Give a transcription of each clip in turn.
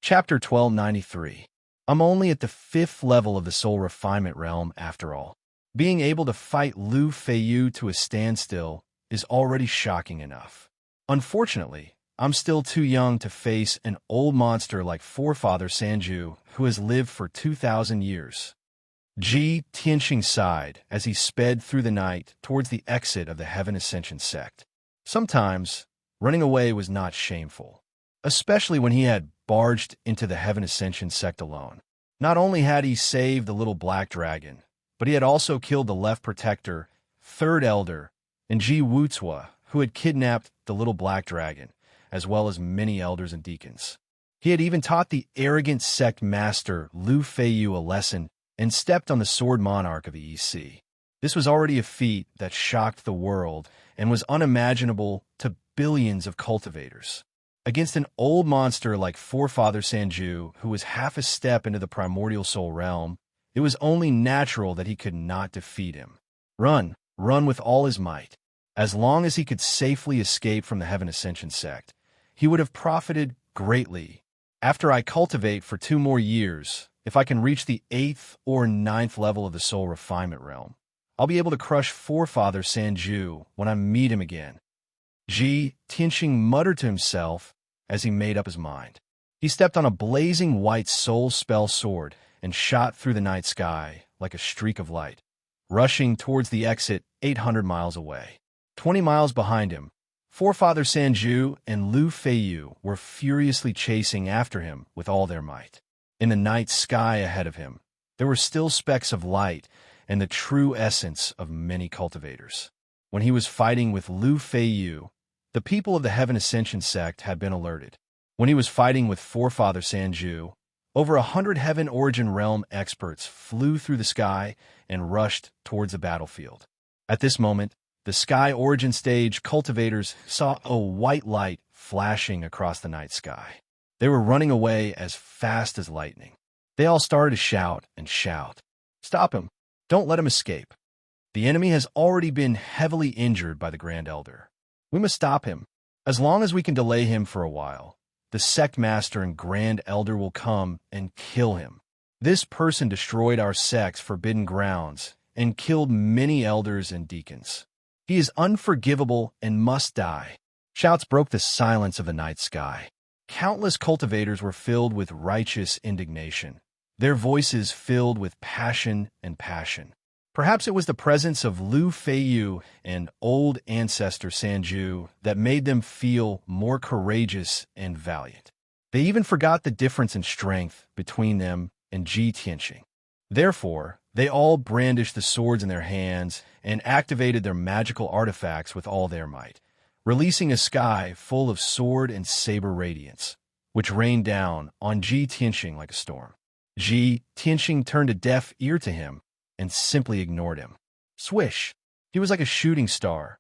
Chapter 1293. I'm only at the 5th level of the soul refinement realm after all. Being able to fight Lu Feiyu to a standstill is already shocking enough. Unfortunately, I'm still too young to face an old monster like Forefather Sanju, who has lived for 2,000 years. Ji Tianxing sighed as he sped through the night towards the exit of the Heaven Ascension sect. Sometimes, running away was not shameful, especially when he had barged into the Heaven Ascension sect alone. Not only had he saved the little black dragon, but he had also killed the left protector, third elder, and Ji Wucua, who had kidnapped the little black dragon, as well as many elders and deacons. He had even taught the arrogant sect master Lu Feiyu a lesson and stepped on the sword monarch of the EC. This was already a feat that shocked the world and was unimaginable to billions of cultivators. Against an old monster like Forefather Sanju, who was half a step into the primordial soul realm, it was only natural that he could not defeat him. Run with all his might. As long as he could safely escape from the Heaven Ascension sect, he would have profited greatly. After I cultivate for 2 more years, if I can reach the 8th or 9th level of the soul refinement realm, I'll be able to crush Forefather Sanju when I meet him again. Ji Tianxing muttered to himself as he made up his mind. He stepped on a blazing white soul spell sword and shot through the night sky like a streak of light, rushing towards the exit 800 miles away. 20 miles behind him, Forefather Sanju and Lu Feiyu were furiously chasing after him with all their might. In the night sky ahead of him, there were still specks of light and the true essence of many cultivators. When he was fighting with Lu Feiyu, the people of the Heaven Ascension sect had been alerted. When he was fighting with Forefather Sanju, over 100 Heaven Origin Realm experts flew through the sky and rushed towards the battlefield. At this moment, the Sky Origin Stage cultivators saw a white light flashing across the night sky. They were running away as fast as lightning. They all started to shout and shout. "Stop him! Don't let him escape! The enemy has already been heavily injured by the Grand Elder. We must stop him. As long as we can delay him for a while, the Sect Master and Grand Elder will come and kill him. This person destroyed our sect's forbidden grounds and killed many elders and deacons. He is unforgivable and must die." Shouts broke the silence of the night sky. Countless cultivators were filled with righteous indignation, their voices filled with passion and passion. Perhaps it was the presence of Lu Feiyu and old ancestor Sanju that made them feel more courageous and valiant. They even forgot the difference in strength between them and Ji Tianxing. Therefore, they all brandished the swords in their hands and activated their magical artifacts with all their might, releasing a sky full of sword and saber radiance, which rained down on Ji Tianxing like a storm. Ji Tianxing turned a deaf ear to him and simply ignored him. Swish! He was like a shooting star,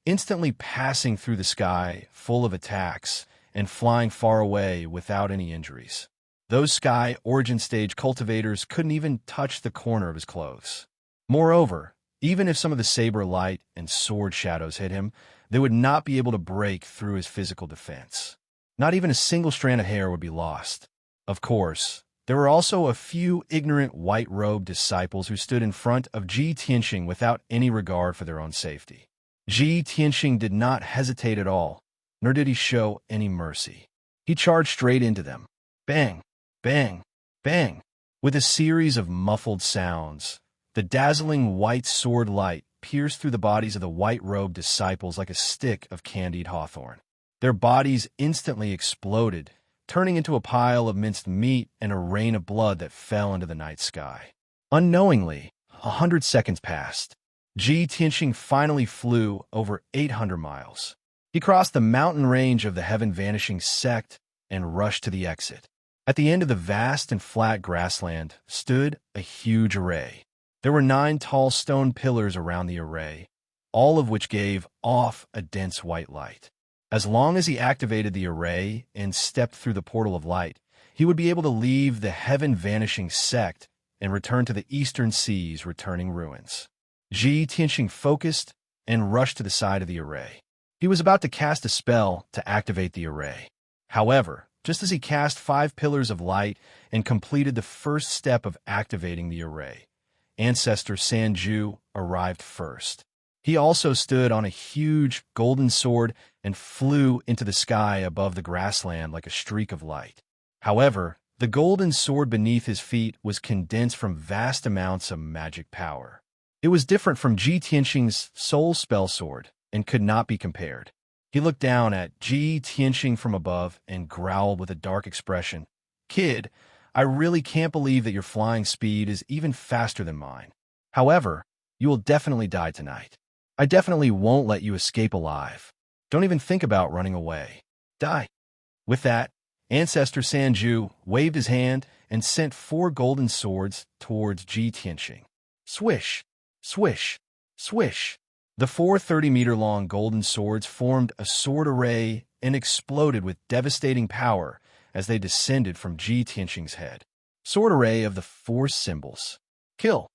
instantly passing through the sky full of attacks and flying far away without any injuries. Those Sky Origin Stage cultivators couldn't even touch the corner of his clothes. Moreover, even if some of the saber light and sword shadows hit him, they would not be able to break through his physical defense. Not even a single strand of hair would be lost. Of course, there were also a few ignorant white-robed disciples who stood in front of Ji Tianxing without any regard for their own safety. Ji Tianxing did not hesitate at all, nor did he show any mercy. He charged straight into them. Bang! Bang! Bang! With a series of muffled sounds, the dazzling white sword light pierced through the bodies of the white-robed disciples like a stick of candied hawthorn. Their bodies instantly exploded, turning into a pile of minced meat and a rain of blood that fell into the night sky. Unknowingly, 100 seconds passed. Ji Tianxing finally flew over 800 miles. He crossed the mountain range of the Heaven Vanishing sect and rushed to the exit. At the end of the vast and flat grassland stood a huge array. There were 9 tall stone pillars around the array, all of which gave off a dense white light. As long as he activated the array and stepped through the portal of light, he would be able to leave the Heaven Vanishing sect and return to the Eastern Sea's returning ruins. Ji Tianxing focused and rushed to the side of the array. He was about to cast a spell to activate the array. However, just as he cast 5 pillars of light and completed the first step of activating the array. Ancestor Sanju arrived first. He also stood on a huge golden sword and flew into the sky above the grassland like a streak of light. However, the golden sword beneath his feet was condensed from vast amounts of magic power. It was different from Ji Tianxing's soul spell sword and could not be compared. He looked down at Ji Tianxing from above and growled with a dark expression. "Kid, I really can't believe that your flying speed is even faster than mine. However, you will definitely die tonight. I definitely won't let you escape alive. Don't even think about running away. Die." With that, Ancestor Sanju waved his hand and sent 4 golden swords towards Ji Tianxing. Swish, swish, swish. The 4 30-meter-long golden swords formed a sword array and exploded with devastating power as they descended from Ji Tianxing's head. Sword array of the 4 symbols. Kill.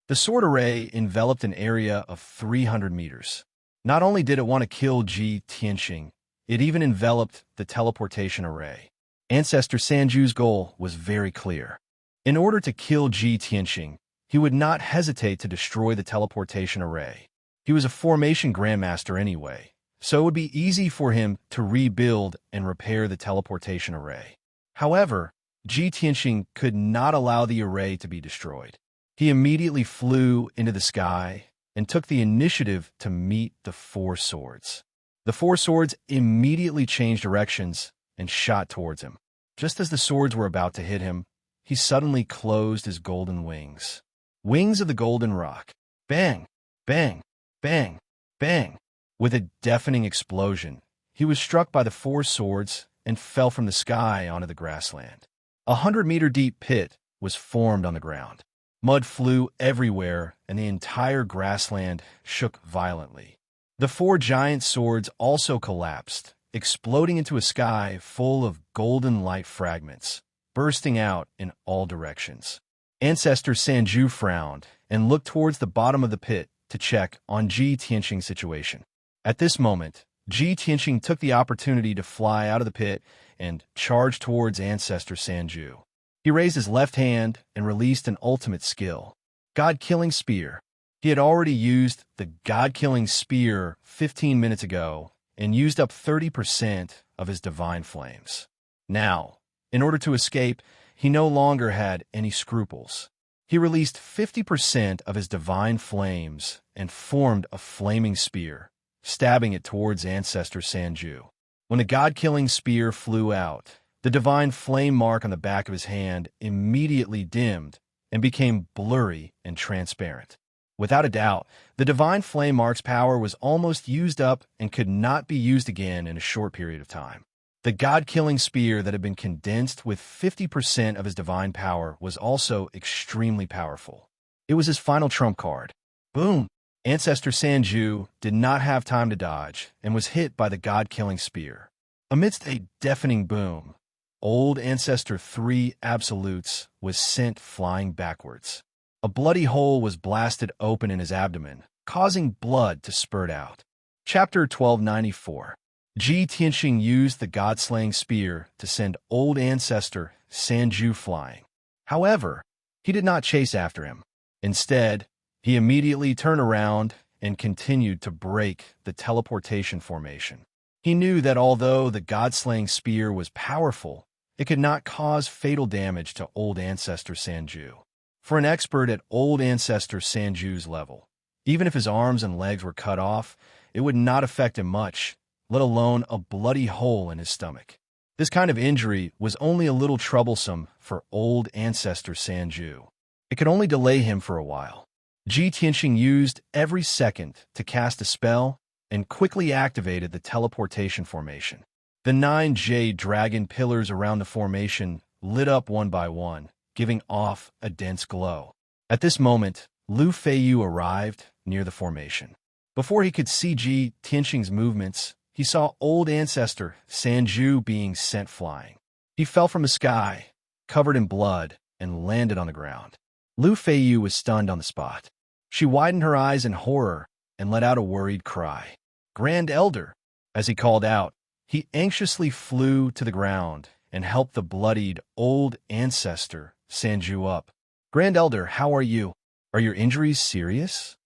The sword array enveloped an area of 300 meters. Not only did it want to kill Ji Tianxing, it even enveloped the teleportation array. Ancestor Sanju's goal was very clear. In order to kill Ji Tianxing, he would not hesitate to destroy the teleportation array. He was a formation grandmaster anyway, so it would be easy for him to rebuild and repair the teleportation array. However, Ji Tianxing could not allow the array to be destroyed. He immediately flew into the sky and took the initiative to meet the 4 swords. The 4 swords immediately changed directions and shot towards him. Just as the swords were about to hit him, he suddenly closed his golden wings. Wings of the golden rock. Bang, bang, bang, bang. With a deafening explosion, he was struck by the 4 swords and fell from the sky onto the grassland. 100-meter-deep pit was formed on the ground. Mud flew everywhere, and the entire grassland shook violently. The 4 giant swords also collapsed, exploding into a sky full of golden light fragments, bursting out in all directions. Ancestor Sanju frowned and looked towards the bottom of the pit to check on Ji Tianxing's situation. At this moment, Ji Tianxing took the opportunity to fly out of the pit and charge towards Ancestor Sanju. He raised his left hand and released an ultimate skill, God-Killing Spear. He had already used the God-Killing Spear 15 minutes ago and used up 30% of his divine flames. Now, in order to escape, he no longer had any scruples. He released 50% of his divine flames and formed a flaming spear, stabbing it towards Ancestor Sanju. When the God-Killing Spear flew out, the divine flame mark on the back of his hand immediately dimmed and became blurry and transparent. Without a doubt, the divine flame mark's power was almost used up and could not be used again in a short period of time. The God-Killing Spear that had been condensed with 50% of his divine power was also extremely powerful. It was his final trump card. Boom! Ancestor Sanju did not have time to dodge and was hit by the God-Killing Spear. Amidst a deafening boom, old Ancestor 3 Absolutes was sent flying backwards. A bloody hole was blasted open in his abdomen, causing blood to spurt out. Chapter 1294. Ji Tianxing used the God-Slaying Spear to send old Ancestor Sanju flying. However, he did not chase after him. Instead, he immediately turned around and continued to break the teleportation formation. He knew that although the God-Slaying Spear was powerful, it could not cause fatal damage to old Ancestor Sanju. For an expert at old Ancestor Sanju's level, even if his arms and legs were cut off, it would not affect him much, let alone a bloody hole in his stomach. This kind of injury was only a little troublesome for old Ancestor Sanju. It could only delay him for a while. Ji Tianxing used every second to cast a spell and quickly activated the teleportation formation. The 9 jade dragon pillars around the formation lit up one by one, giving off a dense glow. At this moment, Lu Feiyu arrived near the formation. Before he could see Ji Tianxing's movements, he saw old Ancestor Sanju being sent flying. He fell from the sky, covered in blood, and landed on the ground. Lu Feiyu was stunned on the spot. She widened her eyes in horror and let out a worried cry. "Grand Elder!" As he called out, he anxiously flew to the ground and helped the bloodied old ancestor Sanju up. "Grand Elder, how are you? Are your injuries serious?"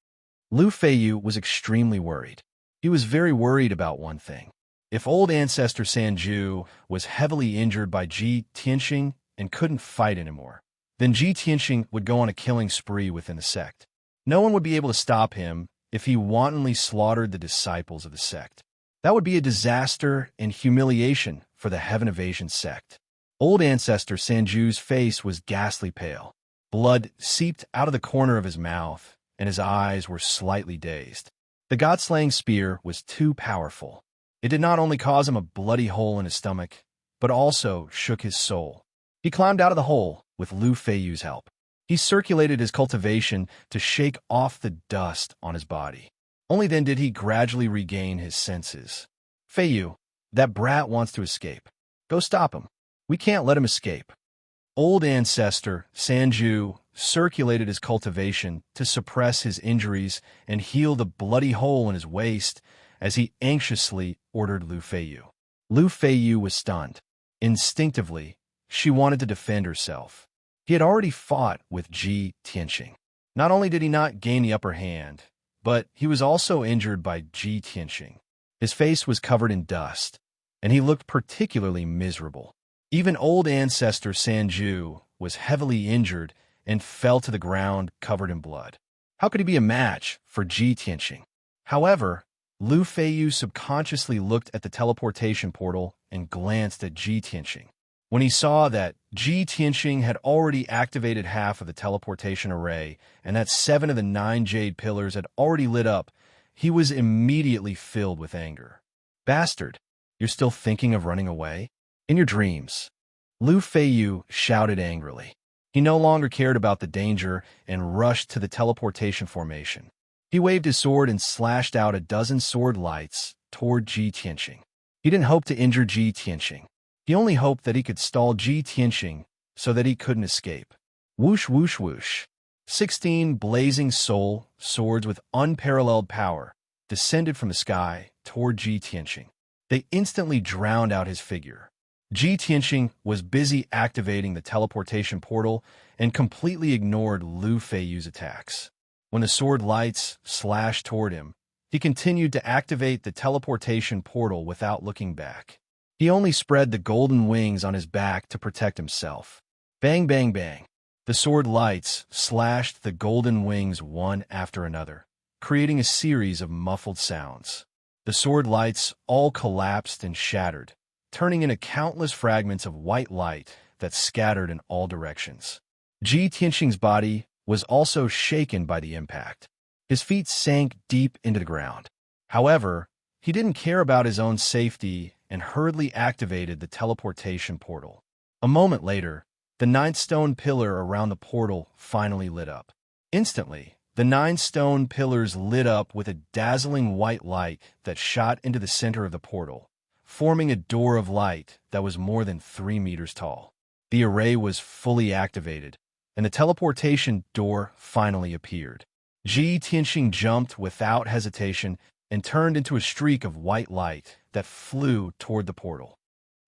Lu Feiyu was extremely worried. He was very worried about one thing. If old ancestor Sanju was heavily injured by Ji Tianxing and couldn't fight anymore, then Ji Tianxing would go on a killing spree within the sect. No one would be able to stop him if he wantonly slaughtered the disciples of the sect. That would be a disaster and humiliation for the Heaven Evasion sect. Old ancestor Sanju's face was ghastly pale. Blood seeped out of the corner of his mouth, and his eyes were slightly dazed. The god-slaying spear was too powerful. It did not only cause him a bloody hole in his stomach, but also shook his soul. He climbed out of the hole with Lu Feiyu's help. He circulated his cultivation to shake off the dust on his body. Only then did he gradually regain his senses. "Feiyu, that brat wants to escape. Go stop him. We can't let him escape." Old ancestor Sanju circulated his cultivation to suppress his injuries and heal the bloody hole in his waist as he anxiously ordered Lu Feiyu. Lu Feiyu was stunned. Instinctively, she wanted to defend herself. He had already fought with Ji Tianxing. Not only did he not gain the upper hand, but he was also injured by Ji Tianxing. His face was covered in dust, and he looked particularly miserable. Even old ancestor Sanju was heavily injured and fell to the ground covered in blood. How could he be a match for Ji Tianxing? However, Lu Feiyu subconsciously looked at the teleportation portal and glanced at Ji Tianxing. When he saw that Ji Tianxing had already activated half of the teleportation array and that 7 of the 9 jade pillars had already lit up, he was immediately filled with anger. "Bastard, you're still thinking of running away? In your dreams." Lu Feiyu shouted angrily. He no longer cared about the danger and rushed to the teleportation formation. He waved his sword and slashed out a dozen sword lights toward Ji Tianxing. He didn't hope to injure Ji Tianxing. He only hoped that he could stall Ji Tianxing so that he couldn't escape. Whoosh, whoosh, whoosh. 16 blazing soul swords with unparalleled power descended from the sky toward Ji Tianxing. They instantly drowned out his figure. Ji Tianxing was busy activating the teleportation portal and completely ignored Lu Feiyu's attacks. When the sword lights slashed toward him, he continued to activate the teleportation portal without looking back. He only spread the golden wings on his back to protect himself. Bang, bang, bang. The sword lights slashed the golden wings one after another, creating a series of muffled sounds. The sword lights all collapsed and shattered, turning into countless fragments of white light that scattered in all directions. Ji Tianxing's body was also shaken by the impact. His feet sank deep into the ground. However, he didn't care about his own safety and hurriedly activated the teleportation portal. A moment later, the 9th stone pillar around the portal finally lit up. Instantly, the 9 stone pillars lit up with a dazzling white light that shot into the center of the portal, forming a door of light that was more than 3 meters tall. The array was fully activated, and the teleportation door finally appeared. Ji Tianxing jumped without hesitation and turned into a streak of white light that flew toward the portal.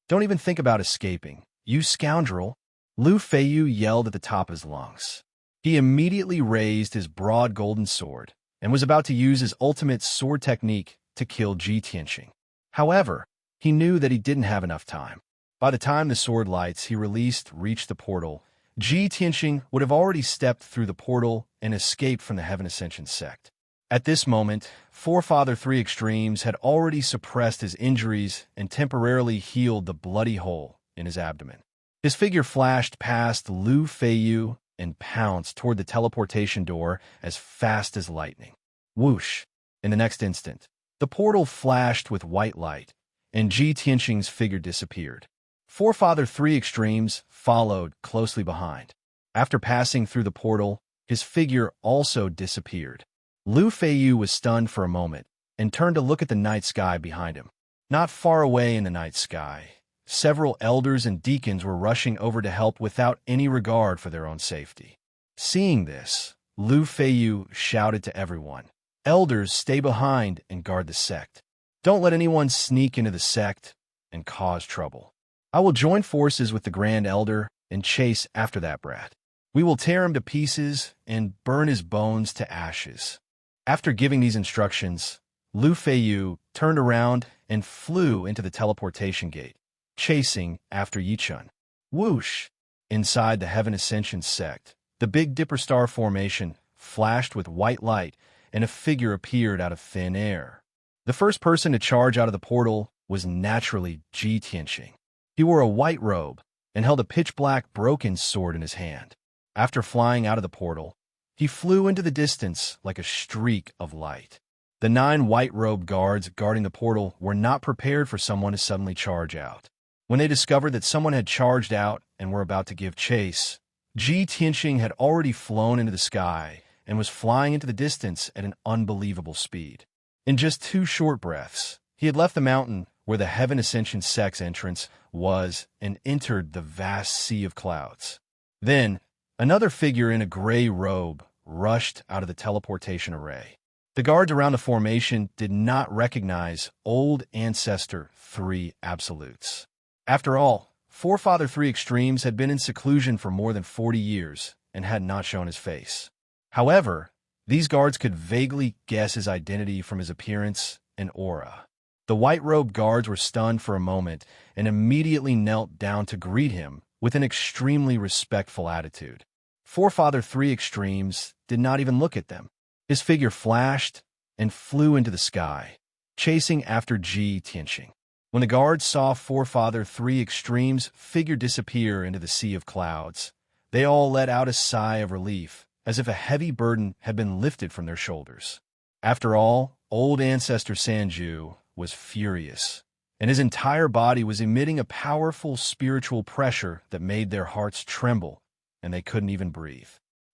"Don't even think about escaping, you scoundrel!" Lu Feiyu yelled at the top of his lungs. He immediately raised his broad golden sword and was about to use his ultimate sword technique to kill Ji Tianxing. However, he knew that he didn't have enough time. By the time the sword lights he released reached the portal, Ji Tianxing would have already stepped through the portal and escaped from the Heaven Ascension sect. At this moment, Forefather 3 Extremes had already suppressed his injuries and temporarily healed the bloody hole in his abdomen. His figure flashed past Lu Feiyu and pounced toward the teleportation door as fast as lightning. Whoosh! In the next instant, the portal flashed with white light, and Ji Tianxing's figure disappeared. Forefather 3 Extremes followed closely behind. After passing through the portal, his figure also disappeared. Lu Feiyu was stunned for a moment and turned to look at the night sky behind him. Not far away in the night sky, several elders and deacons were rushing over to help without any regard for their own safety. Seeing this, Lu Feiyu shouted to everyone, "Elders, stay behind and guard the sect. Don't let anyone sneak into the sect and cause trouble." I will join forces with the Grand Elder and chase after that brat. We will tear him to pieces and burn his bones to ashes." After giving these instructions, Lu Feiyu turned around and flew into the teleportation gate, chasing after Yichun. Whoosh! Inside the Heaven Ascension sect, the Big Dipper star formation flashed with white light, and a figure appeared out of thin air. The first person to charge out of the portal was naturally Ji Tianqing. He wore a white robe and held a pitch-black broken sword in his hand. After flying out of the portal, he flew into the distance like a streak of light. The 9 white-robed guards guarding the portal were not prepared for someone to suddenly charge out. When they discovered that someone had charged out and were about to give chase, Ji Tianqing had already flown into the sky and was flying into the distance at an unbelievable speed. In just 2 short breaths, he had left the mountain where the Heaven Ascension sect's entrance was and entered the vast sea of clouds. Then, another figure in a gray robe rushed out of the teleportation array. The guards around the formation did not recognize Old Ancestor 3 Absolutes. After all, Forefather 3 Extremes had been in seclusion for more than 40 years and had not shown his face. However, these guards could vaguely guess his identity from his appearance and aura. The white-robed guards were stunned for a moment and immediately knelt down to greet him with an extremely respectful attitude. Forefather 3 Extremes did not even look at them. His figure flashed and flew into the sky, chasing after Ji Tianqing. When the guards saw Forefather 3 Extremes' figure disappear into the sea of clouds, they all let out a sigh of relief, as if a heavy burden had been lifted from their shoulders. After all, Old Ancestor Sanju was furious, and his entire body was emitting a powerful spiritual pressure that made their hearts tremble, and they couldn't even breathe.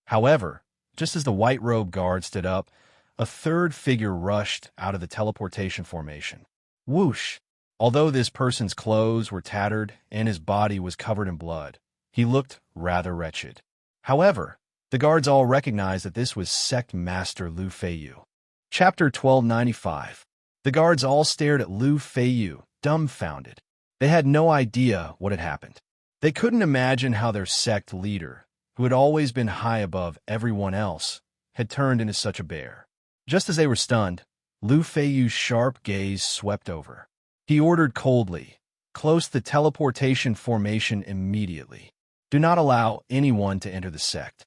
However, just as the white-robed guard stood up, a third figure rushed out of the teleportation formation. Whoosh! Although this person's clothes were tattered and his body was covered in blood, he looked rather wretched. However, the guards all recognized that this was Sect Master Lu Feiyu. Chapter 1295. The guards all stared at Lu Feiyu, dumbfounded. They had no idea what had happened. They couldn't imagine how their sect leader, who had always been high above everyone else, had turned into such a bear. Just as they were stunned, Lu Feiyu's sharp gaze swept over. He ordered coldly, "Close the teleportation formation immediately. Do not allow anyone to enter the sect."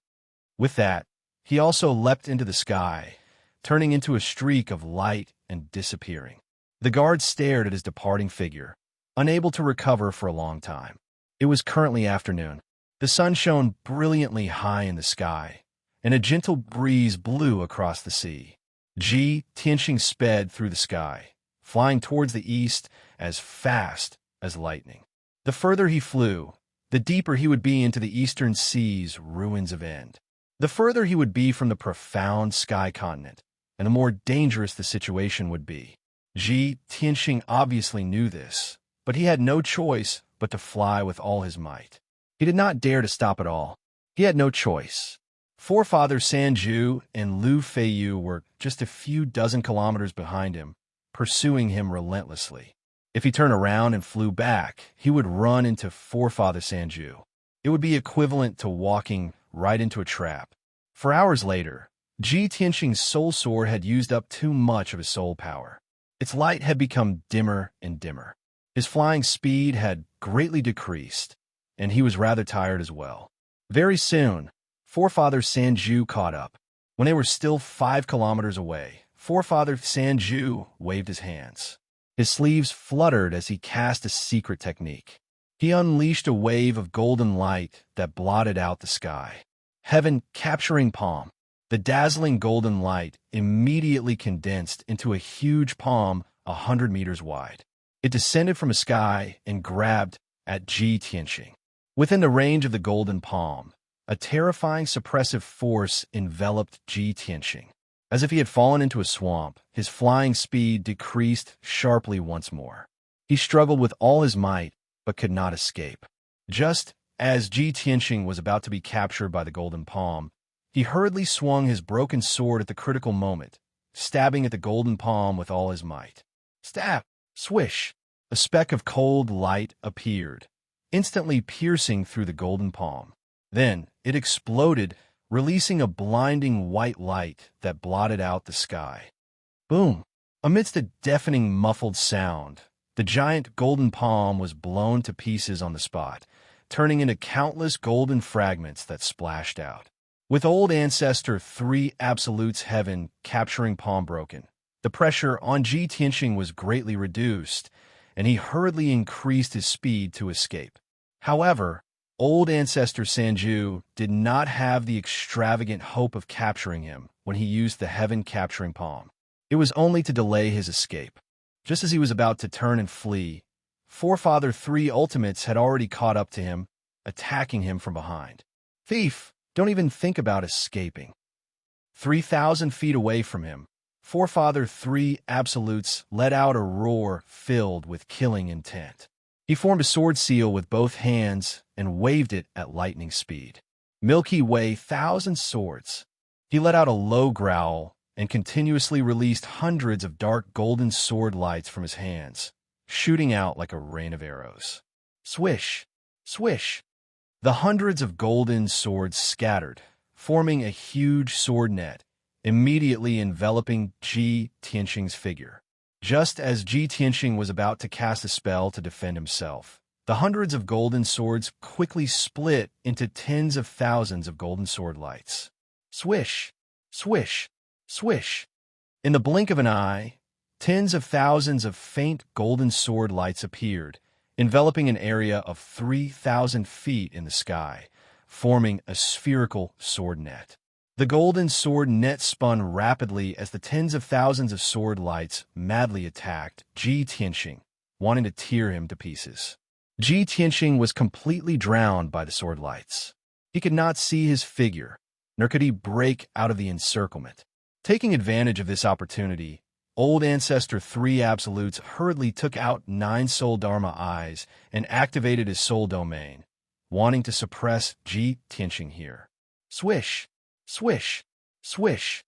With that, he also leapt into the sky, turning into a streak of light and disappearing. The guards stared at his departing figure, unable to recover for a long time. It was currently afternoon. The sun shone brilliantly high in the sky, and a gentle breeze blew across the sea. Ji Tianqing sped through the sky, flying towards the east as fast as lightning. The further he flew, the deeper he would be into the eastern sea's ruins of end. The further he would be from the profound sky continent, and the more dangerous the situation would be. Ji Tianqing obviously knew this, but he had no choice but to fly with all his might. He did not dare to stop at all. He had no choice. Forefather Sanju and Lu Feiyu were just a few dozen kilometers behind him, pursuing him relentlessly. If he turned around and flew back, he would run into Forefather Sanju. It would be equivalent to walking right into a trap. For hours later, Ji Tianqing's soul sword had used up too much of his soul power. Its light had become dimmer and dimmer. His flying speed had greatly decreased, and he was rather tired as well. Very soon, Forefather Sanju caught up. When they were still 5 kilometers away, Forefather Sanju waved his hands. His sleeves fluttered as he cast a secret technique. He unleashed a wave of golden light that blotted out the sky. Heaven capturing palm. The dazzling golden light immediately condensed into a huge palm 100 meters wide. It descended from the sky and grabbed at Ji Tianqing. Within the range of the golden palm, a terrifying suppressive force enveloped Ji Tianqing. As if he had fallen into a swamp, his flying speed decreased sharply once more. He struggled with all his might, but could not escape. Just as Ji Tianqing was about to be captured by the golden palm, he hurriedly swung his broken sword at the critical moment, stabbing at the golden palm with all his might. Stab! Swish! A speck of cold light appeared, instantly piercing through the golden palm. Then it exploded, releasing a blinding white light that blotted out the sky. Boom! Amidst a deafening muffled sound, the giant golden palm was blown to pieces on the spot, turning into countless golden fragments that splashed out. With Old Ancestor 3 Absolute's heaven capturing palm broken, the pressure on Ji Tianxing was greatly reduced, and he hurriedly increased his speed to escape. However, Old Ancestor Sanju did not have the extravagant hope of capturing him when he used the heaven capturing palm. It was only to delay his escape. Just as he was about to turn and flee, Forefather 3 Ultimates had already caught up to him, attacking him from behind. Thief, don't even think about escaping. 3,000 feet away from him, Forefather 3 Absolutes let out a roar filled with killing intent. He formed a sword seal with both hands and waved it at lightning speed. Milky Way 1,000 swords. He let out a low growl and continuously released hundreds of dark golden sword lights from his hands, shooting out like a rain of arrows. Swish! Swish! The hundreds of golden swords scattered, forming a huge sword net, immediately enveloping Ji Tianxing's figure. Just as Ji Tianxing was about to cast a spell to defend himself, the hundreds of golden swords quickly split into tens of thousands of golden sword lights. Swish! Swish! Swish! In the blink of an eye, tens of thousands of faint golden sword lights appeared, enveloping an area of 3,000 feet in the sky, forming a spherical sword net. The golden sword net spun rapidly as the tens of thousands of sword lights madly attacked Ji Tianxing, wanting to tear him to pieces. Ji Tianxing was completely drowned by the sword lights. He could not see his figure, nor could he break out of the encirclement. Taking advantage of this opportunity, Old Ancestor 3 Absolutes hurriedly took out 9 Soul Dharma eyes and activated his soul domain, wanting to suppress Ji Tianxing here. Swish! Swish! Swish!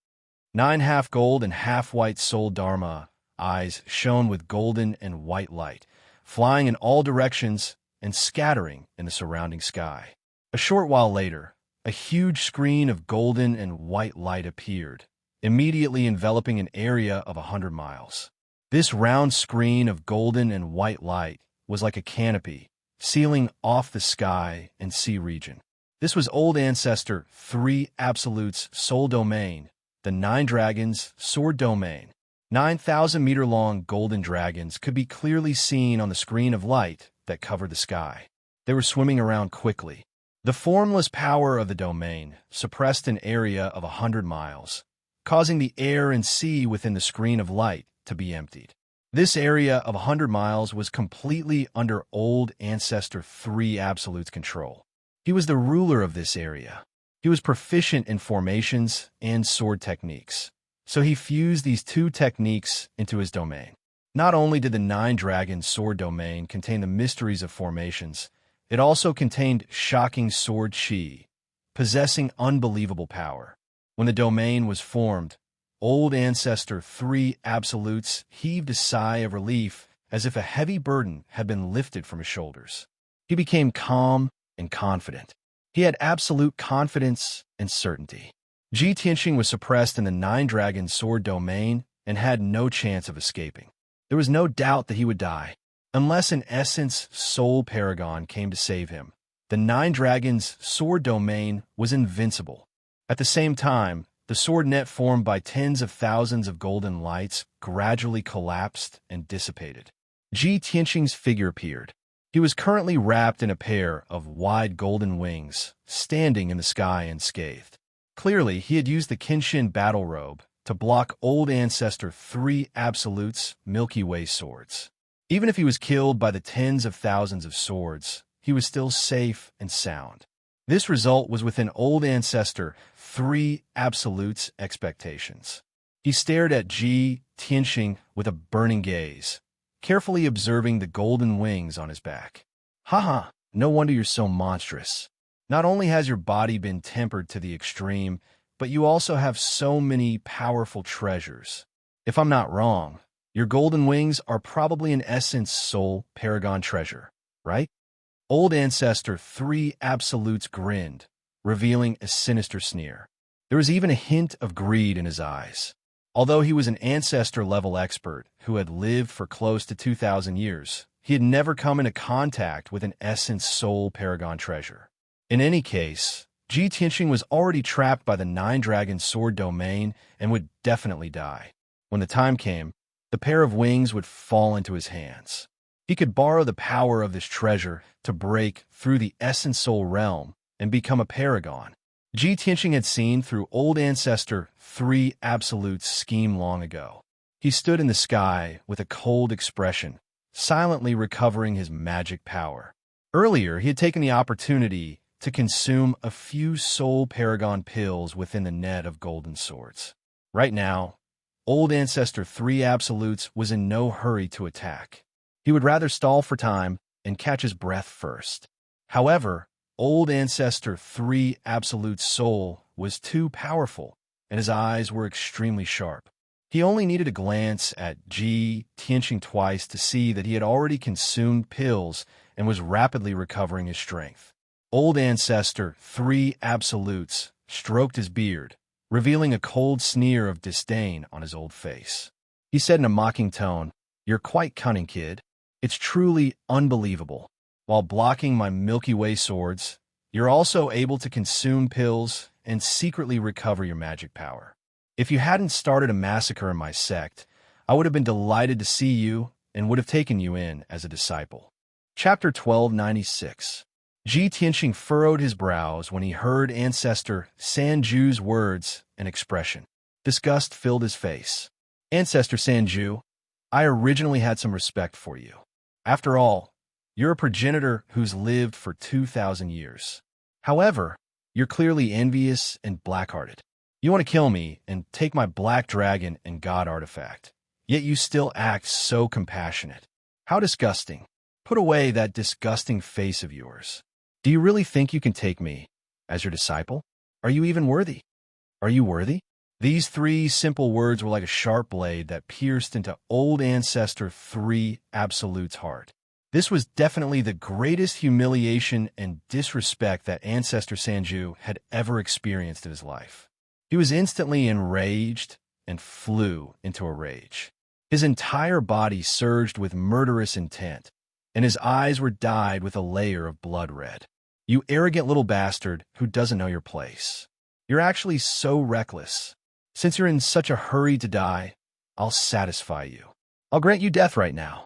9 half-gold and half-white Soul Dharma eyes shone with golden and white light, flying in all directions and scattering in the surrounding sky. A short while later, a huge screen of golden and white light appeared, immediately enveloping an area of 100 miles. This round screen of golden and white light was like a canopy, sealing off the sky and sea region. This was Old Ancestor 3 Absolute's soul domain, the 9 Dragons' sword domain. 9,000-meter-long golden dragons could be clearly seen on the screen of light that covered the sky. They were swimming around quickly. The formless power of the domain suppressed an area of 100 miles, causing the air and sea within the screen of light to be emptied. This area of 100 miles was completely under Old Ancestor 3 Absolute's control. He was the ruler of this area. He was proficient in formations and sword techniques, so he fused these two techniques into his domain. Not only did the 9 Dragons sword domain contain the mysteries of formations, it also contained shocking sword chi, possessing unbelievable power. When the domain was formed, Old Ancestor 3 Absolutes heaved a sigh of relief as if a heavy burden had been lifted from his shoulders. He became calm and confident. He had absolute confidence and certainty. Ji Tianxing was suppressed in the 9 Dragons sword domain and had no chance of escaping. There was no doubt that he would die, unless an Essence Soul Paragon came to save him. The 9 Dragons sword domain was invincible. At the same time, the sword net formed by tens of thousands of golden lights gradually collapsed and dissipated. Ji Tianxing's figure appeared. He was currently wrapped in a pair of wide golden wings, standing in the sky unscathed. Clearly, he had used the Kenshin battle robe to block Old Ancestor 3 Absolute's Milky Way swords. Even if he was killed by the tens of thousands of swords, he was still safe and sound. This result was within Old Ancestor 3 Absolute's expectations. He stared at Ji Tianxing with a burning gaze, carefully observing the golden wings on his back. Haha, no wonder you're so monstrous. Not only has your body been tempered to the extreme, but you also have so many powerful treasures. If I'm not wrong, your golden wings are probably an Essence Soul Paragon treasure, right? Old Ancestor 3 Absolutes grinned, revealing a sinister sneer. There was even a hint of greed in his eyes. Although he was an Ancestor-level expert who had lived for close to 2,000 years, he had never come into contact with an Essence Soul Paragon treasure. In any case, Ji Tianqing was already trapped by the Nine-Dragon Sword domain and would definitely die. When the time came, the pair of wings would fall into his hands. He could borrow the power of this treasure to break through the Essence Soul realm and become a paragon. Ji Tianqing had seen through Old Ancestor 3 Absolute's scheme long ago. He stood in the sky with a cold expression, silently recovering his magic power. Earlier, he had taken the opportunity to consume a few Soul Paragon pills within the net of golden swords. Right now, Old Ancestor 3 Absolutes was in no hurry to attack. He would rather stall for time and catch his breath first. However, Old Ancestor 3 Absolute Soul was too powerful, and his eyes were extremely sharp. He only needed a glance at Ji Tianqing twice to see that he had already consumed pills and was rapidly recovering his strength. Old Ancestor 3 Absolutes stroked his beard, revealing a cold sneer of disdain on his old face. He said in a mocking tone, "You're quite cunning, kid. It's truly unbelievable. While blocking my Milky Way swords, you're also able to consume pills and secretly recover your magic power. If you hadn't started a massacre in my sect, I would have been delighted to see you and would have taken you in as a disciple." Chapter 1296. Ji Tianqing furrowed his brows when he heard Ancestor Sanju's words and expression. Disgust filled his face. "Ancestor Sanju, I originally had some respect for you. After all, you're a progenitor who's lived for 2,000 years. However, you're clearly envious and black-hearted. You want to kill me and take my black dragon and god artifact, yet you still act so compassionate. How disgusting. Put away that disgusting face of yours. Do you really think you can take me as your disciple? Are you even worthy? Are you worthy?" These three simple words were like a sharp blade that pierced into Old Ancestor 3 Absolute's heart. This was definitely the greatest humiliation and disrespect that Ancestor Sanju had ever experienced in his life. He was instantly enraged and flew into a rage. His entire body surged with murderous intent, and his eyes were dyed with a layer of blood red. "You arrogant little bastard who doesn't know your place. You're actually so reckless. Since you're in such a hurry to die, I'll satisfy you. I'll grant you death right now."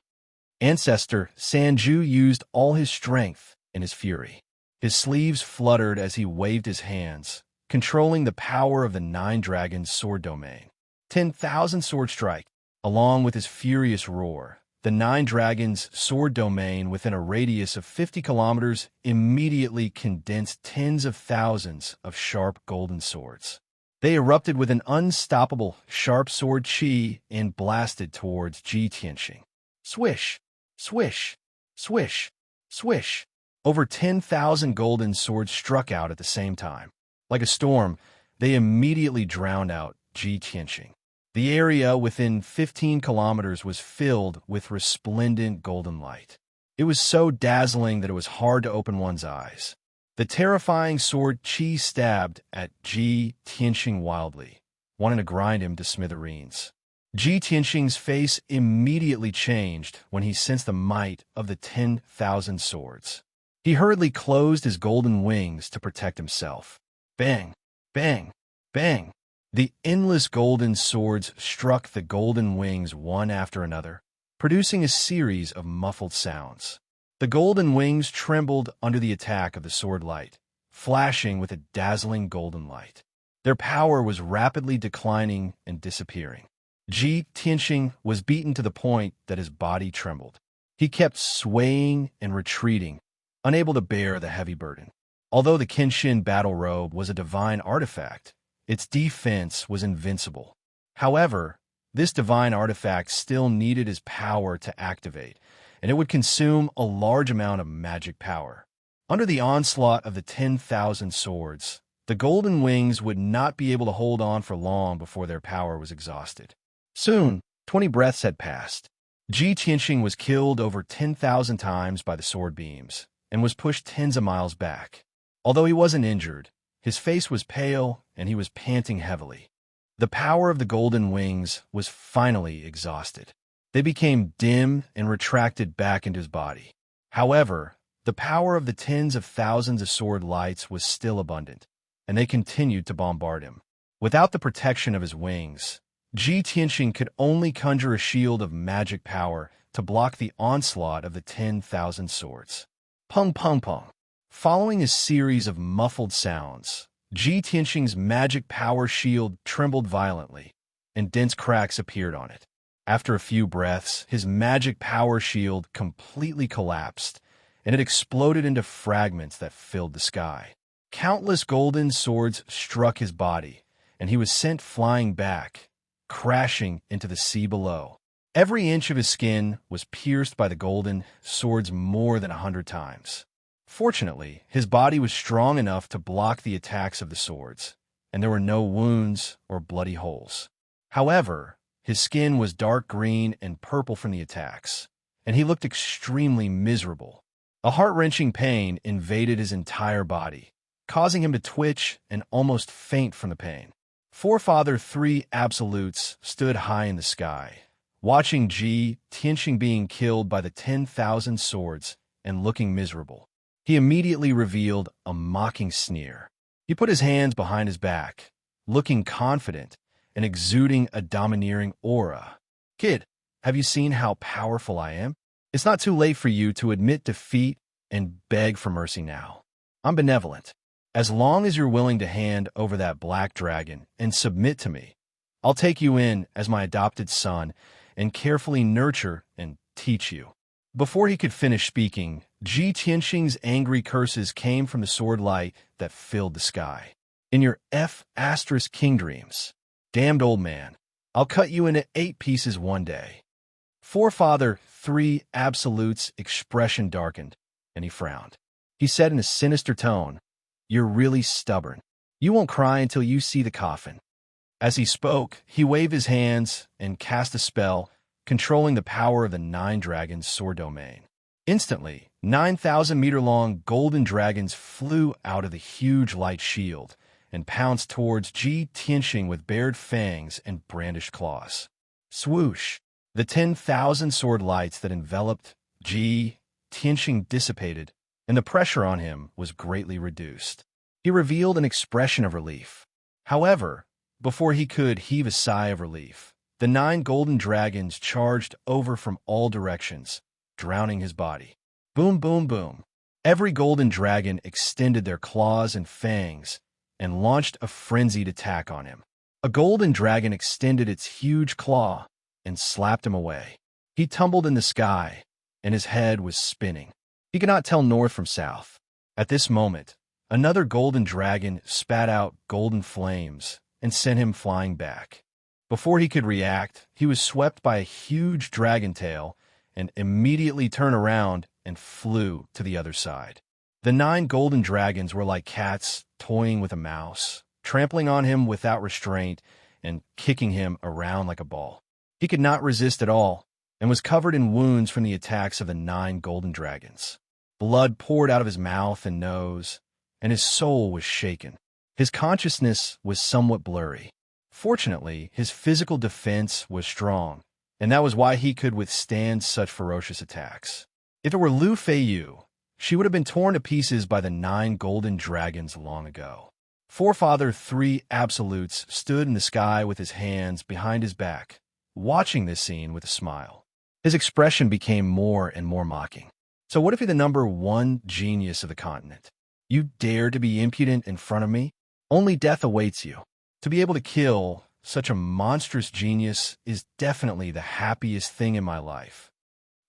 Ancestor Sanju used all his strength in his fury. His sleeves fluttered as he waved his hands, controlling the power of the Nine-Dragon Sword domain. 10,000 sword strike. Along with his furious roar, the Nine-Dragon's sword domain within a radius of 50 kilometers immediately condensed tens of thousands of sharp golden swords. They erupted with an unstoppable sharp sword chi and blasted towards Ji Tianqing. Swish, swish, swish, swish. Over 10,000 golden swords struck out at the same time. Like a storm, they immediately drowned out Ji Tianqing. The area within 15 kilometers was filled with resplendent golden light. It was so dazzling that it was hard to open one's eyes. The terrifying sword chi stabbed at Ji Tianqing wildly, wanting to grind him to smithereens. Ji Tianqing's face immediately changed when he sensed the might of the 10,000 swords. He hurriedly closed his golden wings to protect himself. Bang, bang, bang. The endless golden swords struck the golden wings one after another, producing a series of muffled sounds. The golden wings trembled under the attack of the sword light, flashing with a dazzling golden light. Their power was rapidly declining and disappearing. Ji Tianqing was beaten to the point that his body trembled. He kept swaying and retreating, unable to bear the heavy burden. Although the Kenshin battle robe was a divine artifact, its defense was invincible. However, this divine artifact still needed his power to activate, and it would consume a large amount of magic power. Under the onslaught of the 10,000 swords, the golden wings would not be able to hold on for long before their power was exhausted. Soon, 20 breaths had passed. Ji Tianqing was killed over 10,000 times by the sword beams, and was pushed tens of miles back. Although he wasn't injured, his face was pale and he was panting heavily. The power of the golden wings was finally exhausted. They became dim and retracted back into his body. However, the power of the tens of thousands of sword lights was still abundant, and they continued to bombard him. Without the protection of his wings, Ji Tianxing could only conjure a shield of magic power to block the onslaught of the 10,000 swords. Pung pung pung. Following a series of muffled sounds, Ji Tianxing's magic power shield trembled violently, and dense cracks appeared on it. After a few breaths, his magic power shield completely collapsed, and it exploded into fragments that filled the sky. Countless golden swords struck his body, and he was sent flying back, crashing into the sea below. Every inch of his skin was pierced by the golden swords more than 100 times. Fortunately, his body was strong enough to block the attacks of the swords, and there were no wounds or bloody holes. However, his skin was dark green and purple from the attacks, and he looked extremely miserable. A heart-wrenching pain invaded his entire body, causing him to twitch and almost faint from the pain. Forefather 3 Absolutes stood high in the sky, watching Ji Tianxing being killed by the 10,000 swords and looking miserable. He immediately revealed a mocking sneer. He put his hands behind his back, looking confident and exuding a domineering aura. "Kid, have you seen how powerful I am? It's not too late for you to admit defeat and beg for mercy now. I'm benevolent. As long as you're willing to hand over that black dragon and submit to me, I'll take you in as my adopted son and carefully nurture and teach you." Before he could finish speaking, Ji Tianxing's angry curses came from the sword light that filled the sky. "In your king dreams, damned old man, I'll cut you into 8 pieces one day." Forefather 3 Absolute's expression darkened, and he frowned. He said in a sinister tone, "You're really stubborn. You won't cry until you see the coffin." As he spoke, he waved his hands and cast a spell, controlling the power of the 9 dragons' sword domain. Instantly, 9,000-meter-long golden dragons flew out of the huge light shield and pounced towards Ji Tianxing with bared fangs and brandished claws. Swoosh! The 10,000 sword lights that enveloped Ji Tianxing dissipated, and the pressure on him was greatly reduced. He revealed an expression of relief. However, before he could heave a sigh of relief, the 9 golden dragons charged over from all directions, drowning his body. Boom, boom, boom. Every golden dragon extended their claws and fangs and launched a frenzied attack on him. A golden dragon extended its huge claw and slapped him away. He tumbled in the sky, and his head was spinning. He could not tell north from south. At this moment, another golden dragon spat out golden flames and sent him flying back. Before he could react, he was swept by a huge dragon tail and immediately turned around and flew to the other side. The 9 golden dragons were like cats toying with a mouse, trampling on him without restraint and kicking him around like a ball. He could not resist at all and was covered in wounds from the attacks of the 9 golden dragons. Blood poured out of his mouth and nose, and his soul was shaken. His consciousness was somewhat blurry. Fortunately, his physical defense was strong, and that was why he could withstand such ferocious attacks. If it were Lu Feiyu, she would have been torn to pieces by the 9 golden dragons long ago. Forefather 3 Absolutes stood in the sky with his hands behind his back, watching this scene with a smile. His expression became more and more mocking. "So what if you're the number 1 genius of the continent? You dare to be impudent in front of me? Only death awaits you. To be able to kill such a monstrous genius is definitely the happiest thing in my life."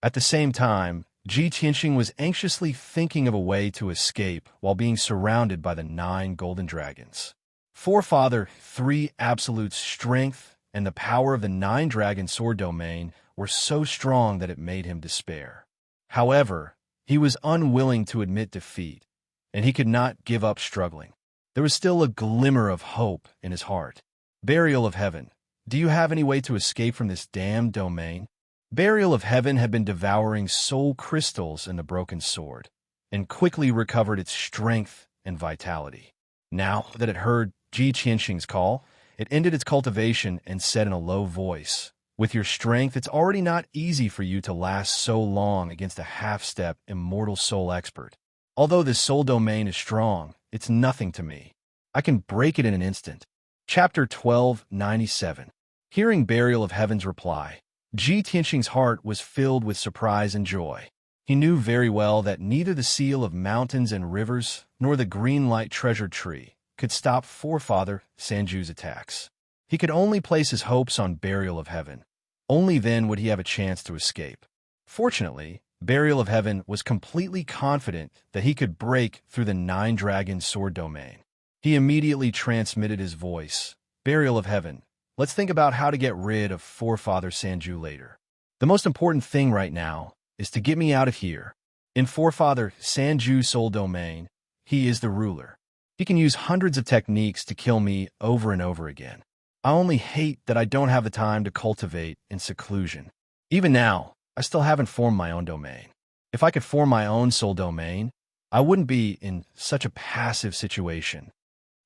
At the same time, Ji Tianxing was anxiously thinking of a way to escape while being surrounded by the 9 golden dragons. Forefather 3 Absolute's strength and the power of the 9 dragon sword domain were so strong that it made him despair. However, he was unwilling to admit defeat, and he could not give up struggling. There was still a glimmer of hope in his heart. "Burial of Heaven, do you have any way to escape from this damned domain?" Burial of Heaven had been devouring soul crystals in the broken sword, and quickly recovered its strength and vitality. Now that it heard Ji Qianxing's call, it ended its cultivation and said in a low voice, "With your strength, it's already not easy for you to last so long against a half-step immortal soul expert. Although this soul domain is strong, it's nothing to me. I can break it in an instant." Chapter 1297. Hearing Burial of Heaven's reply, Ji Tianxing's heart was filled with surprise and joy. He knew very well that neither the seal of mountains and rivers nor the green light treasure tree could stop forefather Sanju's attacks. He could only place his hopes on Burial of Heaven. Only then would he have a chance to escape. Fortunately, Burial of Heaven was completely confident that he could break through the Nine-Dragon sword domain. He immediately transmitted his voice. "Burial of Heaven, let's think about how to get rid of forefather Sanju later. The most important thing right now is to get me out of here. In forefather Sanju's soul domain, he is the ruler. He can use hundreds of techniques to kill me over and over again. I only hate that I don't have the time to cultivate in seclusion. Even now, I still haven't formed my own domain. If I could form my own soul domain, I wouldn't be in such a passive situation."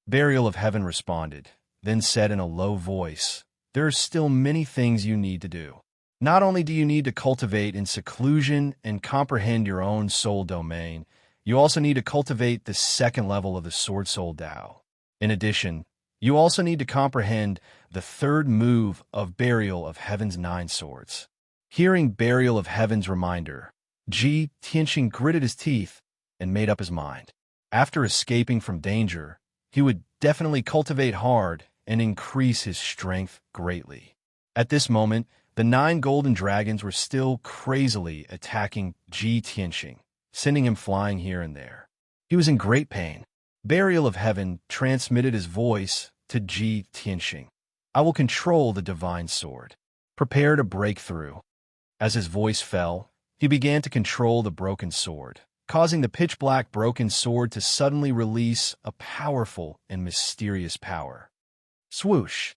Burial of Heaven responded, then said in a low voice, "There are still many things you need to do. Not only do you need to cultivate in seclusion and comprehend your own soul domain, you also need to cultivate the second level of the Sword Soul Tao. In addition, you also need to comprehend the third move of Burial of Heaven's 9 swords." Hearing Burial of Heaven's reminder, Ji Tianxing gritted his teeth and made up his mind. After escaping from danger, he would definitely cultivate hard and increase his strength greatly. At this moment, the 9 golden dragons were still crazily attacking Ji Tianxing, sending him flying here and there. He was in great pain. Burial of Heaven transmitted his voice to Ji Tianxing. "I will control the divine sword. Prepare to break through." As his voice fell, he began to control the broken sword, causing the pitch-black broken sword to suddenly release a powerful and mysterious power. Swoosh!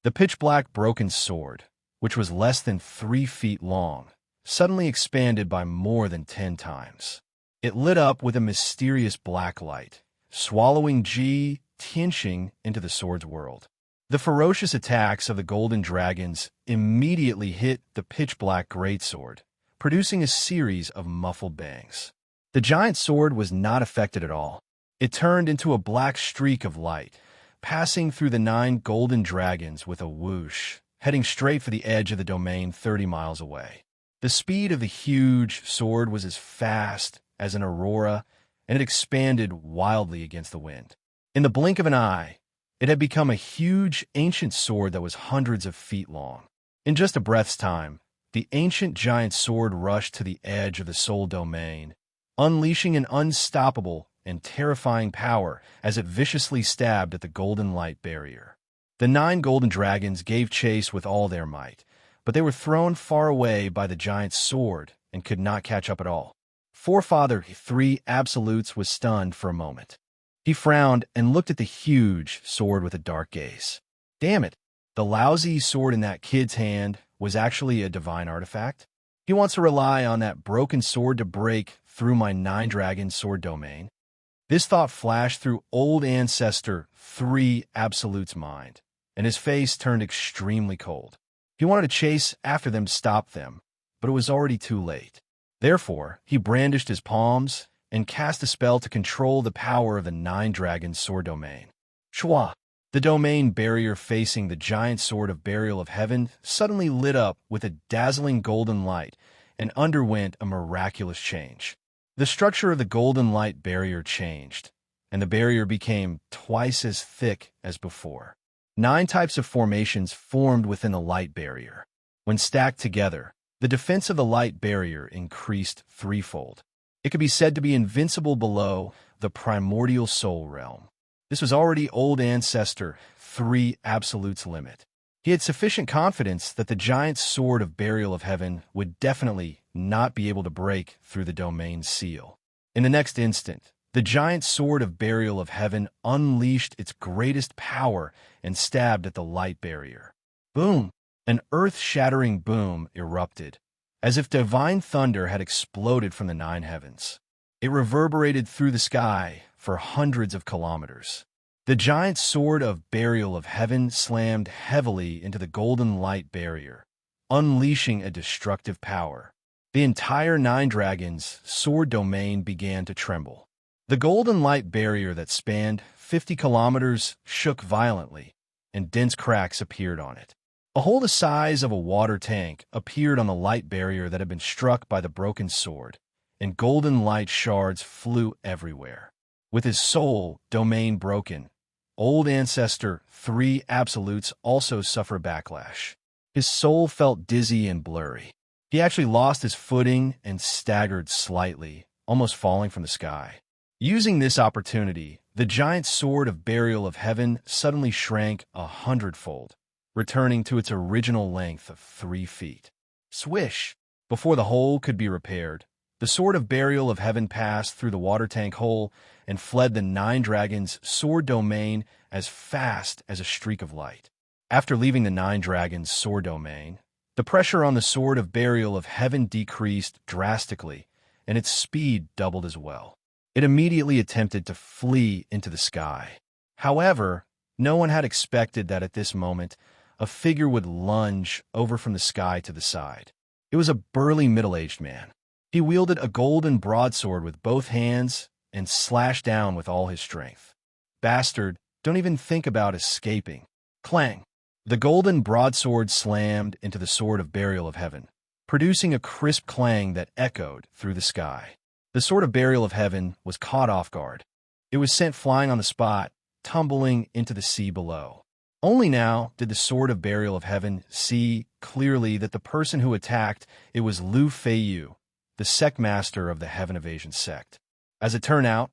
The pitch-black broken sword, which was less than 3 feet long, suddenly expanded by more than 10 times. It lit up with a mysterious black light, swallowing Ji Tianxing into the sword's world. The ferocious attacks of the golden dragons immediately hit the pitch-black greatsword, producing a series of muffled bangs. The giant sword was not affected at all. It turned into a black streak of light, passing through the 9 golden dragons with a whoosh, heading straight for the edge of the domain 30 miles away. The speed of the huge sword was as fast as an aurora, and it expanded wildly against the wind. In the blink of an eye, it had become a huge ancient sword that was hundreds of feet long. In just a breath's time, the ancient giant sword rushed to the edge of the soul domain, unleashing an unstoppable and terrifying power as it viciously stabbed at the golden light barrier. The 9 golden dragons gave chase with all their might, but they were thrown far away by the giant's sword and could not catch up at all. Forefather 3 Absolutes was stunned for a moment. He frowned and looked at the huge sword with a dark gaze. Damn it, the lousy sword in that kid's hand was actually a divine artifact? He wants to rely on that broken sword to break through my 9-dragon sword domain. This thought flashed through old ancestor 3 Absolute's mind, and his face turned extremely cold. He wanted to chase after them to stop them, but it was already too late. Therefore, he brandished his palms and cast a spell to control the power of the 9-dragon sword domain. Shwa! The domain barrier facing the giant sword of Burial of Heaven suddenly lit up with a dazzling golden light and underwent a miraculous change. The structure of the golden light barrier changed, and the barrier became twice as thick as before. 9 types of formations formed within the light barrier. When stacked together, the defense of the light barrier increased threefold. It could be said to be invincible below the primordial soul realm. This was already old ancestor 3 Absolute's limit. He had sufficient confidence that the giant sword of Burial of Heaven would definitely not be able to break through the domain's seal. In the next instant, the giant sword of Burial of Heaven unleashed its greatest power and stabbed at the light barrier. Boom! An earth-shattering boom erupted, as if divine thunder had exploded from the 9 heavens. It reverberated through the sky for hundreds of kilometers. The giant sword of burial of heaven slammed heavily into the golden light barrier, unleashing a destructive power. The entire Nine Dragons' sword domain began to tremble. The golden light barrier that spanned 50 kilometers shook violently, and dense cracks appeared on it. A hole the size of a water tank appeared on the light barrier that had been struck by the broken sword, and golden light shards flew everywhere. With his soul domain broken, Old Ancestor 3 Absolutes also suffered backlash. His soul felt dizzy and blurry. He actually lost his footing and staggered slightly, almost falling from the sky. Using this opportunity, the giant sword of burial of heaven suddenly shrank 100-fold, returning to its original length of 3 feet. Swish! Before the hole could be repaired, the sword of burial of heaven passed through the water tank hole and fled the Nine Dragons' sword domain as fast as a streak of light. After leaving the Nine Dragons' sword domain, the pressure on the sword of burial of heaven decreased drastically, and its speed doubled as well. It immediately attempted to flee into the sky. However, no one had expected that at this moment, a figure would lunge over from the sky to the side. It was a burly middle-aged man. He wielded a golden broadsword with both hands and slashed down with all his strength. Bastard, don't even think about escaping. Clang! The golden broadsword slammed into the sword of burial of heaven, producing a crisp clang that echoed through the sky. The sword of burial of heaven was caught off guard. It was sent flying on the spot, tumbling into the sea below. Only now did the sword of burial of heaven see clearly that the person who attacked it was Lu Feiyu, the sect master of the Heaven Evasion sect. As it turned out,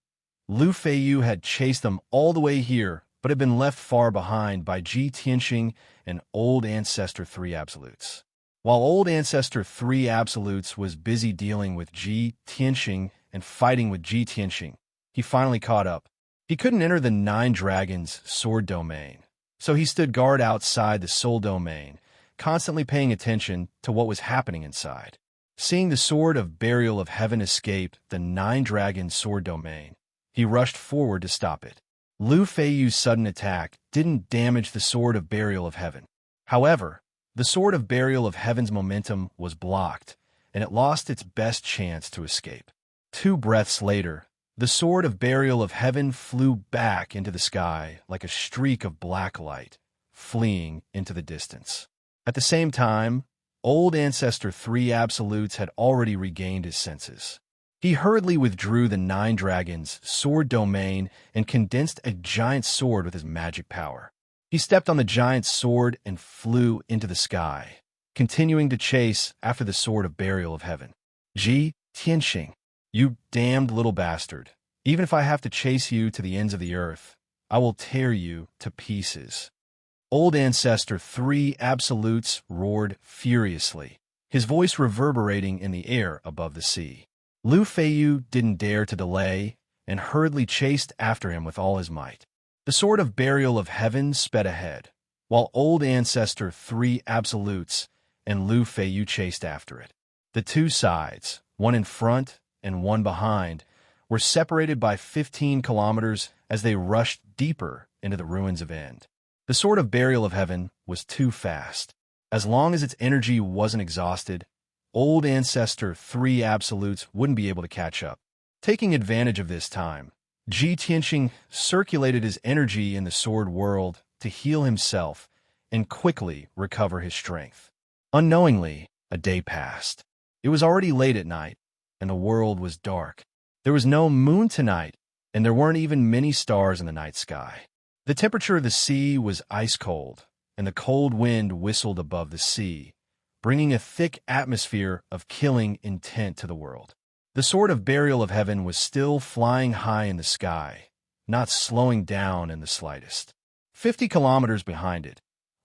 Lu Feiyu had chased them all the way here, but had been left far behind by Ji Tianxing and Old Ancestor 3 Absolutes. While Old Ancestor 3 Absolutes was busy dealing with Ji Tianxing and fighting with Ji Tianxing, he finally caught up. He couldn't enter the Nine Dragons' sword domain, so he stood guard outside the soul domain, constantly paying attention to what was happening inside. Seeing the sword of burial of heaven escape the Nine Dragons' sword domain, he rushed forward to stop it. Lu Feiyu's sudden attack didn't damage the sword of burial of heaven. However, the sword of burial of heaven's momentum was blocked, and it lost its best chance to escape. 2 breaths later, the sword of burial of heaven flew back into the sky like a streak of black light, fleeing into the distance. At the same time, Old Ancestor 3 Absolutes had already regained his senses. He hurriedly withdrew the Nine Dragons' sword domain and condensed a giant sword with his magic power. He stepped on the giant sword and flew into the sky, continuing to chase after the sword of burial of heaven. Ji Tianxing, you damned little bastard. Even if I have to chase you to the ends of the earth, I will tear you to pieces. Old Ancestor 3 Absolutes roared furiously, his voice reverberating in the air above the sea. Lu Feiyu didn't dare to delay and hurriedly chased after him with all his might. The sword of burial of heaven sped ahead, while Old Ancestor 3 Absolutes and Lu Feiyu chased after it. The two sides, one in front and one behind, were separated by 15 kilometers as they rushed deeper into the ruins of End. The sword of burial of heaven was too fast. As long as its energy wasn't exhausted, Old Ancestor 3 Absolutes wouldn't be able to catch up. Taking advantage of this time, Ji Tianxing circulated his energy in the sword world to heal himself and quickly recover his strength. Unknowingly, a day passed. It was already late at night, and the world was dark. There was no moon tonight, and there weren't even many stars in the night sky. The temperature of the sea was ice cold, and the cold wind whistled above the sea, bringing a thick atmosphere of killing intent to the world. The sword of burial of heaven was still flying high in the sky, not slowing down in the slightest. 50 kilometers behind it,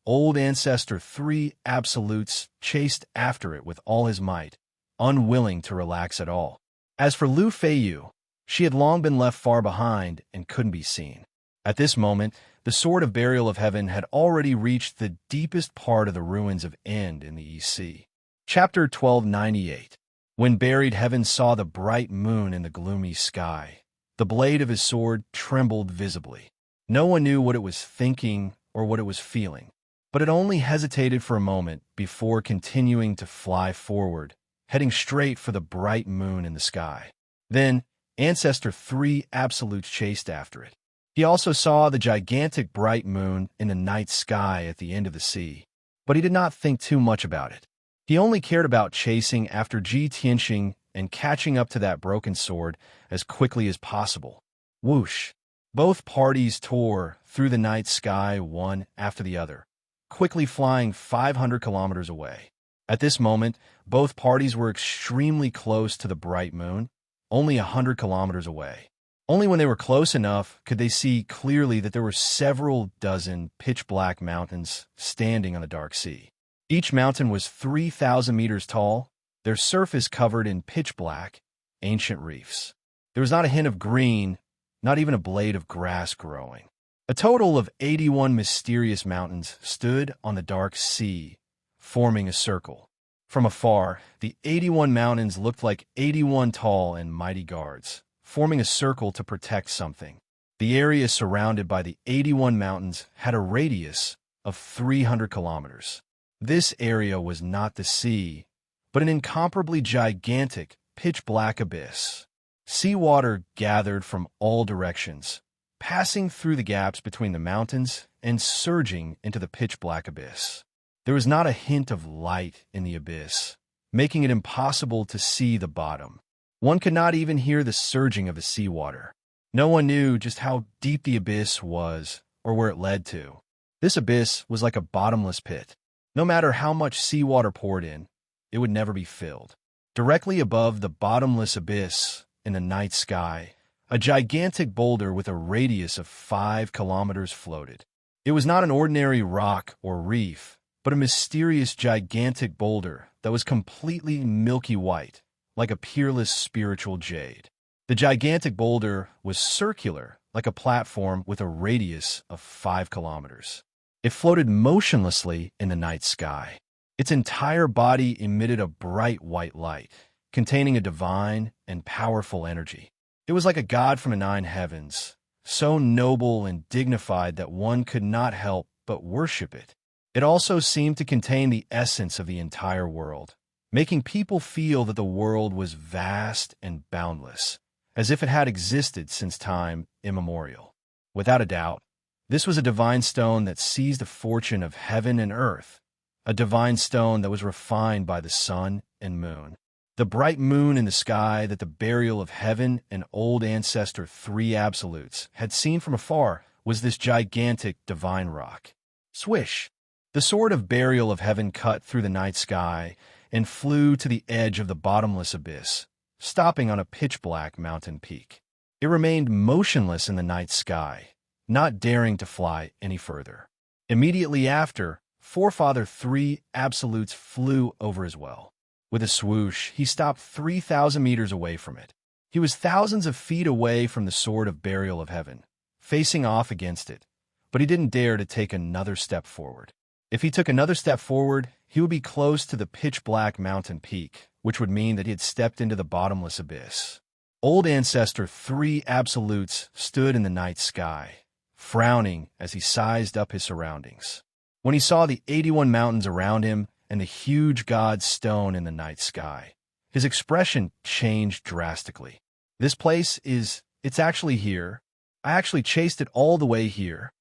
Old Ancestor 3 Absolutes chased after it with all his might, unwilling to relax at all. As for Lu Feiyu, she had long been left far behind and couldn't be seen. At this moment, the sword of burial of heaven had already reached the deepest part of the ruins of End in the East Sea. Chapter 1298. When buried heaven saw the bright moon in the gloomy sky, the blade of his sword trembled visibly. No one knew what it was thinking or what it was feeling, but it only hesitated for a moment before continuing to fly forward, heading straight for the bright moon in the sky. Then, Ancestor 3 Absolutes chased after it. He also saw the gigantic bright moon in the night sky at the end of the sea, but he did not think too much about it. He only cared about chasing after Ji Tianxing and catching up to that broken sword as quickly as possible. Whoosh! Both parties tore through the night sky one after the other, quickly flying 500 kilometers away. At this moment, both parties were extremely close to the bright moon, only 100 kilometers away. Only when they were close enough could they see clearly that there were several dozen pitch-black mountains standing on the dark sea. Each mountain was 3,000 meters tall, their surface covered in pitch-black, ancient reefs. There was not a hint of green, not even a blade of grass growing. A total of 81 mysterious mountains stood on the dark sea, forming a circle. From afar, the 81 mountains looked like 81 tall and mighty guards, forming a circle to protect something. The area surrounded by the 81 mountains had a radius of 300 kilometers. This area was not the sea, but an incomparably gigantic, pitch-black abyss. Seawater gathered from all directions, passing through the gaps between the mountains and surging into the pitch-black abyss. There was not a hint of light in the abyss, making it impossible to see the bottom. One could not even hear the surging of the seawater. No one knew just how deep the abyss was or where it led to. This abyss was like a bottomless pit. No matter how much seawater poured in, it would never be filled. Directly above the bottomless abyss in the night sky, a gigantic boulder with a radius of 5 kilometers floated. It was not an ordinary rock or reef, but a mysterious gigantic boulder that was completely milky white, like a peerless spiritual jade. The gigantic boulder was circular, like a platform with a radius of 5 kilometers. It floated motionlessly in the night sky. Its entire body emitted a bright white light, containing a divine and powerful energy. It was like a god from the 9 heavens, so noble and dignified that one could not help but worship it. It also seemed to contain the essence of the entire world, making people feel that the world was vast and boundless, as if it had existed since time immemorial. Without a doubt, this was a divine stone that seized the fortune of heaven and earth, a divine stone that was refined by the sun and moon. The bright moon in the sky that the burial of heaven and old ancestor 3 Absolutes had seen from afar was this gigantic divine rock. Swish! The sword of burial of heaven cut through the night sky and flew to the edge of the bottomless abyss, stopping on a pitch-black mountain peak. It remained motionless in the night sky, not daring to fly any further. Immediately after, Forefather 3 Absolutes flew over as well. With a swoosh, he stopped 3,000 meters away from it. He was thousands of feet away from the sword of burial of heaven, facing off against it, but he didn't dare to take another step forward. If he took another step forward, he would be close to the pitch-black mountain peak, which would mean that he had stepped into the bottomless abyss. Old Ancestor 3 Absolutes stood in the night sky, frowning as he sized up his surroundings. When he saw the 81 mountains around him and the huge god stone in the night sky, his expression changed drastically. This place it's actually here. I actually chased it all the way here.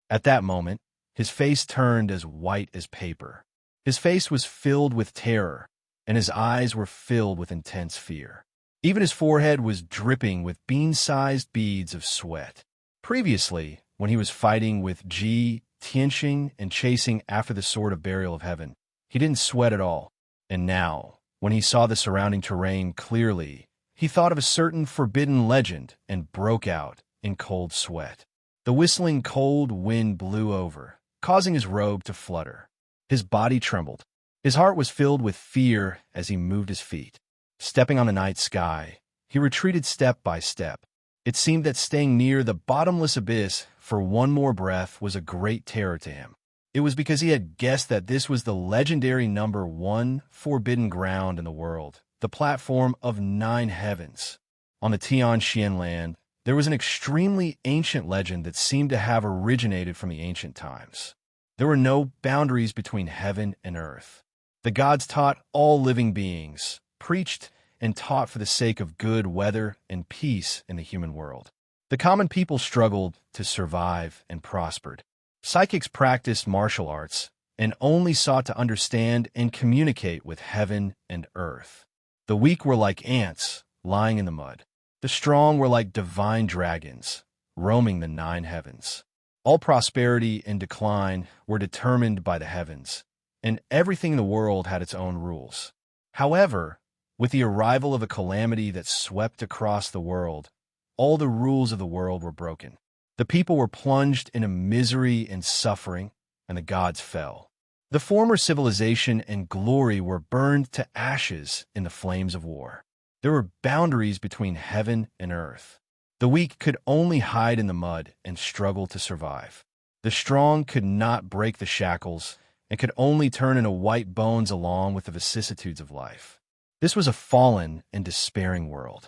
At that moment, his face turned as white as paper. His face was filled with terror, and his eyes were filled with intense fear. Even his forehead was dripping with bean-sized beads of sweat. Previously, when he was fighting with Ji Tianxing and chasing after the sword of burial of heaven, he didn't sweat at all. And now, when he saw the surrounding terrain clearly, he thought of a certain forbidden legend and broke out in cold sweat. The whistling cold wind blew over, causing his robe to flutter. His body trembled. His heart was filled with fear as he moved his feet. Stepping on the night sky, he retreated step by step. It seemed that staying near the bottomless abyss for one more breath was a great terror to him. It was because he had guessed that this was the legendary number 1 forbidden ground in the world, the platform of 9 heavens. On the Tianxian land, there was an extremely ancient legend that seemed to have originated from the ancient times. There were no boundaries between heaven and earth. The gods taught all living beings, preached and taught for the sake of good weather and peace in the human world. The common people struggled to survive and prospered. Psychics practiced martial arts and only sought to understand and communicate with heaven and earth. The weak were like ants lying in the mud. The strong were like divine dragons roaming the 9 heavens. All prosperity and decline were determined by the heavens, and everything in the world had its own rules. However, with the arrival of a calamity that swept across the world, all the rules of the world were broken. The people were plunged into misery and suffering, and the gods fell. The former civilization and glory were burned to ashes in the flames of war. There were boundaries between heaven and earth. The weak could only hide in the mud and struggle to survive. The strong could not break the shackles and could only turn into white bones along with the vicissitudes of life. This was a fallen and despairing world.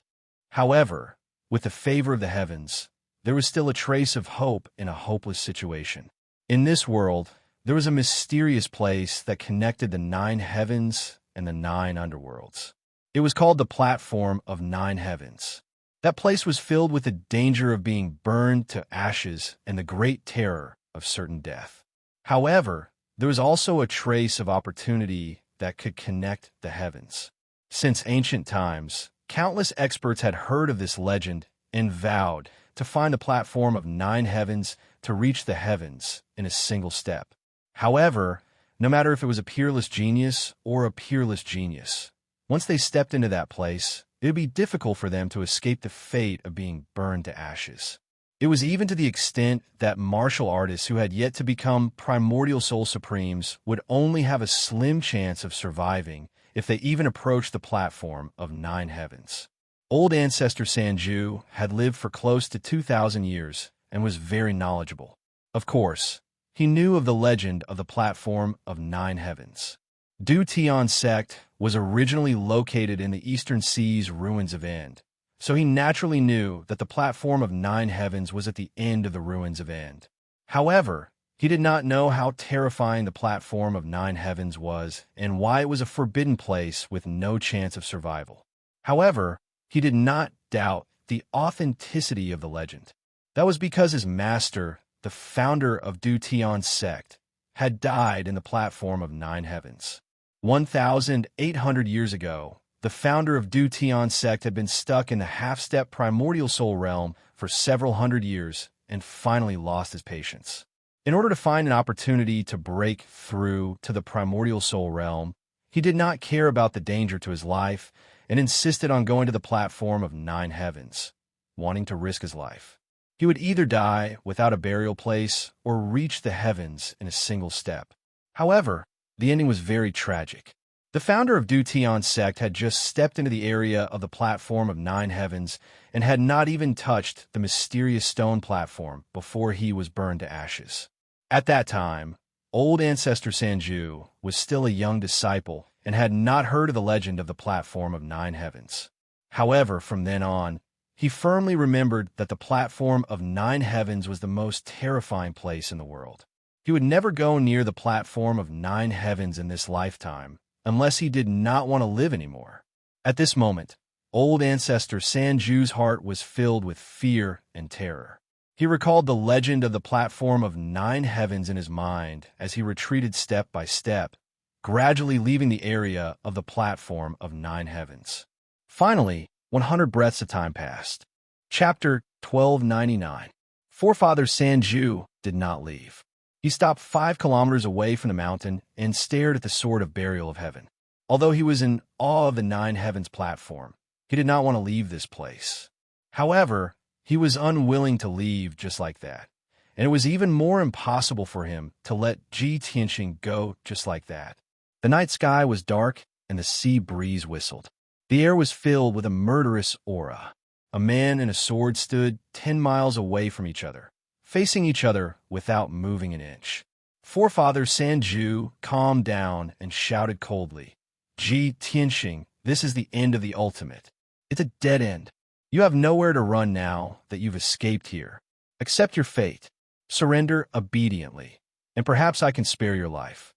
However, with the favor of the heavens, there was still a trace of hope in a hopeless situation. In this world, there was a mysterious place that connected the 9 heavens and the 9 underworlds. It was called the platform of 9 heavens. That place was filled with the danger of being burned to ashes and the great terror of certain death. However, there was also a trace of opportunity that could connect the heavens. Since ancient times, countless experts had heard of this legend and vowed to find the platform of 9 heavens to reach the heavens in a single step. However, no matter if it was a peerless genius or a peerless genius, once they stepped into that place, it would be difficult for them to escape the fate of being burned to ashes. It was even to the extent that martial artists who had yet to become primordial soul supremes would only have a slim chance of surviving if they even approached the platform of 9 heavens. Old ancestor Sanju had lived for close to 2,000 years and was very knowledgeable. Of course, he knew of the legend of the platform of 9 heavens. Du Tian sect was originally located in the Eastern Sea's ruins of End, so he naturally knew that the platform of 9 heavens was at the end of the ruins of End. However, he did not know how terrifying the platform of 9 heavens was and why it was a forbidden place with no chance of survival. However, he did not doubt the authenticity of the legend. That was because his master, the founder of Du Tian sect, had died in the platform of 9 heavens. 1,800 years ago, the founder of Du Tian sect had been stuck in the half-step primordial soul realm for several hundred years and finally lost his patience. In order to find an opportunity to break through to the primordial soul realm, he did not care about the danger to his life and insisted on going to the platform of 9 heavens, wanting to risk his life. He would either die without a burial place or reach the heavens in a single step. However, the ending was very tragic. The founder of Du Tian sect had just stepped into the area of the platform of 9 heavens and had not even touched the mysterious stone platform before he was burned to ashes. At that time, old ancestor Sanju was still a young disciple and had not heard of the legend of the platform of 9 heavens. However, from then on, he firmly remembered that the platform of 9 heavens was the most terrifying place in the world. He would never go near the platform of 9 heavens in this lifetime unless he did not want to live anymore. At this moment, old ancestor Sanju's heart was filled with fear and terror. He recalled the legend of the platform of 9 heavens in his mind as he retreated step by step, gradually leaving the area of the platform of 9 heavens. Finally, 100 breaths of time passed. Chapter 1299. Forefather Sanju did not leave. He stopped 5 kilometers away from the mountain and stared at the sword of burial of heaven. Although he was in awe of the 9 heavens platform, he did not want to leave this place. However, he was unwilling to leave just like that, and it was even more impossible for him to let Ji Tianxing go just like that. The night sky was dark and the sea breeze whistled. The air was filled with a murderous aura. A man and a sword stood 10 miles away from each other, facing each other without moving an inch. Forefather Sanju calmed down and shouted coldly, "Ji Tianxing, this is the end of the ultimate. It's a dead end. You have nowhere to run now that you've escaped here. Accept your fate. Surrender obediently, and perhaps I can spare your life.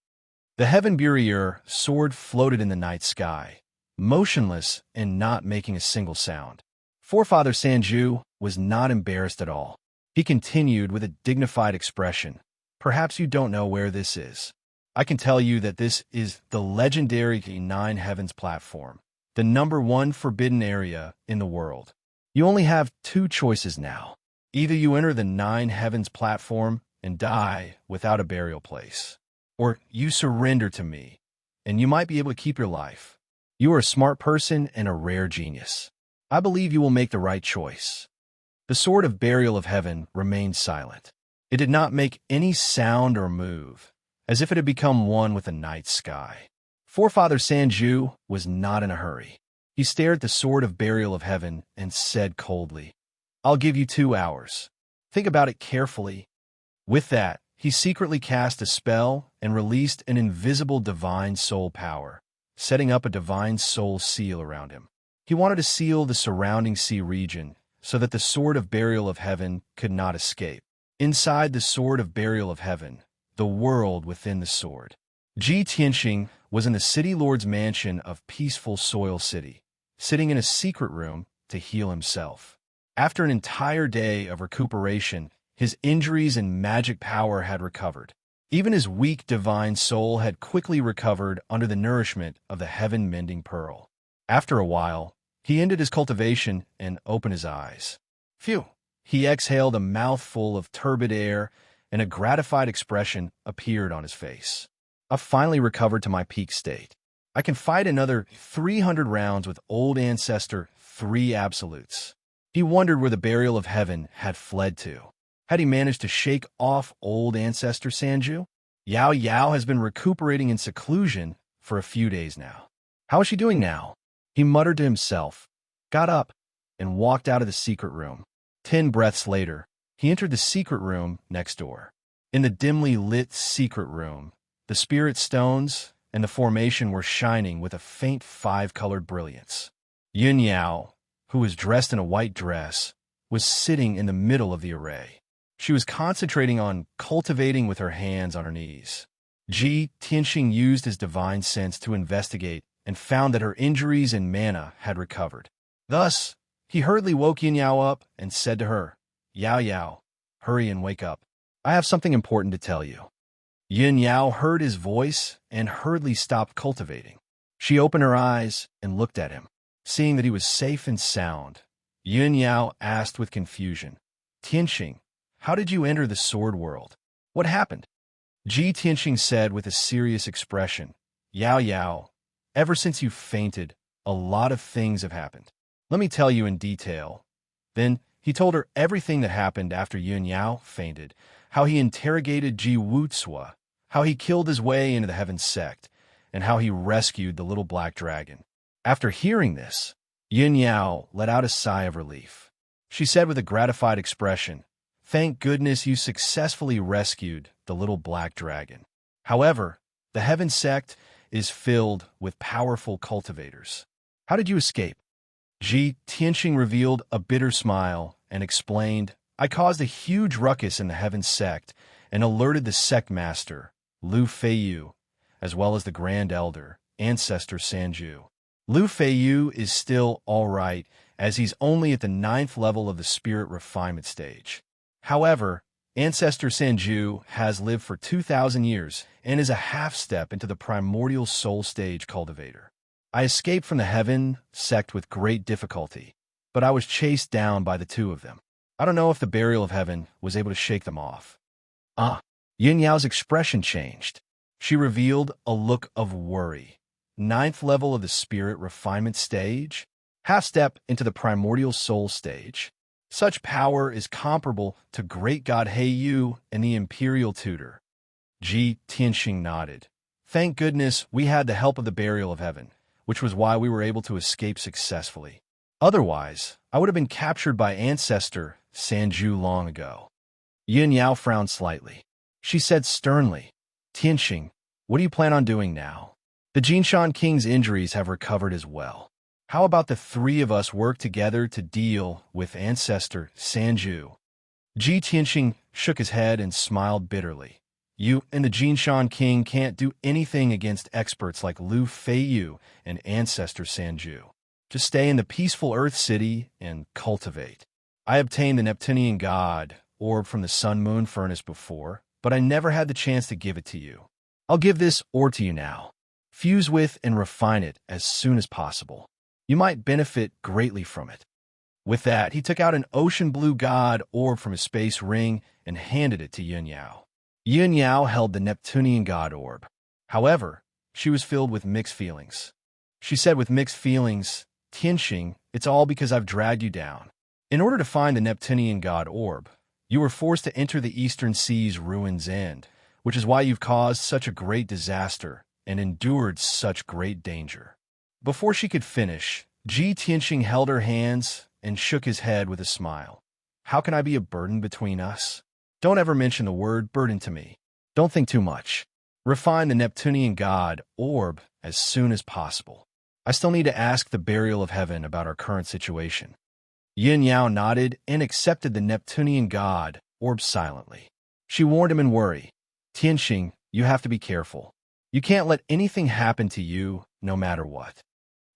The Heaven Burier sword floated in the night sky, motionless and not making a single sound. Forefather Sanju was not embarrassed at all. He continued with a dignified expression. Perhaps you don't know where this is. I can tell you that this is the legendary Nine Heavens platform, the #1 forbidden area in the world. You only have two choices now. Either you enter the Nine Heavens platform and die without a burial place, or you surrender to me, and you might be able to keep your life. You are a smart person and a rare genius. I believe you will make the right choice. The sword of burial of heaven remained silent. It did not make any sound or move, as if it had become one with the night sky. Forefather Sanju was not in a hurry. He stared at the sword of burial of heaven and said coldly, "I'll give you 2 hours. Think about it carefully." With that, he secretly cast a spell and released an invisible divine soul power, setting up a divine soul seal around him. He wanted to seal the surrounding sea region so that the sword of burial of heaven could not escape. Inside the sword of burial of heaven, the world within the sword. Ji Tianxing was in the city lord's mansion of peaceful Soil City, sitting in a secret room to heal himself. After an entire day of recuperation, his injuries and magic power had recovered. Even his weak divine soul had quickly recovered under the nourishment of the heaven-mending pearl. After a while, he ended his cultivation and opened his eyes. Phew! He exhaled a mouthful of turbid air, and a gratified expression appeared on his face. I've finally recovered to my peak state. I can fight another 300 rounds with Old Ancestor 3 Absolutes. He wondered where the burial of heaven had fled to. Had he managed to shake off Old Ancestor Sanju? Yao Yao has been recuperating in seclusion for a few days now. How is she doing now? He muttered to himself, got up, and walked out of the secret room. 10 breaths later, he entered the secret room next door. In the dimly lit secret room, the spirit stones and the formation were shining with a faint 5-colored brilliance. Yun Yao, who was dressed in a white dress, was sitting in the middle of the array. She was concentrating on cultivating with her hands on her knees. Ji Tianxing used his divine sense to investigate and found that her injuries and mana had recovered. Thus, he hurriedly woke Yin Yao up and said to her, Yao Yao, hurry and wake up. I have something important to tell you. Yin Yao heard his voice and hurriedly stopped cultivating. She opened her eyes and looked at him. Seeing that he was safe and sound, Yin Yao asked with confusion, Tianxing, how did you enter the sword world? What happened? Ji Tianxing said with a serious expression, Yao Yao, ever since you fainted, a lot of things have happened. Let me tell you in detail. Then he told her everything that happened after Yun Yao fainted, how he interrogated Ji Wutsua, how he killed his way into the Heaven Sect, and how he rescued the little black dragon. After hearing this, Yin Yao let out a sigh of relief. She said with a gratified expression, Thank goodness you successfully rescued the little black dragon. However, the Heaven Sect is filled with powerful cultivators. How did you escape? Ji Tianxing revealed a bitter smile and explained, I caused a huge ruckus in the Heaven Sect and alerted the sect master, Lu Feiyu, as well as the Grand Elder, Ancestor Sanju. Lu Feiyu is still all right, as he's only at the 9th level of the spirit refinement stage. However, Ancestor Sanju has lived for 2,000 years and is a half-step into the primordial soul stage cultivator. I escaped from the Heaven Sect with great difficulty, but I was chased down by the two of them. I don't know if the burial of heaven was able to shake them off. Yin Yao's expression changed. She revealed a look of worry. 9th level of the spirit refinement stage, half-step into the primordial soul stage. Such power is comparable to Great God Heiyu and the Imperial Tutor. Ji Tianxing nodded. Thank goodness we had the help of the burial of heaven, which was why we were able to escape successfully. Otherwise, I would have been captured by Ancestor Sanju long ago. Yin Yao frowned slightly. She said sternly, Tianxing, what do you plan on doing now? The Jinshan King's injuries have recovered as well. How about the three of us work together to deal with Ancestor Sanju? Ji Tianxing shook his head and smiled bitterly. You and the Jinshan King can't do anything against experts like Lu Feiyu and Ancestor Sanju. Just stay in the peaceful Earth City and cultivate. I obtained the Neptunian God orb from the Sun-Moon furnace before, but I never had the chance to give it to you. I'll give this orb to you now. Fuse with and refine it as soon as possible. You might benefit greatly from it. With that, he took out an ocean blue god orb from his space ring and handed it to Yun Yao. Yun Yao held the Neptunian god orb. However, she was filled with mixed feelings. She said with mixed feelings, Tianxing, it's all because I've dragged you down. In order to find the Neptunian god orb, you were forced to enter the Eastern Sea's ruin's end, which is why you've caused such a great disaster and endured such great danger. Before she could finish, Ji Tianxing held her hands and shook his head with a smile. How can I be a burden between us? Don't ever mention the word burden to me. Don't think too much. Refine the Neptunian god orb as soon as possible. I still need to ask the burial of heaven about our current situation. Yin Yao nodded and accepted the Neptunian god orb silently. She warned him in worry. Tianxing, you have to be careful. You can't let anything happen to you, no matter what.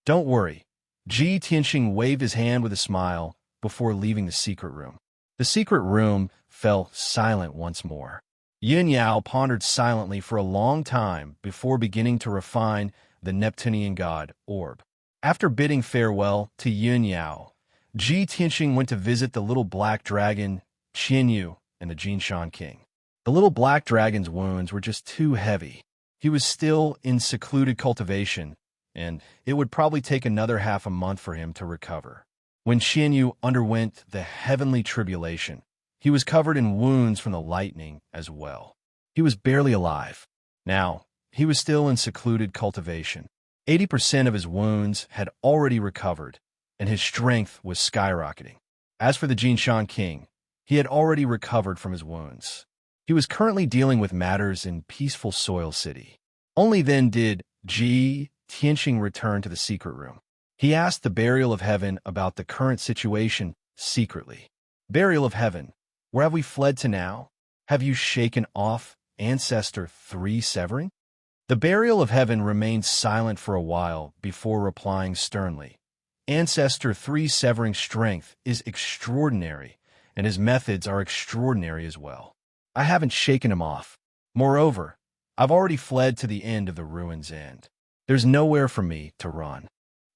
Don't worry. Ji Tianxing waved his hand with a smile before leaving the secret room. The secret room fell silent once more. Yin Yao pondered silently for a long time before beginning to refine the Neptunian god orb. After bidding farewell to Yin Yao, Ji Tianxing went to visit the little black dragon, Qianyu, and the Jinshan King. The little black dragon's wounds were just too heavy. He was still in secluded cultivation, and it would probably take another half a month for him to recover. When Qianyu underwent the heavenly tribulation, he was covered in wounds from the lightning as well. He was barely alive. Now, he was still in secluded cultivation. 80% of his wounds had already recovered, and his strength was skyrocketing. As for the Jinshan King, he had already recovered from his wounds. He was currently dealing with matters in peaceful Soil City. Only then did Ji Tianxing return to the secret room. He asked the Burial of Heaven about the current situation secretly. Burial of Heaven, where have we fled to now? Have you shaken off Ancestor 3 Severing? The Burial of Heaven remained silent for a while before replying sternly. Ancestor 3 Severing's strength is extraordinary, and his methods are extraordinary as well. I haven't shaken him off. Moreover, I've already fled to the end of the ruin's end. There's nowhere for me to run.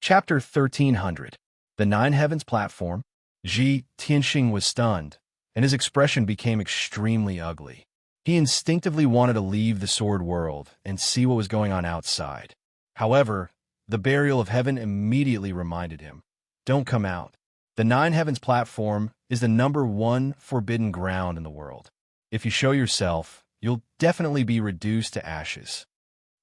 Chapter 1300. The Nine Heavens Platform. Ji Tianxing was stunned, and his expression became extremely ugly. He instinctively wanted to leave the sword world and see what was going on outside. However, the Burial of Heaven immediately reminded him, don't come out. The Nine Heavens Platform is the #1 forbidden ground in the world. If you show yourself, you'll definitely be reduced to ashes.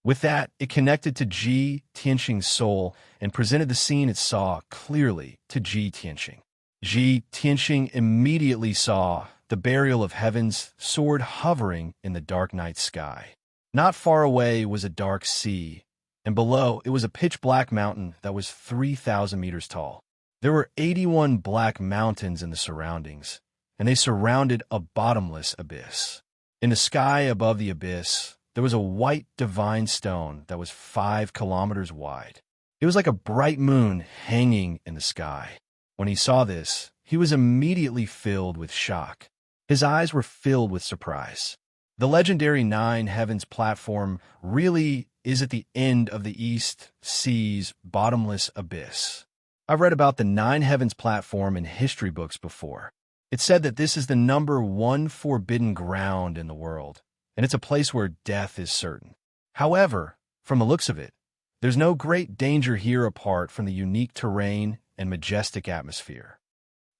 With that, it connected to Ji Tianxing's soul and presented the scene it saw clearly to Ji Tianxing. Ji Tianxing immediately saw the Burial of Heaven's sword hovering in the dark night sky. Not far away was a dark sea, and below it was a pitch-black mountain that was 3,000 meters tall. There were 81 black mountains in the surroundings, and they surrounded a bottomless abyss. In the sky above the abyss, there was a white divine stone that was 5 kilometers wide. It was like a bright moon hanging in the sky. When he saw this, he was immediately filled with shock. His eyes were filled with surprise. The legendary Nine Heavens Platform really is at the end of the East Sea's bottomless abyss. I've read about the Nine Heavens Platform in history books before. It said that this is the #1 forbidden ground in the world, and it's a place where death is certain. However, from the looks of it, there's no great danger here apart from the unique terrain and majestic atmosphere.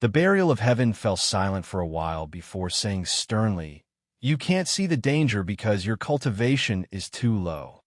The Burial of Heaven fell silent for a while before saying sternly, you can't see the danger because your cultivation is too low.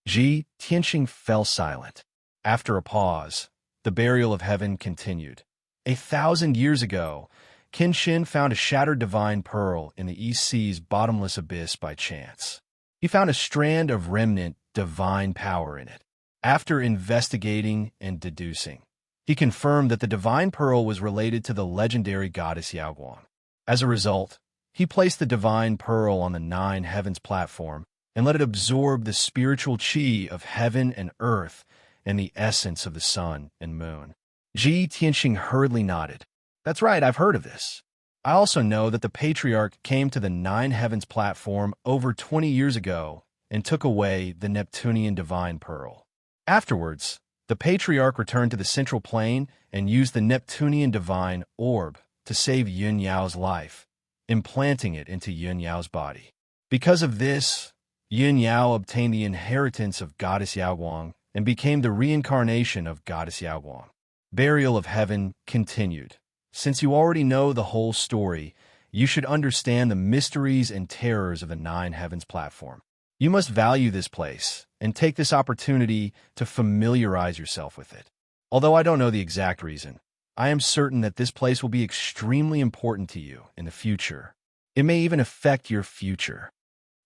Ji Tianxing fell silent. After a pause, the Burial of Heaven continued. 1,000 years ago, Kenshin found a shattered divine pearl in the East Sea's bottomless abyss by chance. He found a strand of remnant divine power in it. After investigating and deducing, he confirmed that the divine pearl was related to the legendary goddess Yaoguang. As a result, he placed the divine pearl on the nine heavens platform and let it absorb the spiritual chi of heaven and earth and the essence of the sun and moon. Ji Tianxing hurriedly nodded. That's right, I've heard of this. I also know that the patriarch came to the nine heavens platform over 20 years ago and took away the Neptunian divine pearl. Afterwards, the patriarch returned to the central plane and used the Neptunian divine orb to save Yun Yao's life, implanting it into Yun Yao's body. Because of this, Yun Yao obtained the inheritance of Goddess Yaoguang and became the reincarnation of Goddess Yaoguang. Burial of Heaven continued. Since you already know the whole story, you should understand the mysteries and terrors of the nine heavens platform. You must value this place and take this opportunity to familiarize yourself with it. Although I don't know the exact reason, I am certain that this place will be extremely important to you in the future. It may even affect your future.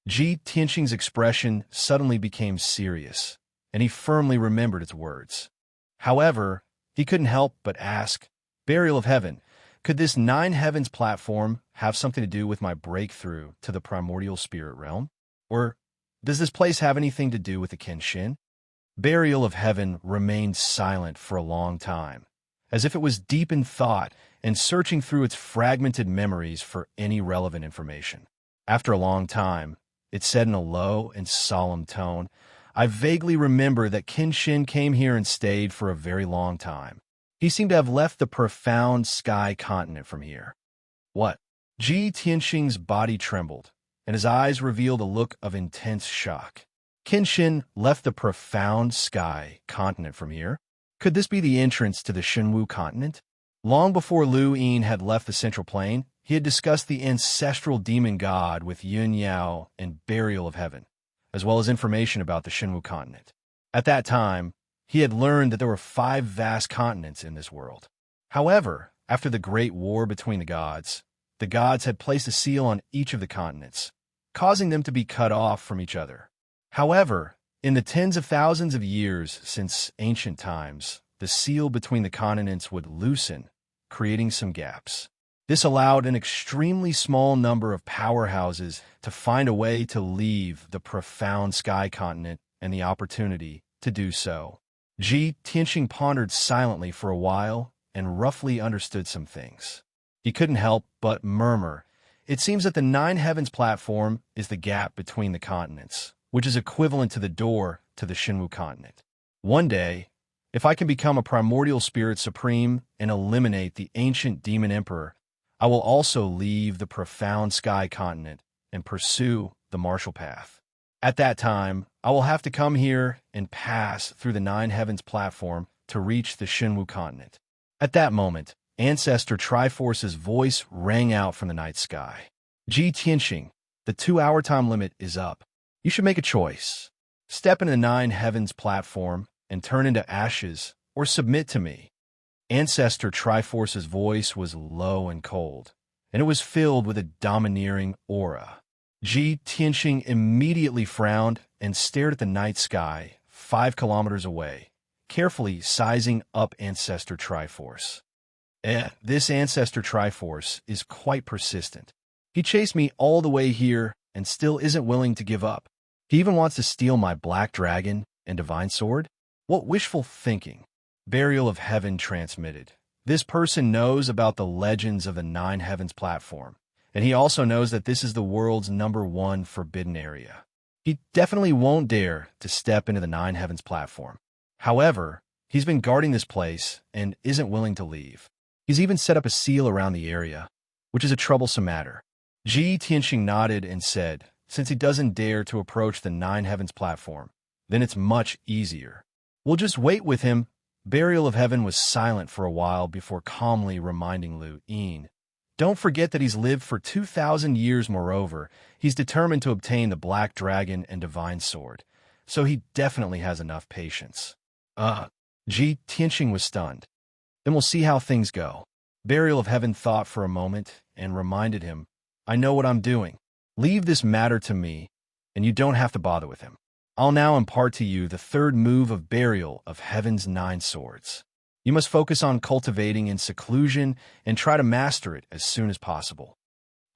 Ji Tianxing's expression suddenly became serious, and he firmly remembered its words. However, he couldn't help but ask, Burial of Heaven, could this nine heavens platform have something to do with my breakthrough to the primordial spirit realm? Or does this place have anything to do with the Kenshin? Burial of Heaven remained silent for a long time, as if it was deep in thought and searching through its fragmented memories for any relevant information. After a long time, it said in a low and solemn tone, I vaguely remember that Kenshin came here and stayed for a very long time. He seemed to have left the profound sky continent from here. What? Ji Tianxing's body trembled, and his eyes revealed a look of intense shock. Kenshin left the profound sky continent from here? Could this be the entrance to the Shenwu continent? Long before Lu Yin had left the central plane, he had discussed the ancestral demon god with Yun Yao and Burial of Heaven, as well as information about the Shenwu continent. At that time, he had learned that there were 5 vast continents in this world. However, after the great war between the gods had placed a seal on each of the continents, causing them to be cut off from each other. However, in the tens of thousands of years since ancient times, the seal between the continents would loosen, creating some gaps. This allowed an extremely small number of powerhouses to find a way to leave the profound sky continent and the opportunity to do so. Ji Tianxing pondered silently for a while and roughly understood some things. He couldn't help but murmur, it seems that the nine heavens platform is the gap between the continents, which is equivalent to the door to the Shenwu continent. One day, if I can become a primordial spirit supreme and eliminate the ancient demon emperor, I will also leave the profound sky continent and pursue the martial path. At that time, I will have to come here and pass through the nine heavens platform to reach the Shenwu continent. At that moment, Ancestor Triforce's voice rang out from the night sky. Ji Tianxing, the 2-hour time limit is up. You should make a choice. Step into the nine heavens platform and turn into ashes, or submit to me. Ancestor Triforce's voice was low and cold, and it was filled with a domineering aura. Ji Tianxing immediately frowned and stared at the night sky 5 kilometers away, carefully sizing up Ancestor Triforce. This Ancestor Triforce is quite persistent. He chased me all the way here and still isn't willing to give up. He even wants to steal my black dragon and divine sword? What wishful thinking. Burial of Heaven transmitted. This person knows about the legends of the nine heavens platform, and he also knows that this is the world's #1 forbidden area. He definitely won't dare to step into the nine heavens platform. However, he's been guarding this place and isn't willing to leave. He's even set up a seal around the area, which is a troublesome matter. Ji Tianxing nodded and said, since he doesn't dare to approach the nine heavens platform, then it's much easier. We'll just wait with him. Burial of Heaven was silent for a while before calmly reminding Lu Yin. Don't forget that he's lived for 2,000 years. Moreover, he's determined to obtain the black dragon and divine sword, so he definitely has enough patience. Ji Tianxing was stunned. Then we'll see how things go. Burial of Heaven thought for a moment and reminded him, I know what I'm doing. Leave this matter to me, and you don't have to bother with him. I'll now impart to you the third move of burial of Heaven's 9 swords. You must focus on cultivating in seclusion and try to master it as soon as possible.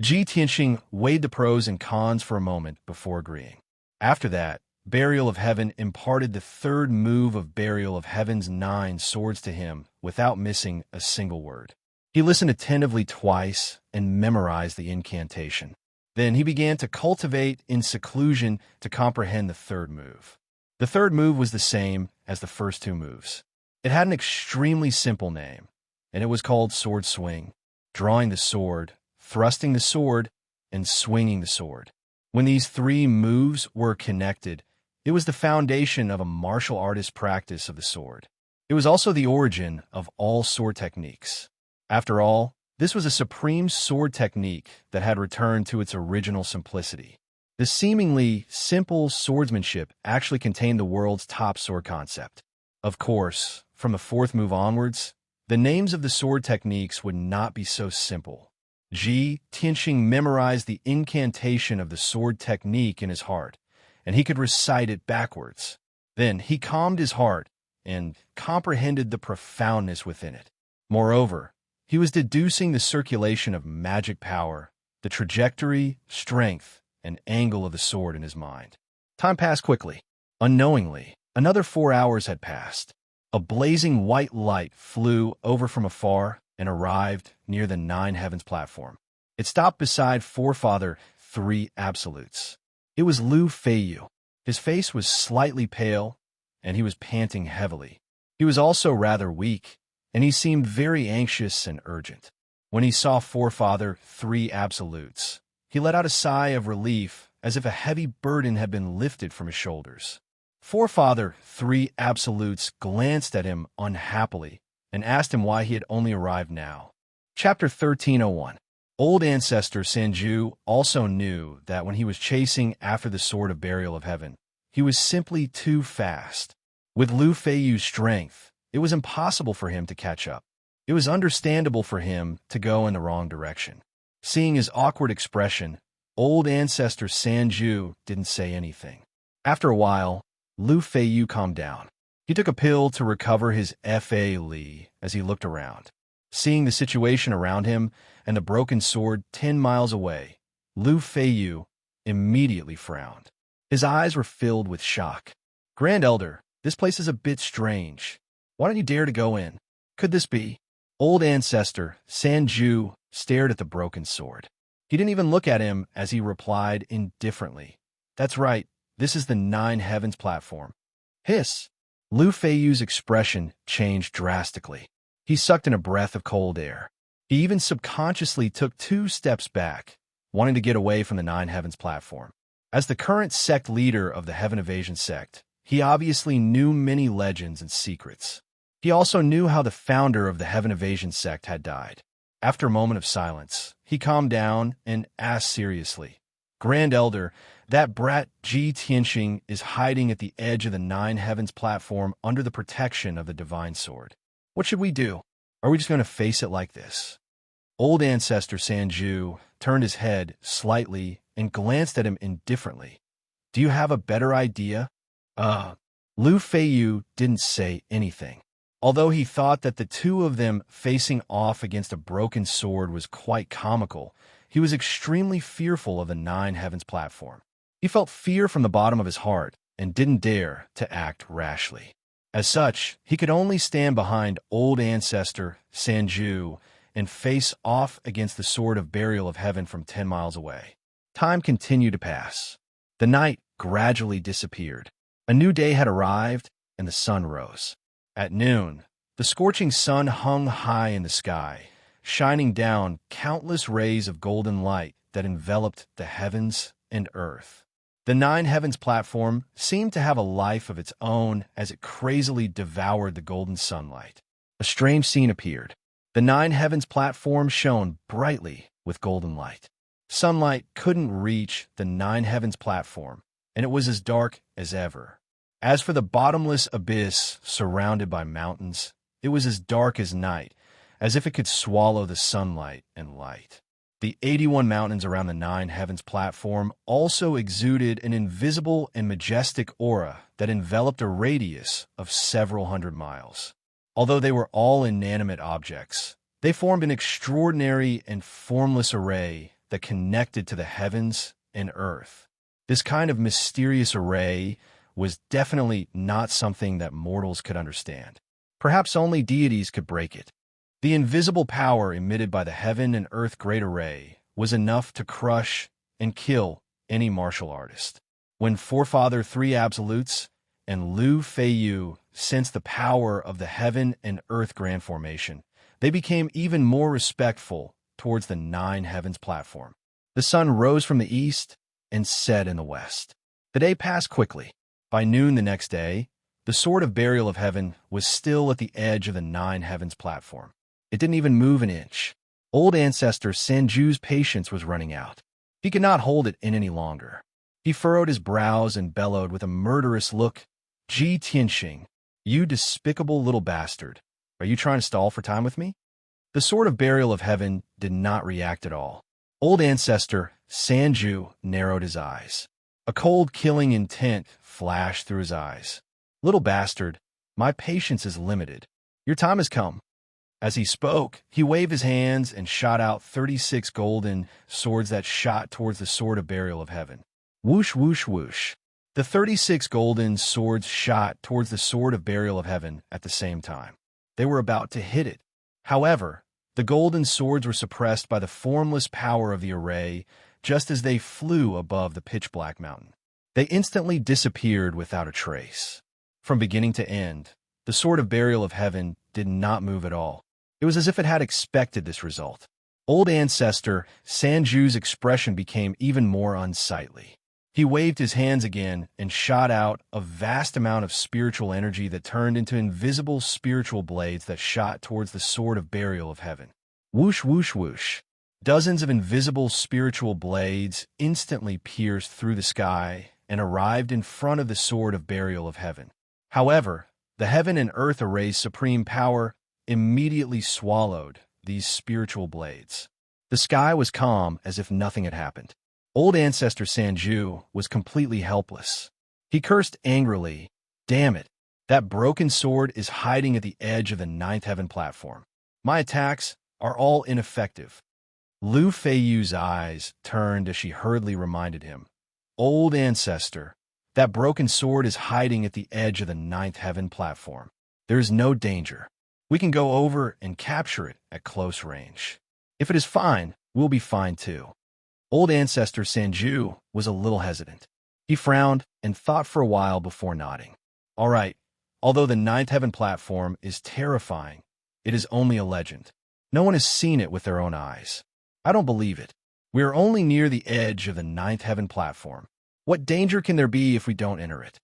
Ji Tianxing weighed the pros and cons for a moment before agreeing. After that, Burial of Heaven imparted the third move of Burial of Heaven's 9 swords to him without missing a single word. He listened attentively twice and memorized the incantation. Then he began to cultivate in seclusion to comprehend the third move. The third move was the same as the first 2 moves. It had an extremely simple name, and it was called Sword Swing, drawing the sword, thrusting the sword, and swinging the sword. When these 3 moves were connected, it was the foundation of a martial artist's practice of the sword. It was also the origin of all sword techniques. After all, this was a supreme sword technique that had returned to its original simplicity. The seemingly simple swordsmanship actually contained the world's top sword concept. Of course, from the 4th move onwards, the names of the sword techniques would not be so simple. Ji Tianxing memorized the incantation of the sword technique in his heart, and he could recite it backwards. Then he calmed his heart and comprehended the profoundness within it. Moreover, he was deducing the circulation of magic power, the trajectory, strength, and angle of the sword in his mind. Time passed quickly. Unknowingly, another 4 hours had passed. A blazing white light flew over from afar and arrived near the 9 Heavens platform. It stopped beside Forefather 3 Absolutes. It was Lu Feiyu. His face was slightly pale, and he was panting heavily. He was also rather weak, and he seemed very anxious and urgent. When he saw Forefather 3 Absolutes, he let out a sigh of relief as if a heavy burden had been lifted from his shoulders. Forefather 3 Absolutes glanced at him unhappily and asked him why he had only arrived now. Chapter 1301. Old Ancestor Sanju also knew that when he was chasing after the Sword of Burial of Heaven, he was simply too fast. With Lu Feiyu's strength, it was impossible for him to catch up. It was understandable for him to go in the wrong direction. Seeing his awkward expression, Old Ancestor Sanju didn't say anything. After a while, Lu Feiyu calmed down. He took a pill to recover his Fa Li as he looked around. Seeing the situation around him and the broken sword 10 miles away, Lu Feiyu immediately frowned. His eyes were filled with shock. Grand Elder, this place is a bit strange. Why don't you dare to go in? Could this be? Old Ancestor Sanju stared at the broken sword. He didn't even look at him as he replied indifferently. That's right, this is the 9 Heavens platform. Hiss! Lu Feiyu's expression changed drastically. He sucked in a breath of cold air. He even subconsciously took 2 steps back, wanting to get away from the 9 Heavens platform. As the current sect leader of the Heaven Evasion sect, he obviously knew many legends and secrets. He also knew how the founder of the Heaven Evasion sect had died. After a moment of silence, he calmed down and asked seriously, Grand Elder, that brat Ji Tianxing is hiding at the edge of the 9 Heavens platform under the protection of the Divine Sword. What should we do? Are we just going to face it like this? Old Ancestor Sanju turned his head slightly and glanced at him indifferently. Do you have a better idea? Lu Feiyu didn't say anything. Although he thought that the 2 of them facing off against a broken sword was quite comical, he was extremely fearful of the 9 Heavens platform. He felt fear from the bottom of his heart and didn't dare to act rashly. As such, he could only stand behind Old Ancestor Sanju and face off against the Sword of Burial of Heaven from 10 miles away. Time continued to pass. The night gradually disappeared. A new day had arrived, and the sun rose. At noon, the scorching sun hung high in the sky, shining down countless rays of golden light that enveloped the heavens and earth. The 9 Heavens platform seemed to have a life of its own as it crazily devoured the golden sunlight. A strange scene appeared. The 9 Heavens platform shone brightly with golden light. Sunlight couldn't reach the 9 Heavens platform, and it was as dark as ever. As for the bottomless abyss surrounded by mountains, it was as dark as night, as if it could swallow the sunlight and light. The 81 mountains around the Nine Heavens platform also exuded an invisible and majestic aura that enveloped a radius of several hundred miles. Although they were all inanimate objects, they formed an extraordinary and formless array that connected to the heavens and earth. This kind of mysterious array was definitely not something that mortals could understand. Perhaps only deities could break it. The invisible power emitted by the heaven and earth great array was enough to crush and kill any martial artist. When Forefather Three Absolutes and Lu Feiyu sensed the power of the heaven and earth grand formation, they became even more respectful towards the Nine Heavens platform. The sun rose from the east and set in the west. The day passed quickly. By noon the next day, the Sword of Burial of Heaven was still at the edge of the Nine Heavens platform. It didn't even move an inch. Old Ancestor Sanju's patience was running out. He could not hold it in any longer. He furrowed his brows and bellowed with a murderous look, "Ji Tianxing, you despicable little bastard. Are you trying to stall for time with me?" The Sword of Burial of Heaven did not react at all. Old Ancestor Sanju narrowed his eyes. A cold, killing intent flashed through his eyes. "Little bastard, my patience is limited. Your time has come." As he spoke, he waved his hands and shot out 36 golden swords that shot towards the Sword of Burial of Heaven. Whoosh, whoosh, whoosh. The 36 golden swords shot towards the Sword of Burial of Heaven at the same time. They were about to hit it. However, the golden swords were suppressed by the formless power of the array just as they flew above the pitch-black mountain. They instantly disappeared without a trace. From beginning to end, the Sword of Burial of Heaven did not move at all. It was as if it had expected this result. Old Ancestor Sanju's expression became even more unsightly. He waved his hands again and shot out a vast amount of spiritual energy that turned into invisible spiritual blades that shot towards the Sword of Burial of Heaven. Whoosh, whoosh, whoosh. Dozens of invisible spiritual blades instantly pierced through the sky and arrived in front of the Sword of Burial of Heaven. However, the heaven and earth array's supreme power immediately swallowed these spiritual blades. The sky was calm as if nothing had happened. Old Ancestor Sanju was completely helpless. He cursed angrily, "Damn it, that broken sword is hiding at the edge of the Ninth Heaven platform. My attacks are all ineffective." Lu Feiyu's eyes turned as she hurriedly reminded him, "Old Ancestor, that broken sword is hiding at the edge of the Ninth Heaven platform. There is no danger. We can go over and capture it at close range. If it is fine, we'll be fine too." Old Ancestor Sanju was a little hesitant. He frowned and thought for a while before nodding. "All right, although the Ninth Heaven platform is terrifying, it is only a legend. No one has seen it with their own eyes. I don't believe it. We are only near the edge of the Ninth Heaven platform. What danger can there be if we don't enter it?"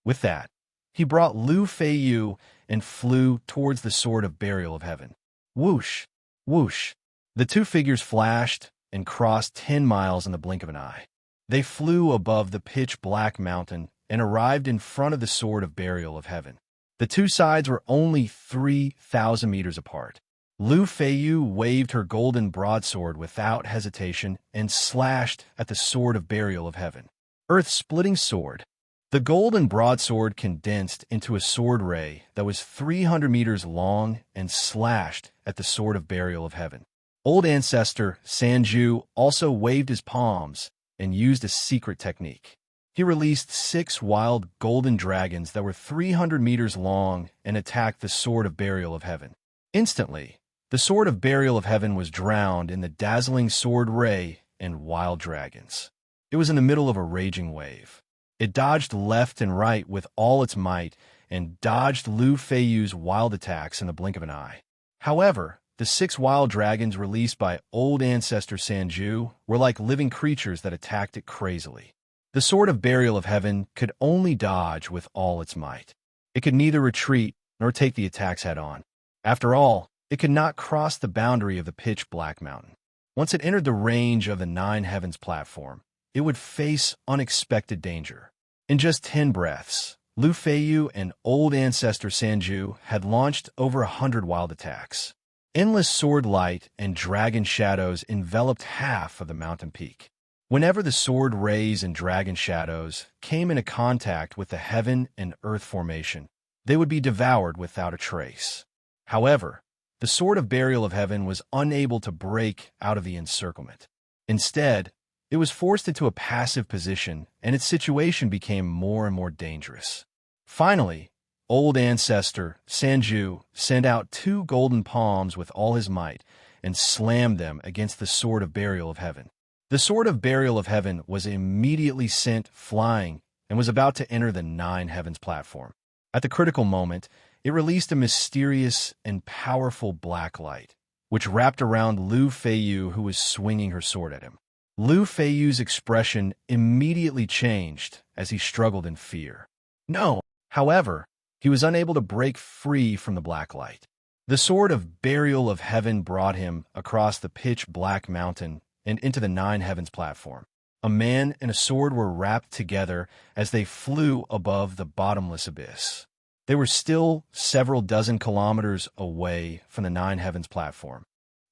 With that, he brought Lu Feiyu and flew towards the Sword of Burial of Heaven. Whoosh, whoosh. The two figures flashed and crossed 10 miles in the blink of an eye. They flew above the pitch-black mountain and arrived in front of the Sword of Burial of Heaven. The two sides were only 3,000 meters apart. Lu Feiyu waved her golden broadsword without hesitation and slashed at the Sword of Burial of Heaven. Earth-splitting sword. The golden broadsword condensed into a sword ray that was 300 meters long and slashed at the Sword of Burial of Heaven. Old Ancestor Sanju also waved his palms and used a secret technique. He released 6 wild golden dragons that were 300 meters long and attacked the Sword of Burial of Heaven. Instantly, the Sword of Burial of Heaven was drowned in the dazzling sword ray and wild dragons. It was in the middle of a raging wave. It dodged left and right with all its might and dodged Lu Feiyu's wild attacks in the blink of an eye. However, the 6 wild dragons released by Old Ancestor Sanju were like living creatures that attacked it crazily. The Sword of Burial of Heaven could only dodge with all its might. It could neither retreat nor take the attacks head-on. After all, it could not cross the boundary of the pitch-black mountain. Once it entered the range of the Nine Heavens platform, it would face unexpected danger. In just 10 breaths, Lu Feiyu and Old Ancestor Sanju had launched over 100 wild attacks. Endless sword light and dragon shadows enveloped half of the mountain peak. Whenever the sword rays and dragon shadows came into contact with the heaven and earth formation, they would be devoured without a trace. However, the sword of burial of heaven was unable to break out of the encirclement. Instead, it was forced into a passive position, and its situation became more and more dangerous. Finally, old ancestor Sanju sent out 2 golden palms with all his might and slammed them against the sword of burial of heaven. The sword of burial of heaven was immediately sent flying and was about to enter the 9 heavens platform. At the critical moment, it released a mysterious and powerful black light, which wrapped around Lu Feiyu, who was swinging her sword at him. Lu Feiyu's expression immediately changed as he struggled in fear. No, however, he was unable to break free from the black light. The sword of burial of heaven brought him across the pitch-black mountain and into the 9 heavens platform. A man and a sword were wrapped together as they flew above the bottomless abyss. They were still several dozen kilometers away from the 9 heavens platform.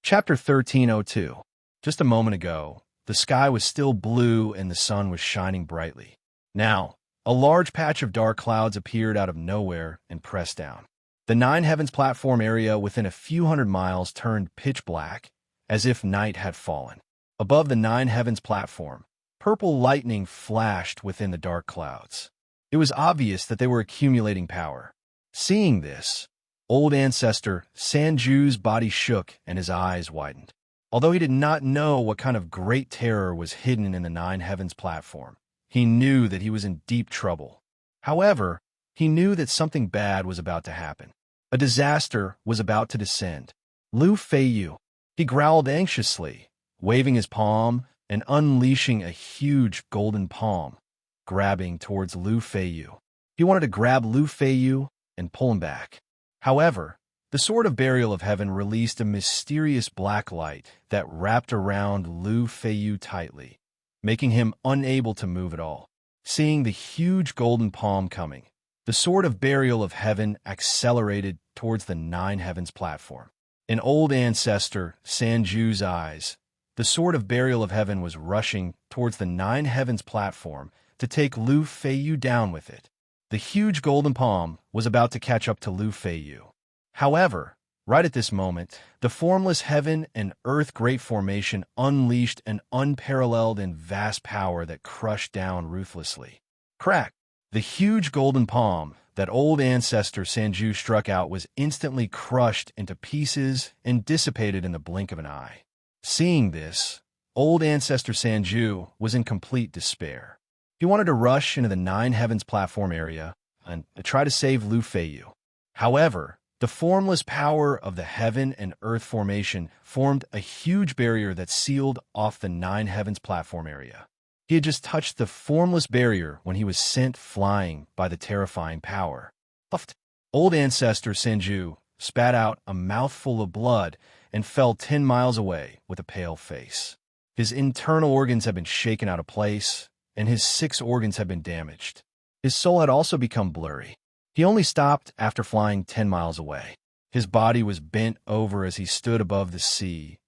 Chapter 1302. Just a moment ago, the sky was still blue and the sun was shining brightly. Now, a large patch of dark clouds appeared out of nowhere and pressed down. The 9 heavens platform area within a few hundred miles turned pitch black, as if night had fallen. Above the 9 heavens platform, purple lightning flashed within the dark clouds. It was obvious that they were accumulating power. Seeing this, old ancestor Sanju's body shook and his eyes widened. Although he did not know what kind of great terror was hidden in the 9 heavens platform, he knew that he was in deep trouble. However, he knew that something bad was about to happen. A disaster was about to descend. Lu Feiyu. He growled anxiously, waving his palm and unleashing a huge golden palm, grabbing towards Lu Feiyu. He wanted to grab Lu Feiyu and pull him back. However, the sword of burial of heaven released a mysterious black light that wrapped around Lu Feiyu tightly, making him unable to move at all. Seeing the huge golden palm coming, the sword of burial of heaven accelerated towards the 9 heavens platform. In old ancestor Sanju's eyes, the sword of burial of heaven was rushing towards the 9 heavens platform to take Lu Feiyu down with it. The huge golden palm was about to catch up to Lu Feiyu. However, right at this moment, the formless heaven and earth great formation unleashed an unparalleled and vast power that crushed down ruthlessly. Crack! The huge golden palm that old ancestor Sanju struck out was instantly crushed into pieces and dissipated in the blink of an eye. Seeing this, old ancestor Sanju was in complete despair. He wanted to rush into the 9 heavens platform area and try to save Lu Feiyu. However, the formless power of the heaven and earth formation formed a huge barrier that sealed off the 9 heavens platform area. He had just touched the formless barrier when he was sent flying by the terrifying power. Puffed. Old ancestor Sanju spat out a mouthful of blood and fell 10 miles away with a pale face. His internal organs had been shaken out of place, and his 6 organs had been damaged. His soul had also become blurry. He only stopped after flying 10 miles away. His body was bent over as he stood above the sea,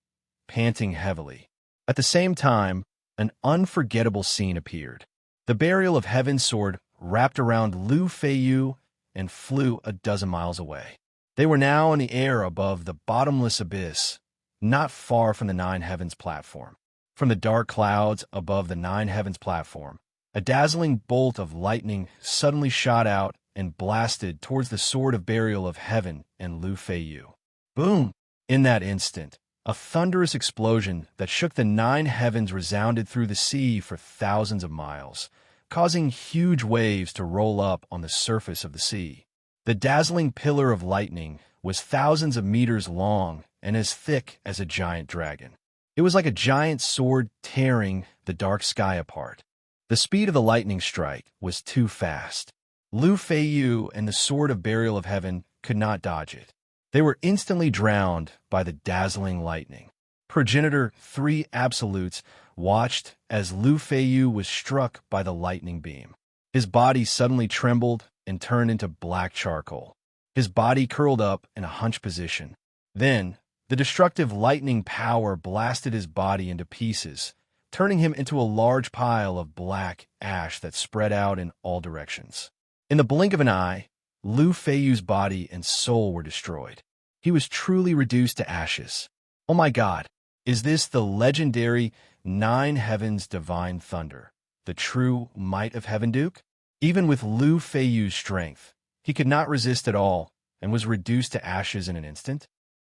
panting heavily. At the same time, an unforgettable scene appeared. The burial of heaven's sword wrapped around Lu Feiyu and flew a dozen miles away. They were now in the air above the bottomless abyss, not far from the 9 heavens platform. From the dark clouds above the 9 heavens platform, a dazzling bolt of lightning suddenly shot out and blasted towards the sword of burial of heaven and Lu Feiyu. Boom! In that instant, a thunderous explosion that shook the 9 heavens resounded through the sea for thousands of miles, causing huge waves to roll up on the surface of the sea. The dazzling pillar of lightning was thousands of meters long and as thick as a giant dragon. It was like a giant sword tearing the dark sky apart. The speed of the lightning strike was too fast. Lu Feiyu and the sword of burial of heaven could not dodge it. They were instantly drowned by the dazzling lightning. Progenitor 3 Absolutes watched as Lu Feiyu was struck by the lightning beam. His body suddenly trembled and turned into black charcoal. His body curled up in a hunched position. Then, The destructive lightning power blasted his body into pieces, turning him into a large pile of black ash that spread out in all directions. In the blink of an eye, Lu Feiyu's body and soul were destroyed. He was truly reduced to ashes. Oh my God, is this the legendary Nine Heavens Divine Thunder, the true might of Heaven Duke? Even with Lu Feiyu's strength, he could not resist at all and was reduced to ashes in an instant.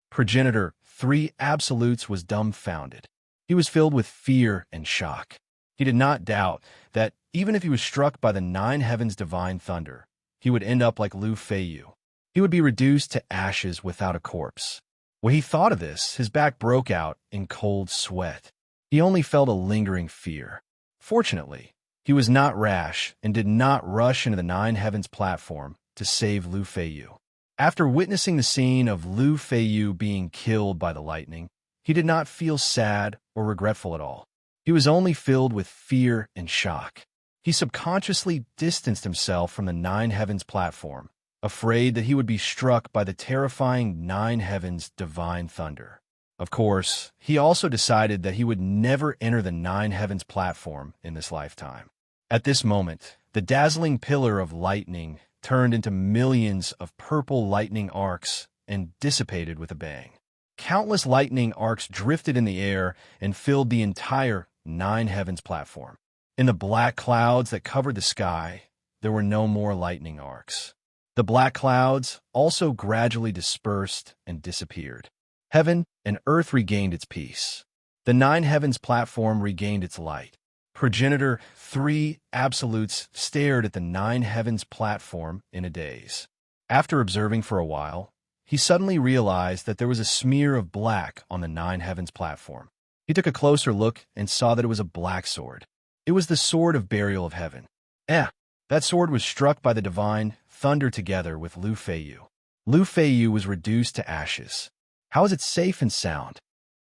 Progenitor 3 Absolutes was dumbfounded. He was filled with fear and shock. He did not doubt that even if he was struck by the Nine Heavens Divine Thunder, he would end up like Lu Feiyu. He would be reduced to ashes without a corpse. When he thought of this, his back broke out in cold sweat. He only felt a lingering fear. Fortunately, he was not rash and did not rush into the Nine Heavens platform to save Lu Feiyu. After witnessing the scene of Lu Feiyu being killed by the lightning, he did not feel sad or regretful at all. He was only filled with fear and shock. He subconsciously distanced himself from the Nine Heavens platform, afraid that he would be struck by the terrifying Nine Heavens Divine Thunder. Of course, he also decided that he would never enter the Nine Heavens platform in this lifetime. At this moment, the dazzling pillar of lightning turned into millions of purple lightning arcs and dissipated with a bang. Countless lightning arcs drifted in the air and filled the entire Nine Heavens platform. In the black clouds that covered the sky, there were no more lightning arcs. The black clouds also gradually dispersed and disappeared. Heaven and earth regained its peace. The Nine Heavens platform regained its light. Progenitor 3 Absolutes stared at the Nine Heavens platform in a daze. After observing for a while, he suddenly realized that there was a smear of black on the Nine Heavens platform. He took a closer look and saw that it was a black sword. It was the sword of burial of heaven. That sword was struck by the divine thunder together with Lu Feiyu. Lu Feiyu was reduced to ashes. How is it safe and sound?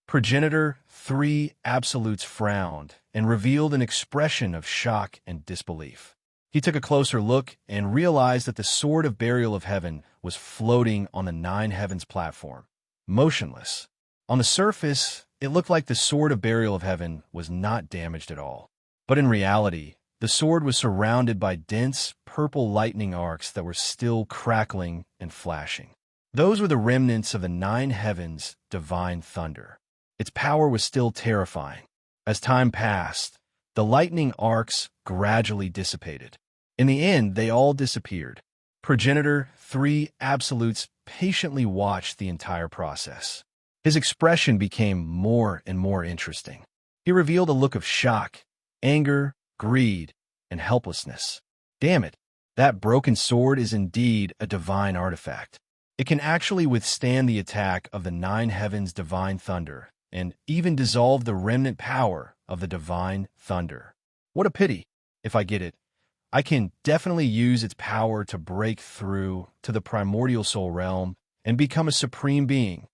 Progenitor 3 Absolutes frowned and revealed an expression of shock and disbelief. He took a closer look and realized that the sword of burial of heaven was floating on the Nine Heavens platform, motionless. On the surface, it looked like the sword of burial of heaven was not damaged at all. But in reality, the sword was surrounded by dense purple lightning arcs that were still crackling and flashing. Those were the remnants of the Nine Heavens Divine Thunder. Its power was still terrifying. As time passed, the lightning arcs gradually dissipated. In the end, they all disappeared. Progenitor 3 Absolutes patiently watched the entire process. His expression became more and more interesting. He revealed a look of shock, anger, greed, and helplessness. Damn it, that broken sword is indeed a divine artifact. It can actually withstand the attack of the Nine Heavens Divine Thunder and even dissolve the remnant power of the Divine Thunder. What a pity. If I get it, I can definitely use its power to break through to the primordial soul realm and become a supreme being.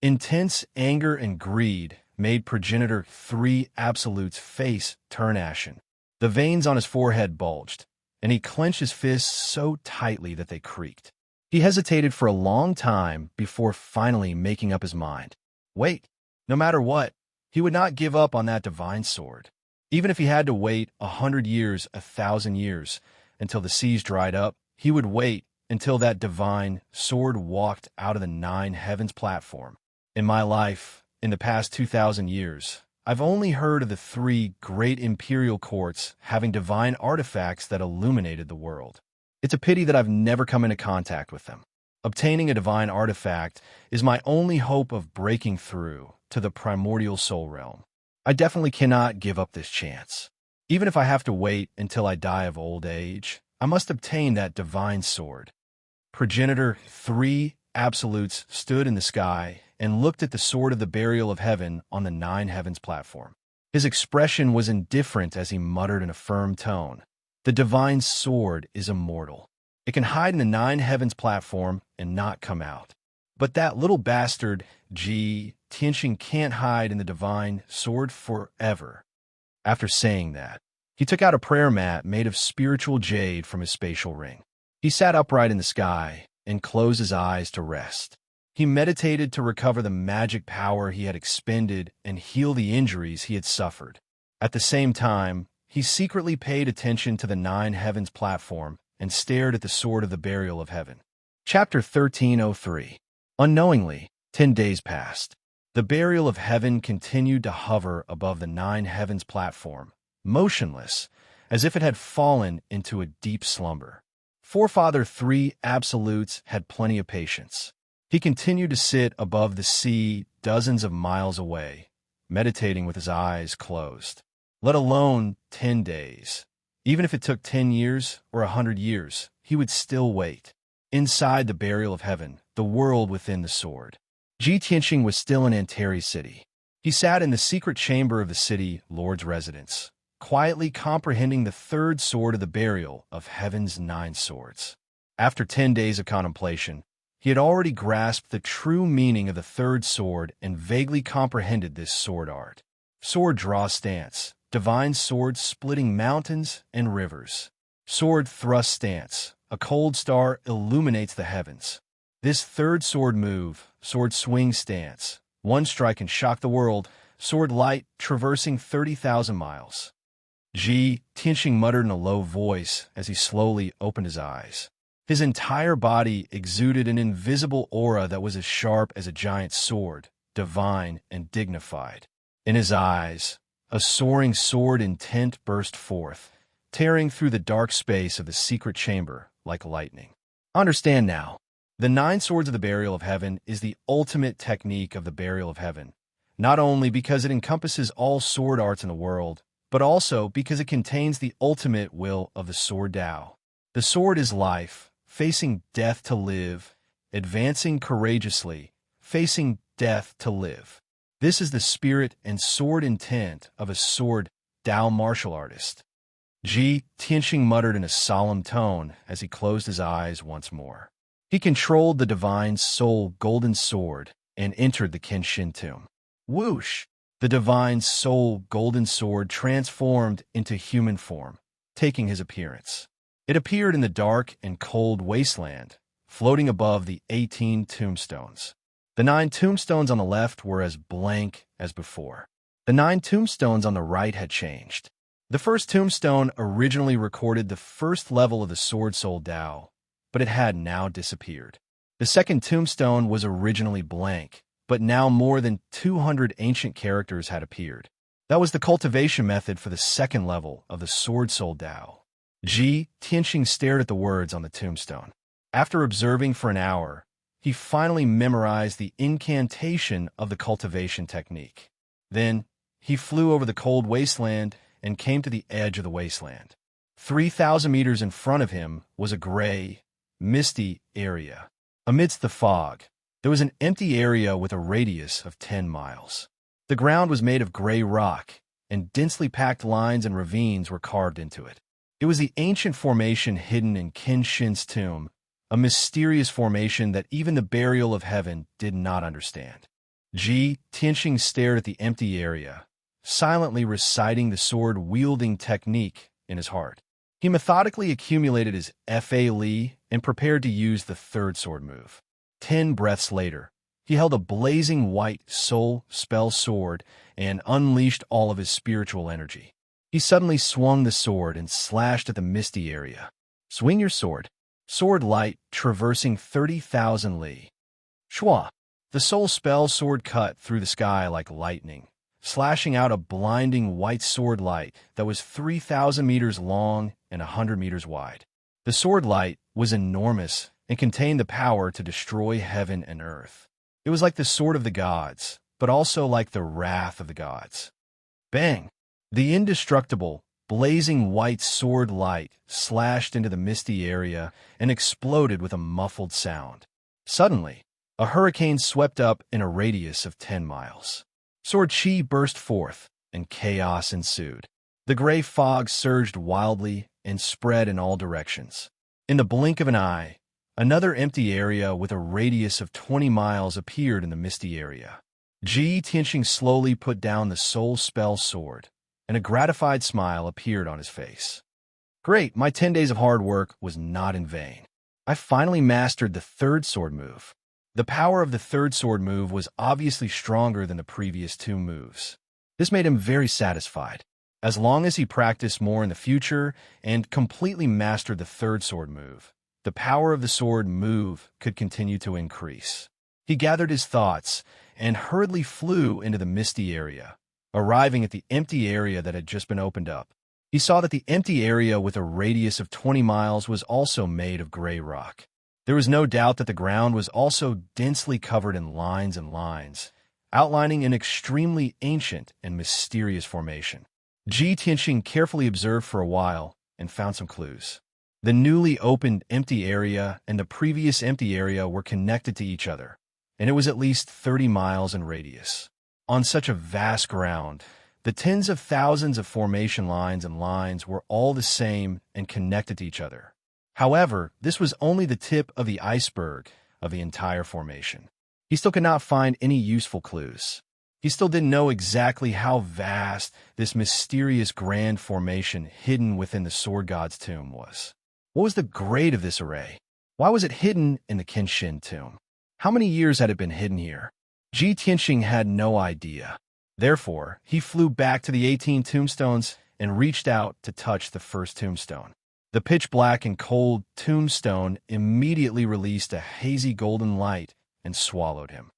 Intense anger and greed made Progenitor 3 Absolute's face turn ashen. The veins on his forehead bulged, and he clenched his fists so tightly that they creaked. He hesitated for a long time before finally making up his mind. Wait, no matter what, he would not give up on that divine sword. Even if he had to wait 100 years, 1,000 years, until the seas dried up, he would wait until that divine sword walked out of the Nine Heavens platform. In my life, in the past 2,000 years, I've only heard of the 3 great imperial courts having divine artifacts that illuminated the world. It's a pity that I've never come into contact with them. Obtaining a divine artifact is my only hope of breaking through to the primordial soul realm. I definitely cannot give up this chance. Even if I have to wait until I die of old age, I must obtain that divine sword. Progenitor 3 Absolutes stood in the sky and looked at the sword of the burial of heaven on the Nine Heavens platform. His expression was indifferent as he muttered in a firm tone, "The divine sword is immortal. It can hide in the Nine Heavens platform and not come out. But that little bastard, Tianxing, can't hide in the divine sword forever." After saying that, he took out a prayer mat made of spiritual jade from his spatial ring. He sat upright in the sky and closed his eyes to rest. He meditated to recover the magic power he had expended and heal the injuries he had suffered. At the same time, he secretly paid attention to the Nine Heavens platform and stared at the sword of the burial of heaven. Chapter 1303. Unknowingly, 10 days passed. The burial of heaven continued to hover above the Nine Heavens platform, motionless, as if it had fallen into a deep slumber. Forefather Three Absolutes had plenty of patience. He continued to sit above the sea dozens of miles away, meditating with his eyes closed. Let alone 10 days. Even if it took 10 years or 100 years, he would still wait. Inside the burial of heaven, the world within the sword. Ji Tianqing was still in Anteri City. He sat in the secret chamber of the city lord's residence, quietly comprehending the third sword of the burial of heaven's 9 swords. After 10 days of contemplation, he had already grasped the true meaning of the third sword and vaguely comprehended this sword art. Sword draw stance, divine sword splitting mountains and rivers. Sword thrust stance, a cold star illuminates the heavens. This third sword move, sword swing stance, one strike can shock the world, sword light traversing 30,000 miles. Ji Tianqing muttered in a low voice as he slowly opened his eyes. His entire body exuded an invisible aura that was as sharp as a giant sword, divine and dignified. In his eyes, a soaring sword intent burst forth, tearing through the dark space of the secret chamber like lightning. Understand now, the 9 swords of the burial of heaven is the ultimate technique of the burial of heaven, not only because it encompasses all sword arts in the world, but also because it contains the ultimate will of the sword Tao. The sword is life, facing death to live, advancing courageously, facing death to live. This is the spirit and sword intent of a sword Tao martial artist. Ji Tianqing muttered in a solemn tone as he closed his eyes once more. He controlled the divine soul golden sword and entered the Kenshin tomb. Whoosh! The divine soul golden sword transformed into human form, taking his appearance. It appeared in the dark and cold wasteland, floating above the 18 tombstones. The 9 tombstones on the left were as blank as before. The 9 tombstones on the right had changed. The first tombstone originally recorded the first level of the Sword Soul Tao, but it had now disappeared. The second tombstone was originally blank, but now more than 200 ancient characters had appeared. That was the cultivation method for the second level of the Sword Soul Tao. Ji Tianqing stared at the words on the tombstone. After observing for an hour, he finally memorized the incantation of the cultivation technique. Then, he flew over the cold wasteland and came to the edge of the wasteland. 3,000 meters in front of him was a gray, misty area. Amidst the fog, there was an empty area with a radius of 10 miles. The ground was made of gray rock, and densely packed lines and ravines were carved into it. It was the ancient formation hidden in Kenshin's tomb, a mysterious formation that even the burial of heaven did not understand. Ji Tianqing stared at the empty area, silently reciting the sword-wielding technique in his heart. He methodically accumulated his Fa Li and prepared to use the third sword move. 10 breaths later, he held a blazing white soul spell sword and unleashed all of his spiritual energy. He suddenly swung the sword and slashed at the misty area. Swing your sword. Sword light traversing 30,000 li. Shua. The soul spell sword cut through the sky like lightning, slashing out a blinding white sword light that was 3,000 meters long and 100 meters wide. The sword light was enormous and contained the power to destroy heaven and earth. It was like the sword of the gods, but also like the wrath of the gods. Bang! The indestructible, blazing white sword light slashed into the misty area and exploded with a muffled sound. Suddenly, a hurricane swept up in a radius of 10 miles. Sword chi burst forth, and chaos ensued. The gray fog surged wildly and spread in all directions. In the blink of an eye, another empty area with a radius of 20 miles appeared in the misty area. Ji Tianqing slowly put down the soul spell sword, and a gratified smile appeared on his face. Great, my 10 days of hard work was not in vain. I finally mastered the third sword move. The power of the third sword move was obviously stronger than the previous two moves. This made him very satisfied. As long as he practiced more in the future and completely mastered the third sword move, the power of the sword move could continue to increase. He gathered his thoughts and hurriedly flew into the misty area, arriving at the empty area that had just been opened up. He saw that the empty area with a radius of 20 miles was also made of gray rock. There was no doubt that the ground was also densely covered in lines and lines, outlining an extremely ancient and mysterious formation. Ji Tianxing carefully observed for a while and found some clues. The newly opened empty area and the previous empty area were connected to each other, and it was at least 30 miles in radius. On such a vast ground, the tens of thousands of formation lines and lines were all the same and connected to each other. However, this was only the tip of the iceberg of the entire formation. He still could not find any useful clues. He still didn't know exactly how vast this mysterious grand formation hidden within the sword god's tomb was. What was the grade of this array? Why was it hidden in the Kenshin tomb? How many years had it been hidden here? Ji Tianxing had no idea. Therefore, he flew back to the 18 tombstones and reached out to touch the first tombstone. The pitch-black and cold tombstone immediately released a hazy golden light and swallowed him.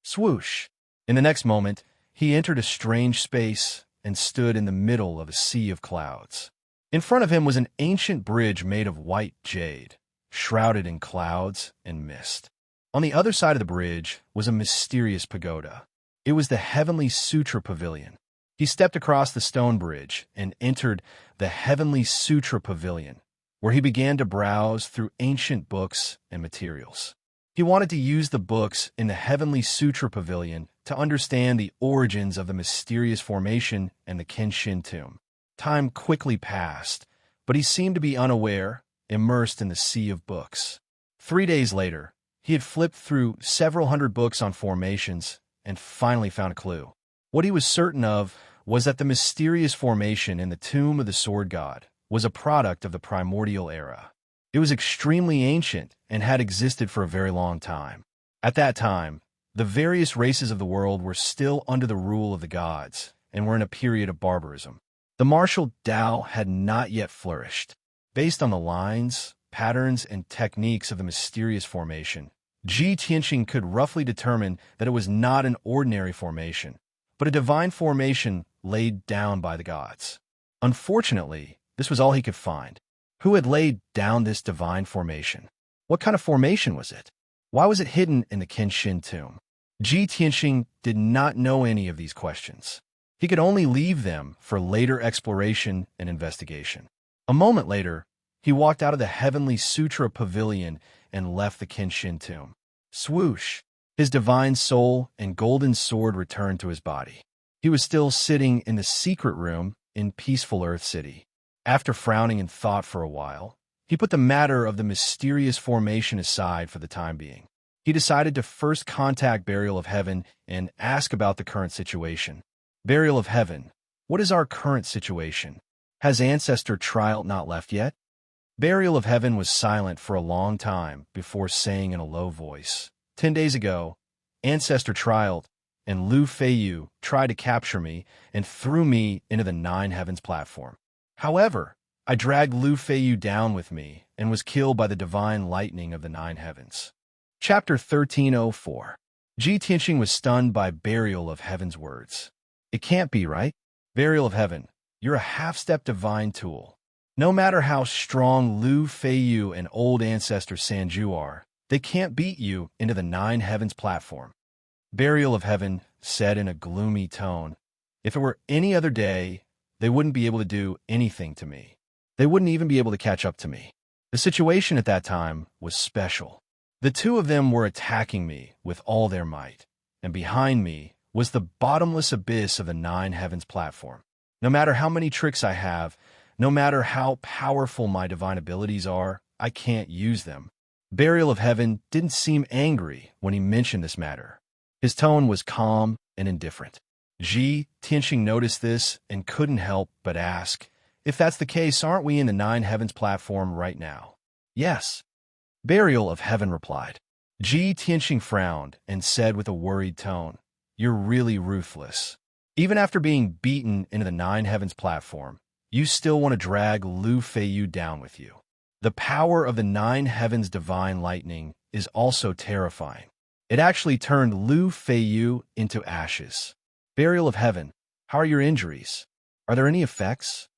Swoosh! In the next moment, he entered a strange space and stood in the middle of a sea of clouds. In front of him was an ancient bridge made of white jade, shrouded in clouds and mist. On the other side of the bridge was a mysterious pagoda. It was the Heavenly Sutra Pavilion. He stepped across the stone bridge and entered the Heavenly Sutra Pavilion, where he began to browse through ancient books and materials. He wanted to use the books in the Heavenly Sutra Pavilion to understand the origins of the mysterious formation and the Kenshin tomb. Time quickly passed, but he seemed to be unaware, immersed in the sea of books. 3 days later, he had flipped through several hundred books on formations and finally found a clue. What he was certain of was that the mysterious formation in the tomb of the sword god was a product of the primordial era. It was extremely ancient and had existed for a very long time. At that time, the various races of the world were still under the rule of the gods and were in a period of barbarism. The martial Dao had not yet flourished. Based on the lines, patterns, and techniques of the mysterious formation, Ji Tianxing could roughly determine that it was not an ordinary formation, but a divine formation laid down by the gods. Unfortunately, this was all he could find. Who had laid down this divine formation? What kind of formation was it? Why was it hidden in the Kenshin tomb? Ji Tianxing did not know any of these questions. He could only leave them for later exploration and investigation. A moment later, he walked out of the Heavenly Sutra Pavilion and left the Kenshin tomb. Swoosh! His divine soul and golden sword returned to his body. He was still sitting in the secret room in peaceful Earth City. After frowning in thought for a while, he put the matter of the mysterious formation aside for the time being. He decided to first contact Burial of Heaven and ask about the current situation. Burial of Heaven, what is our current situation? Has Ancestor Trial not left yet? Burial of Heaven was silent for a long time before saying in a low voice, 10 days ago, Ancestor Trial and Lu Feiyu tried to capture me and threw me into the Nine Heavens platform. However, I dragged Lu Feiyu down with me and was killed by the divine lightning of the Nine Heavens. Chapter 1304. Ji Tianxing was stunned by Burial of Heaven's words. It can't be, right? Burial of Heaven, you're a half-step divine tool. No matter how strong Lu Feiyu and old ancestor Sanju are, they can't beat you into the Nine Heavens platform. Burial of Heaven said in a gloomy tone, if it were any other day, they wouldn't be able to do anything to me. They wouldn't even be able to catch up to me. The situation at that time was special. The two of them were attacking me with all their might, and behind me was the bottomless abyss of the Nine Heavens platform. No matter how many tricks I have, no matter how powerful my divine abilities are, I can't use them. Burial of Heaven didn't seem angry when he mentioned this matter. His tone was calm and indifferent. Ji Tianxing noticed this and couldn't help but ask, if that's the case, aren't we in the Nine Heavens platform right now? Yes. Burial of Heaven replied. Ji Tianxing frowned and said with a worried tone, "You're really ruthless. Even after being beaten into the Nine Heavens platform, you still want to drag Lu Feiyu down with you. The power of the Nine Heavens divine lightning is also terrifying. It actually turned Lu Feiyu into ashes. Burial of Heaven, how are your injuries? Are there any effects?"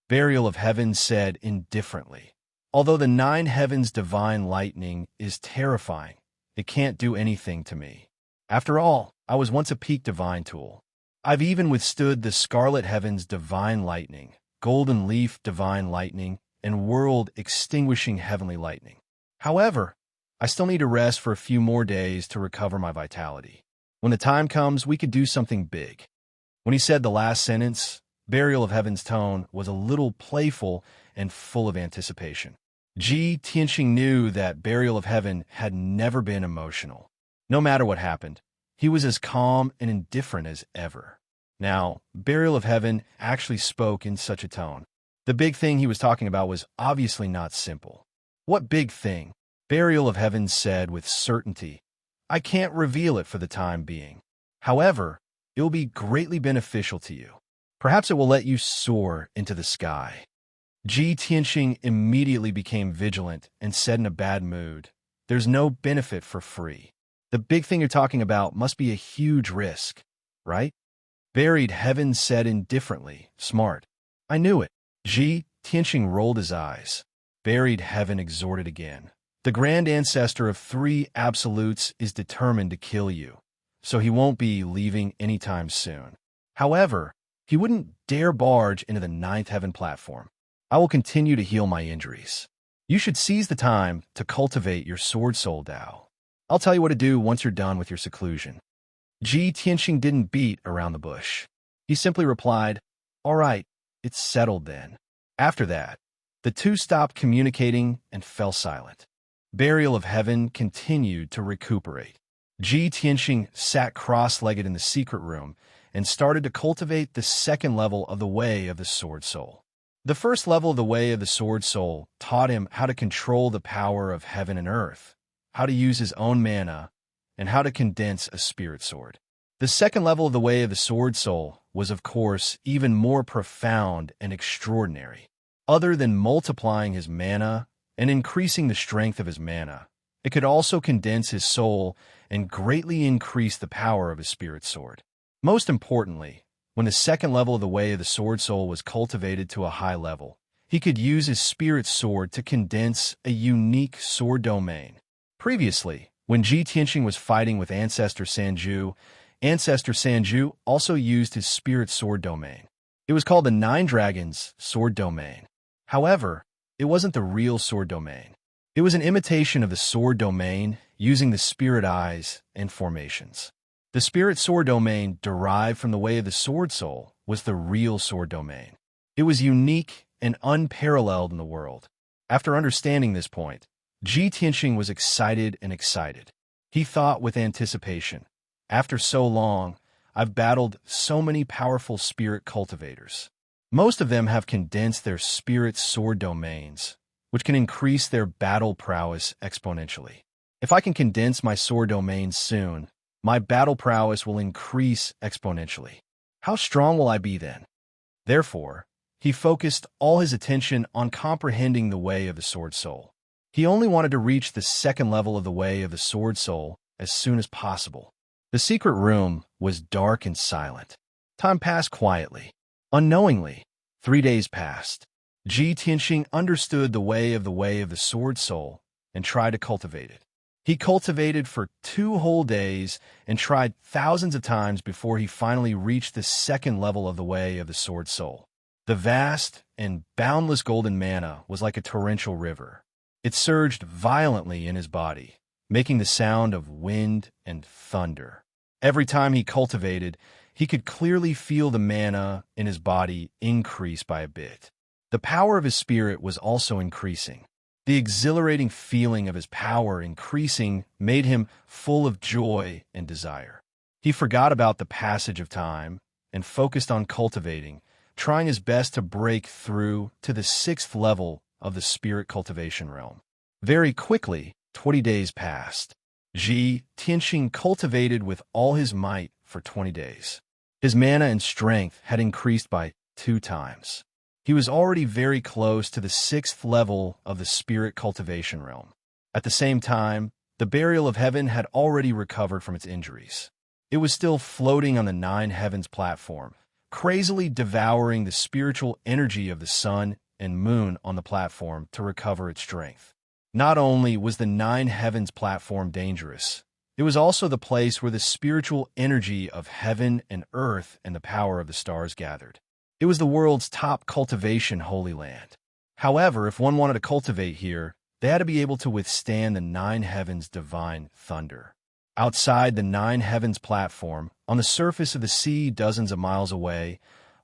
Burial of Heaven said indifferently, "Although the Nine Heavens divine lightning is terrifying, it can't do anything to me. After all, I was once a peak divine tool. I've even withstood the Scarlet Heavens divine lightning, Golden Leaf divine lightning, and world-extinguishing heavenly lightning. However, I still need to rest for a few more days to recover my vitality. When the time comes, we could do something big." When he said the last sentence, Burial of Heaven's tone was a little playful and full of anticipation. Ji Tianxing knew that Burial of Heaven had never been emotional. No matter what happened, he was as calm and indifferent as ever. Now, Burial of Heaven actually spoke in such a tone. The big thing he was talking about was obviously not simple. "What big thing?" Burial of Heaven said with certainty. "I can't reveal it for the time being. However, it will be greatly beneficial to you. Perhaps it will let you soar into the sky." Ji Tianxing immediately became vigilant and said in a bad mood, "There's no benefit for free. The big thing you're talking about must be a huge risk, right?" Buried Heaven said indifferently, "Smart. I knew it." Ji Tianxing rolled his eyes. Buried Heaven exhorted again. "The Grand Ancestor of Three Absolutes is determined to kill you, so he won't be leaving anytime soon. However, he wouldn't dare barge into the Ninth Heaven platform. I will continue to heal my injuries. You should seize the time to cultivate your Sword Soul Dao. I'll tell you what to do once you're done with your seclusion." Ji Tianxing didn't beat around the bush. He simply replied, "All right, it's settled then." After that, the two stopped communicating and fell silent. Burial of Heaven continued to recuperate. Ji Tianxing sat cross-legged in the secret room and started to cultivate the second level of the Way of the Sword Soul. The first level of the Way of the Sword Soul taught him how to control the power of heaven and earth, how to use his own mana, and how to condense a spirit sword. The second level of the Way of the Sword Soul was, of course, even more profound and extraordinary. Other than multiplying his mana and increasing the strength of his mana, it could also condense his soul and greatly increase the power of his spirit sword. Most importantly, when the second level of the Way of the Sword Soul was cultivated to a high level, he could use his spirit sword to condense a unique sword domain. Previously, when Ji Tianxing was fighting with Ancestor Sanju also used his spirit sword domain. It was called the Nine Dragons sword domain. However, it wasn't the real sword domain. It was an imitation of the sword domain using the spirit eyes and formations. The spirit sword domain derived from the Way of the Sword Soul was the real sword domain. It was unique and unparalleled in the world. After understanding this point, Ji Tianxing was excited. He thought with anticipation, "After so long, I've battled so many powerful spirit cultivators. Most of them have condensed their spirit sword domains, which can increase their battle prowess exponentially. If I can condense my sword domains soon, my battle prowess will increase exponentially. How strong will I be then?" Therefore, he focused all his attention on comprehending the Way of the Sword Soul. He only wanted to reach the second level of the Way of the Sword Soul as soon as possible. The secret room was dark and silent. Time passed quietly. Unknowingly, 3 days passed. Ji Tianxing understood the Way of the Sword Soul and tried to cultivate it. He cultivated for 2 whole days and tried thousands of times before he finally reached the second level of the Way of the Sword Soul. The vast and boundless golden mana was like a torrential river. It surged violently in his body, making the sound of wind and thunder. Every time he cultivated, he could clearly feel the mana in his body increase by a bit. The power of his spirit was also increasing. The exhilarating feeling of his power increasing made him full of joy and desire. He forgot about the passage of time and focused on cultivating, trying his best to break through to the 6th level of the spirit cultivation realm. Very quickly, 20 days passed. Ji Tianxing cultivated with all his might for 20 days. His mana and strength had increased by 2 times. He was already very close to the 6th level of the spirit cultivation realm. At the same time, the Burial of Heaven had already recovered from its injuries. It was still floating on the 9 heavens platform, crazily devouring the spiritual energy of the sun and moon on the platform to recover its strength. Not only was the 9 heavens platform dangerous, it was also the place where the spiritual energy of heaven and earth and the power of the stars gathered. It was the world's top cultivation holy land. However, if one wanted to cultivate here, they had to be able to withstand the 9 heavens' divine thunder. Outside the 9 heavens platform, on the surface of the sea dozens of miles away,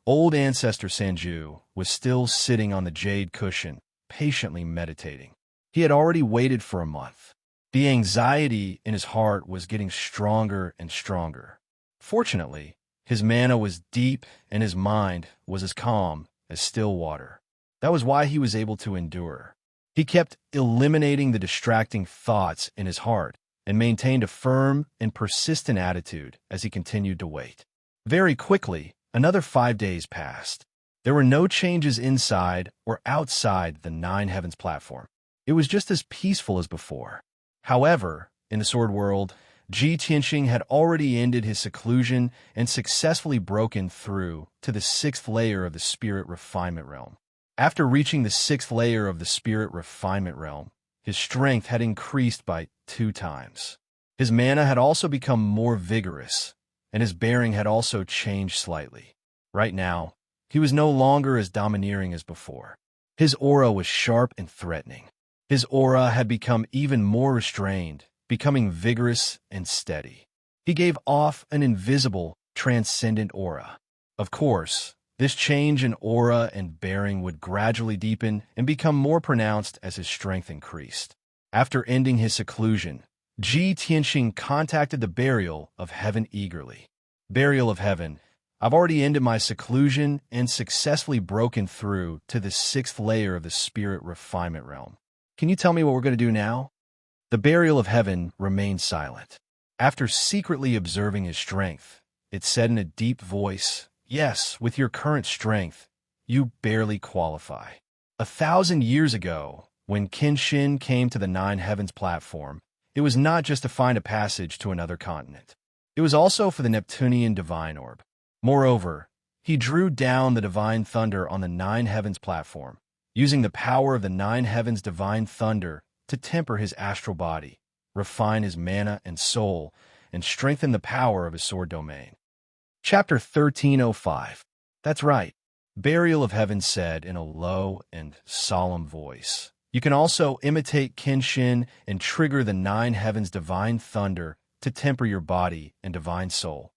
old ancestor Sanju was still sitting on the jade cushion, patiently meditating. He had already waited for a month. The anxiety in his heart was getting stronger and stronger. Fortunately, his mana was deep and his mind was as calm as still water. That was why he was able to endure. He kept eliminating the distracting thoughts in his heart and maintained a firm and persistent attitude as he continued to wait. Very quickly, another 5 days passed. There were no changes inside or outside the 9 heavens platform. It was just as peaceful as before. However, in the sword world, Ji Tianxing had already ended his seclusion and successfully broken through to the 6th layer of the spirit refinement realm. After reaching the 6th layer of the spirit refinement realm, his strength had increased by 2 times. His mana had also become more vigorous, and his bearing had also changed slightly. Right now, he was no longer as domineering as before. His aura was sharp and threatening. His aura had become even more restrained, becoming vigorous and steady. He gave off an invisible, transcendent aura. Of course, this change in aura and bearing would gradually deepen and become more pronounced as his strength increased. After ending his seclusion, Ji Tianxing contacted the Burial of Heaven eagerly. Burial of Heaven, I've already ended my seclusion and successfully broken through to the 6th layer of the spirit refinement realm. Can you tell me what we're going to do now? The Burial of Heaven remained silent. After secretly observing his strength, it said in a deep voice, "Yes, with your current strength, you barely qualify." 1,000 years ago, when Kenshin came to the 9 heavens platform, it was not just to find a passage to another continent. It was also for the Neptunian divine orb. Moreover, he drew down the divine thunder on the 9 heavens platform, using the power of the 9 heavens divine thunder to temper his astral body, refine his mana and soul, and strengthen the power of his sword domain. Chapter 1305. That's right, Burial of Heaven said in a low and solemn voice. You can also imitate Kenshin and trigger the 9 heavens divine thunder to temper your body and divine soul.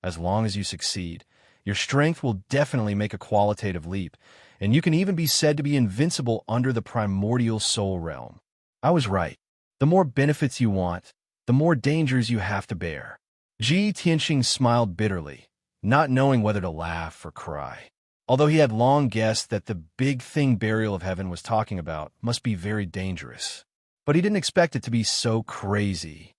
As long as you succeed, your strength will definitely make a qualitative leap, and you can even be said to be invincible under the primordial soul realm. I was right. The more benefits you want, the more dangers you have to bear. Ji Tianxing smiled bitterly, not knowing whether to laugh or cry. Although he had long guessed that the big thing Burial of Heaven was talking about must be very dangerous. But he didn't expect it to be so crazy.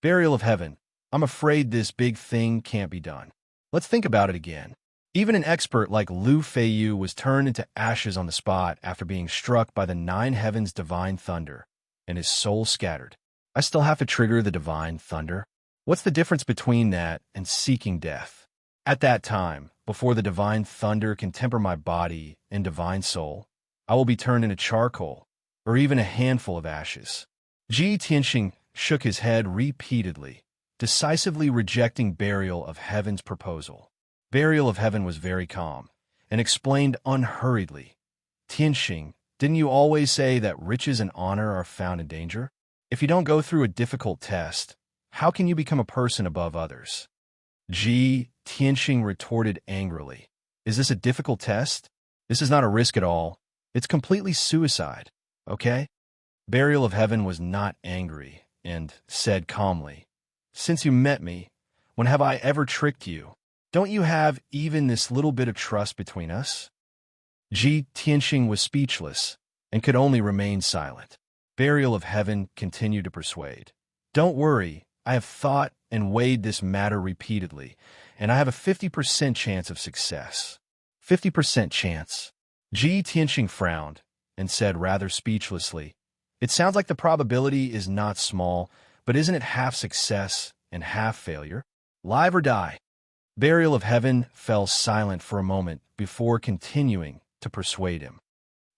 Burial of Heaven, I'm afraid this big thing can't be done. Let's think about it again. Even an expert like Lu Feiyu was turned into ashes on the spot after being struck by the 9 heavens divine thunder, and his soul scattered. I still have to trigger the divine thunder? What's the difference between that and seeking death? At that time, before the divine thunder can temper my body and divine soul, I will be turned into charcoal, or even a handful of ashes. Ji Tianxing shook his head repeatedly, decisively rejecting Burial of Heaven's proposal. Burial of Heaven was very calm, and explained unhurriedly, "Tianxing, didn't you always say that riches and honor are found in danger? If you don't go through a difficult test, how can you become a person above others?" Ji Tianxing retorted angrily, "Is this a difficult test? This is not a risk at all. It's completely suicide, okay?" Burial of Heaven was not angry and said calmly, "Since you met me, when have I ever tricked you? Don't you have even this little bit of trust between us?" Ji Tianxing was speechless and could only remain silent. Burial of Heaven continued to persuade, Don't worry, I have thought and weighed this matter repeatedly, and I have a 50% chance of success. 50% chance. Ji Tianxing frowned and said rather speechlessly, "It sounds like the probability is not small, but isn't it half success and half failure? Live or die?" Burial of Heaven fell silent for a moment before continuing to persuade him.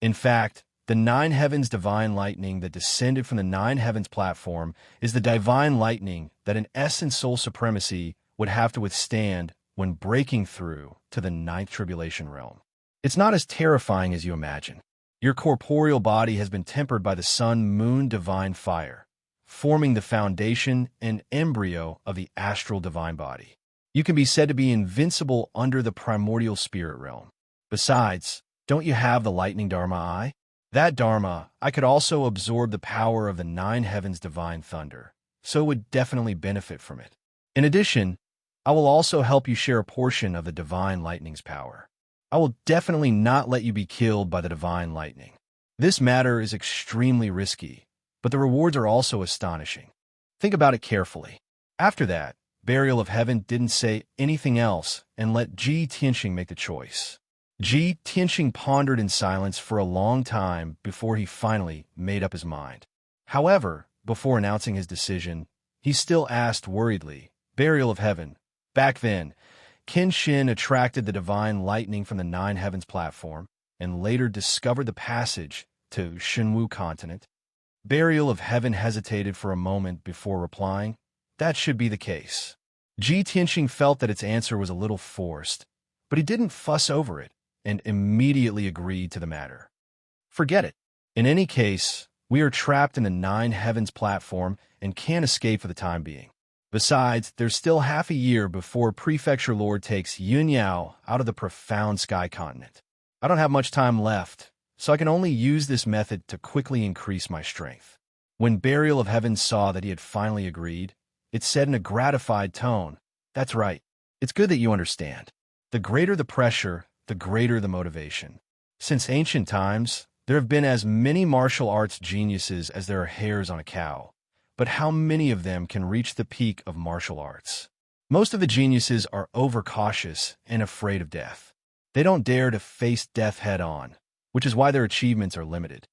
In fact, the nine heavens divine lightning that descended from the nine heavens platform is the divine lightning that an essence soul supremacy would have to withstand when breaking through to the ninth tribulation realm. It's not as terrifying as you imagine. Your corporeal body has been tempered by the sun-moon divine fire, forming the foundation and embryo of the astral divine body. You can be said to be invincible under the primordial spirit realm. Besides, don't you have the lightning Dharma eye? That Dharma, I could also absorb the power of the nine heavens divine thunder, so would definitely benefit from it. In addition, I will also help you share a portion of the divine lightning's power. I will definitely not let you be killed by the divine lightning. This matter is extremely risky, but the rewards are also astonishing. Think about it carefully. After that, Burial of Heaven didn't say anything else and let Ji Tianxing make the choice. Ji Tianxing pondered in silence for a long time before he finally made up his mind. However, before announcing his decision, he still asked worriedly, "Burial of Heaven, back then, Qin Shin attracted the divine lightning from the nine heavens platform and later discovered the passage to Shenwu continent." Burial of Heaven hesitated for a moment before replying, "That should be the case." Ji Tianxing felt that its answer was a little forced, but he didn't fuss over it and immediately agreed to the matter. "Forget it. In any case, we are trapped in the nine heavens platform and can't escape for the time being. Besides, there's still half a year before Prefecture Lord takes Yunyao out of the profound sky continent. I don't have much time left, so I can only use this method to quickly increase my strength." When Burial of Heaven saw that he had finally agreed, it said in a gratified tone, "That's right. It's good that you understand. The greater the pressure, the greater the motivation. Since ancient times, there have been as many martial arts geniuses as there are hairs on a cow. But how many of them can reach the peak of martial arts? Most of the geniuses are overcautious and afraid of death. They don't dare to face death head-on, which is why their achievements are limited."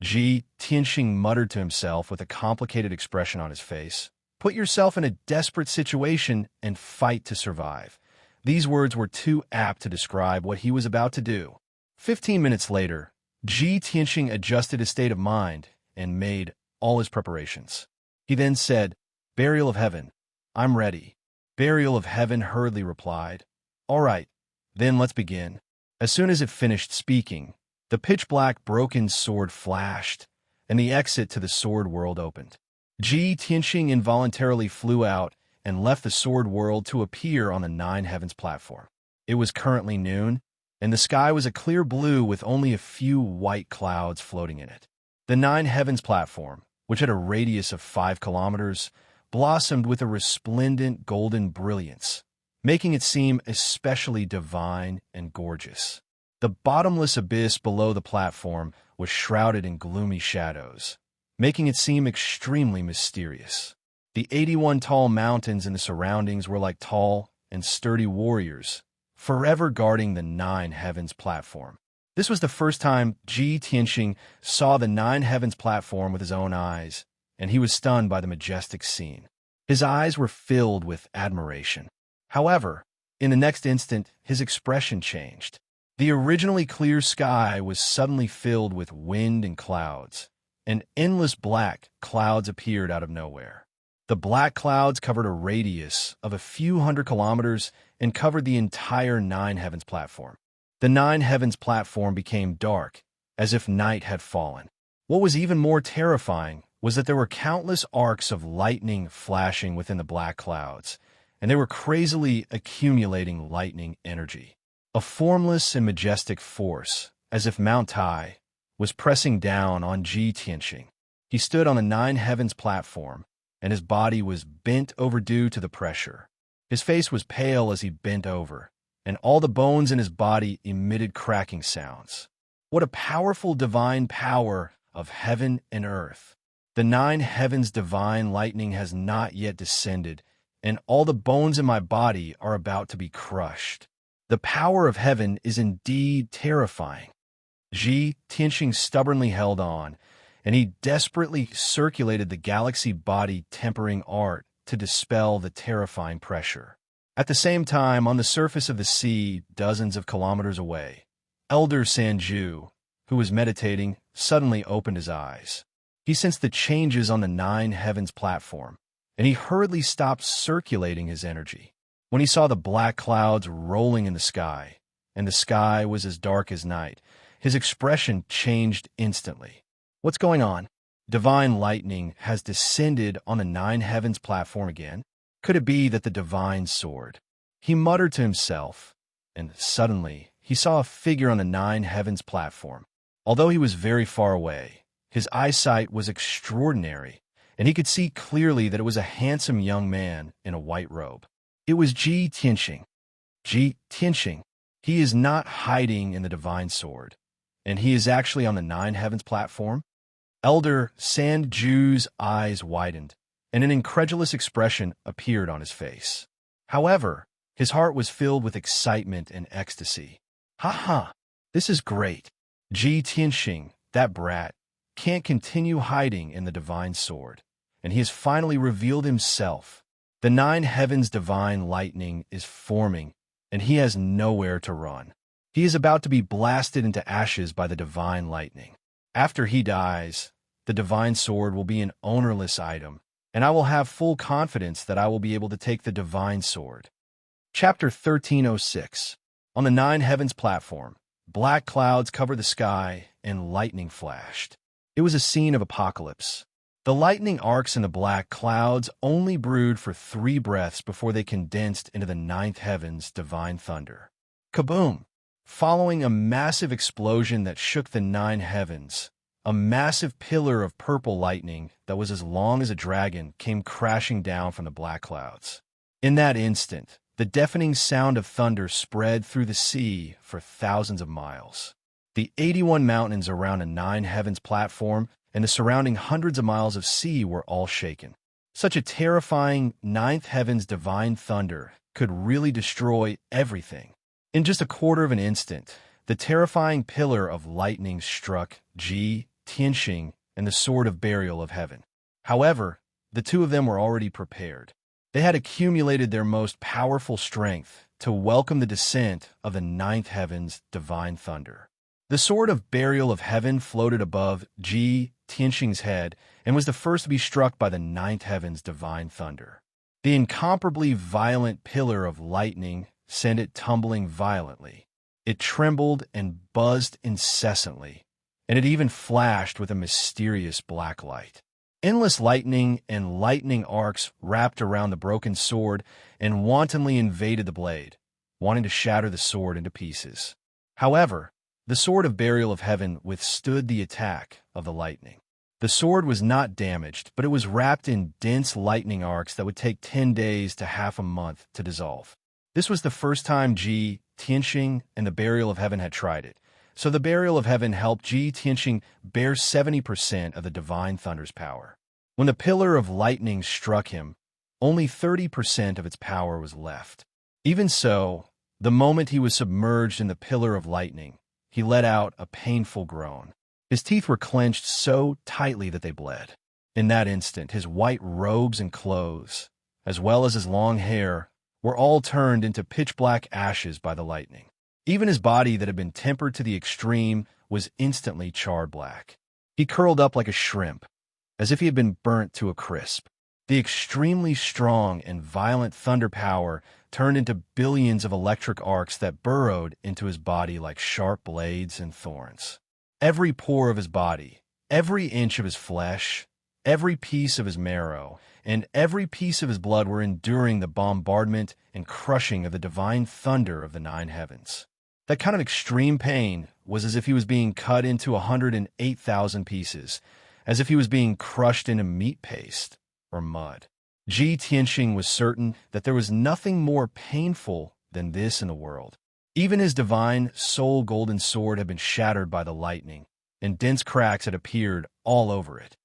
Ji Tianxing muttered to himself with a complicated expression on his face, "Put yourself in a desperate situation and fight to survive." These words were too apt to describe what he was about to do. 15 minutes later, Ji Tianxing adjusted his state of mind and made all his preparations. He then said, "Burial of Heaven, I'm ready." Burial of Heaven hurriedly replied, "All right, then let's begin." As soon as it finished speaking, the pitch-black broken sword flashed, and the exit to the sword world opened. Ji Tianxing involuntarily flew out and left the sword world to appear on the nine heavens platform. It was currently noon, and the sky was a clear blue with only a few white clouds floating in it. The nine heavens platform, which had a radius of 5 kilometers, blossomed with a resplendent golden brilliance, making it seem especially divine and gorgeous. The bottomless abyss below the platform was shrouded in gloomy shadows, making it seem extremely mysterious. The 81 tall mountains in the surroundings were like tall and sturdy warriors, forever guarding the nine heavens platform. This was the first time Ji Tianxing saw the nine heavens platform with his own eyes, and he was stunned by the majestic scene. His eyes were filled with admiration. However, in the next instant, his expression changed. The originally clear sky was suddenly filled with wind and clouds, and endless black clouds appeared out of nowhere. The black clouds covered a radius of a few hundred kilometers and covered the entire nine heavens platform. The nine heavens platform became dark, as if night had fallen. What was even more terrifying was that there were countless arcs of lightning flashing within the black clouds, and they were crazily accumulating lightning energy. A formless and majestic force, as if Mount Tai, was pressing down on Ji Tianxing. He stood on the nine heavens platform, and his body was bent over due to the pressure. His face was pale as he bent over, and all the bones in his body emitted cracking sounds. What a powerful divine power of heaven and earth! The 9 heavens divine lightning has not yet descended, and all the bones in my body are about to be crushed. The power of heaven is indeed terrifying. Ji Tianxing stubbornly held on, and he desperately circulated the galaxy body tempering art to dispel the terrifying pressure. At the same time, on the surface of the sea, dozens of kilometers away, Elder Sanju, who was meditating, suddenly opened his eyes. He sensed the changes on the 9 heavens platform, and he hurriedly stopped circulating his energy. When he saw the black clouds rolling in the sky, and the sky was as dark as night, his expression changed instantly. What's going on? Divine lightning has descended on the 9 heavens platform again? Could it be that the divine sword? He muttered to himself, and suddenly he saw a figure on the 9 heavens platform. Although he was very far away, his eyesight was extraordinary, and he could see clearly that it was a handsome young man in a white robe. It was Ji Tianxing. Ji Tianxing. He is not hiding in the divine sword, and he is actually on the 9 heavens platform. Elder Sanju's eyes widened, and an incredulous expression appeared on his face. However, his heart was filled with excitement and ecstasy. Ha ha! This is great. Ji Tianxing, that brat, can't continue hiding in the divine sword, and he has finally revealed himself. The 9 heavens divine lightning is forming, and he has nowhere to run. He is about to be blasted into ashes by the divine lightning. After he dies, the divine sword will be an ownerless item, and I will have full confidence that I will be able to take the divine sword. Chapter 1306. On the 9 heavens platform, black clouds covered the sky, and lightning flashed. It was a scene of apocalypse. The lightning arcs in the black clouds only brewed for 3 breaths before they condensed into the 9th heaven's divine thunder. Kaboom! Following a massive explosion that shook the 9 heavens, a massive pillar of purple lightning that was as long as a dragon came crashing down from the black clouds. In that instant, the deafening sound of thunder spread through the sea for thousands of miles. The 81 mountains around the 9 heavens platform and the surrounding hundreds of miles of sea were all shaken. Such a terrifying 9th heaven's divine thunder could really destroy everything. In just a quarter of an instant, the terrifying pillar of lightning struck Ji Tianxing and the sword of burial of heaven. However, the two of them were already prepared. They had accumulated their most powerful strength to welcome the descent of the 9th heaven's divine thunder. The sword of burial of heaven floated above Ji Tianxing's head and was the first to be struck by the 9th heaven's divine thunder. The incomparably violent pillar of lightning sent it tumbling violently. It trembled and buzzed incessantly, and it even flashed with a mysterious black light. Endless lightning and lightning arcs wrapped around the broken sword and wantonly invaded the blade, wanting to shatter the sword into pieces. However, the sword of burial of heaven withstood the attack of the lightning. The sword was not damaged, but it was wrapped in dense lightning arcs that would take 10 days to half a month to dissolve. This was the first time Ji Tianxing and the burial of heaven had tried it, so the burial of heaven helped Ji Tianxing bear 70% of the divine thunder's power. When the pillar of lightning struck him, only 30% of its power was left. Even so, the moment he was submerged in the pillar of lightning, he let out a painful groan. His teeth were clenched so tightly that they bled. In that instant, his white robes and clothes, as well as his long hair, were all turned into pitch-black ashes by the lightning. Even his body that had been tempered to the extreme was instantly charred black. He curled up like a shrimp, as if he had been burnt to a crisp. The extremely strong and violent thunder power turned into billions of electric arcs that burrowed into his body like sharp blades and thorns. Every pore of his body, every inch of his flesh, every piece of his marrow, and every piece of his blood were enduring the bombardment and crushing of the divine thunder of the 9 heavens. That kind of extreme pain was as if he was being cut into 108,000 pieces, as if he was being crushed into meat paste or mud. Ji Tianxing was certain that there was nothing more painful than this in the world. Even his divine soul golden sword had been shattered by the lightning, and dense cracks had appeared all over it.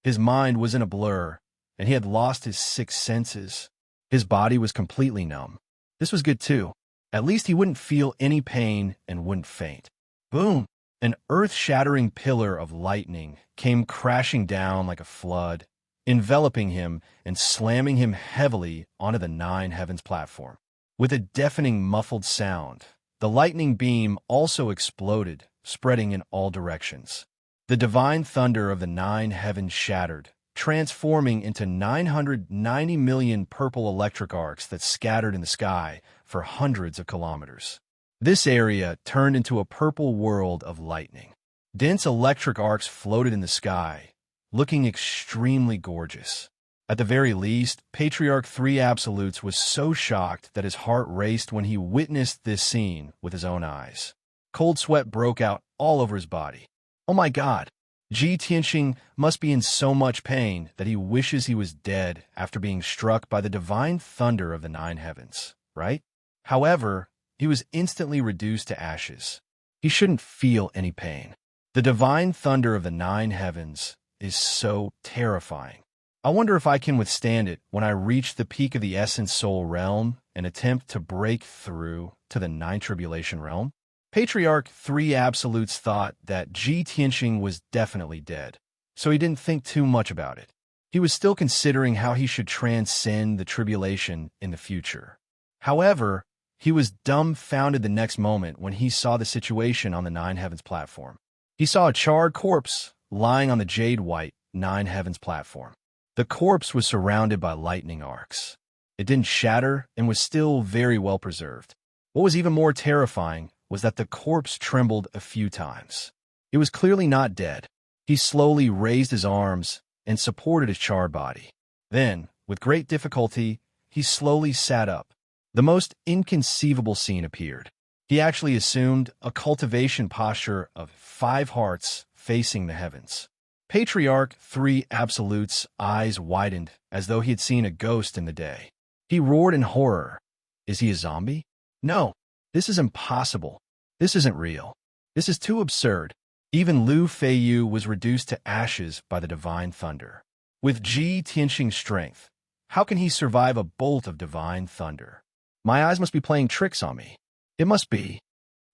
His mind was in a blur, and he had lost his sixth senses. His body was completely numb. This was good too. At least he wouldn't feel any pain and wouldn't faint. Boom! An earth-shattering pillar of lightning came crashing down like a flood, enveloping him and slamming him heavily onto the nine heavens platform. With a deafening muffled sound, the lightning beam also exploded, spreading in all directions. The divine thunder of the nine heavens shattered, transforming into 990 million purple electric arcs that scattered in the sky for hundreds of kilometers. This area turned into a purple world of lightning. Dense electric arcs floated in the sky, looking extremely gorgeous. At the very least, Patriarch 3 Absolutes was so shocked that his heart raced when he witnessed this scene with his own eyes. Cold sweat broke out all over his body. Oh my God! Ji Tianxing must be in so much pain that he wishes he was dead after being struck by the divine thunder of the nine heavens, right? However, he was instantly reduced to ashes. He shouldn't feel any pain. The divine thunder of the nine heavens is so terrifying. I wonder if I can withstand it when I reach the peak of the Essence Soul realm and attempt to break through to the Nine Tribulation realm. Patriarch 3 Absolutes thought that Ji Tianxing was definitely dead, so he didn't think too much about it. He was still considering how he should transcend the tribulation in the future. However, he was dumbfounded the next moment when he saw the situation on the Nine Heavens platform. He saw a charred corpse lying on the jade-white Nine Heavens platform. The corpse was surrounded by lightning arcs. It didn't shatter and was still very well preserved. What was even more terrifying was that the corpse trembled a few times. It was clearly not dead. He slowly raised his arms and supported his charred body. Then, with great difficulty, he slowly sat up. The most inconceivable scene appeared. He actually assumed a cultivation posture of 5 hearts facing the heavens. Patriarch 3 Absolute's eyes widened as though he had seen a ghost in the day. He roared in horror. Is he a zombie? No, this is impossible. This isn't real. This is too absurd. Even Lu Feiyu was reduced to ashes by the divine thunder. With Ji Tianxing's strength, how can he survive a bolt of divine thunder? My eyes must be playing tricks on me. It must be.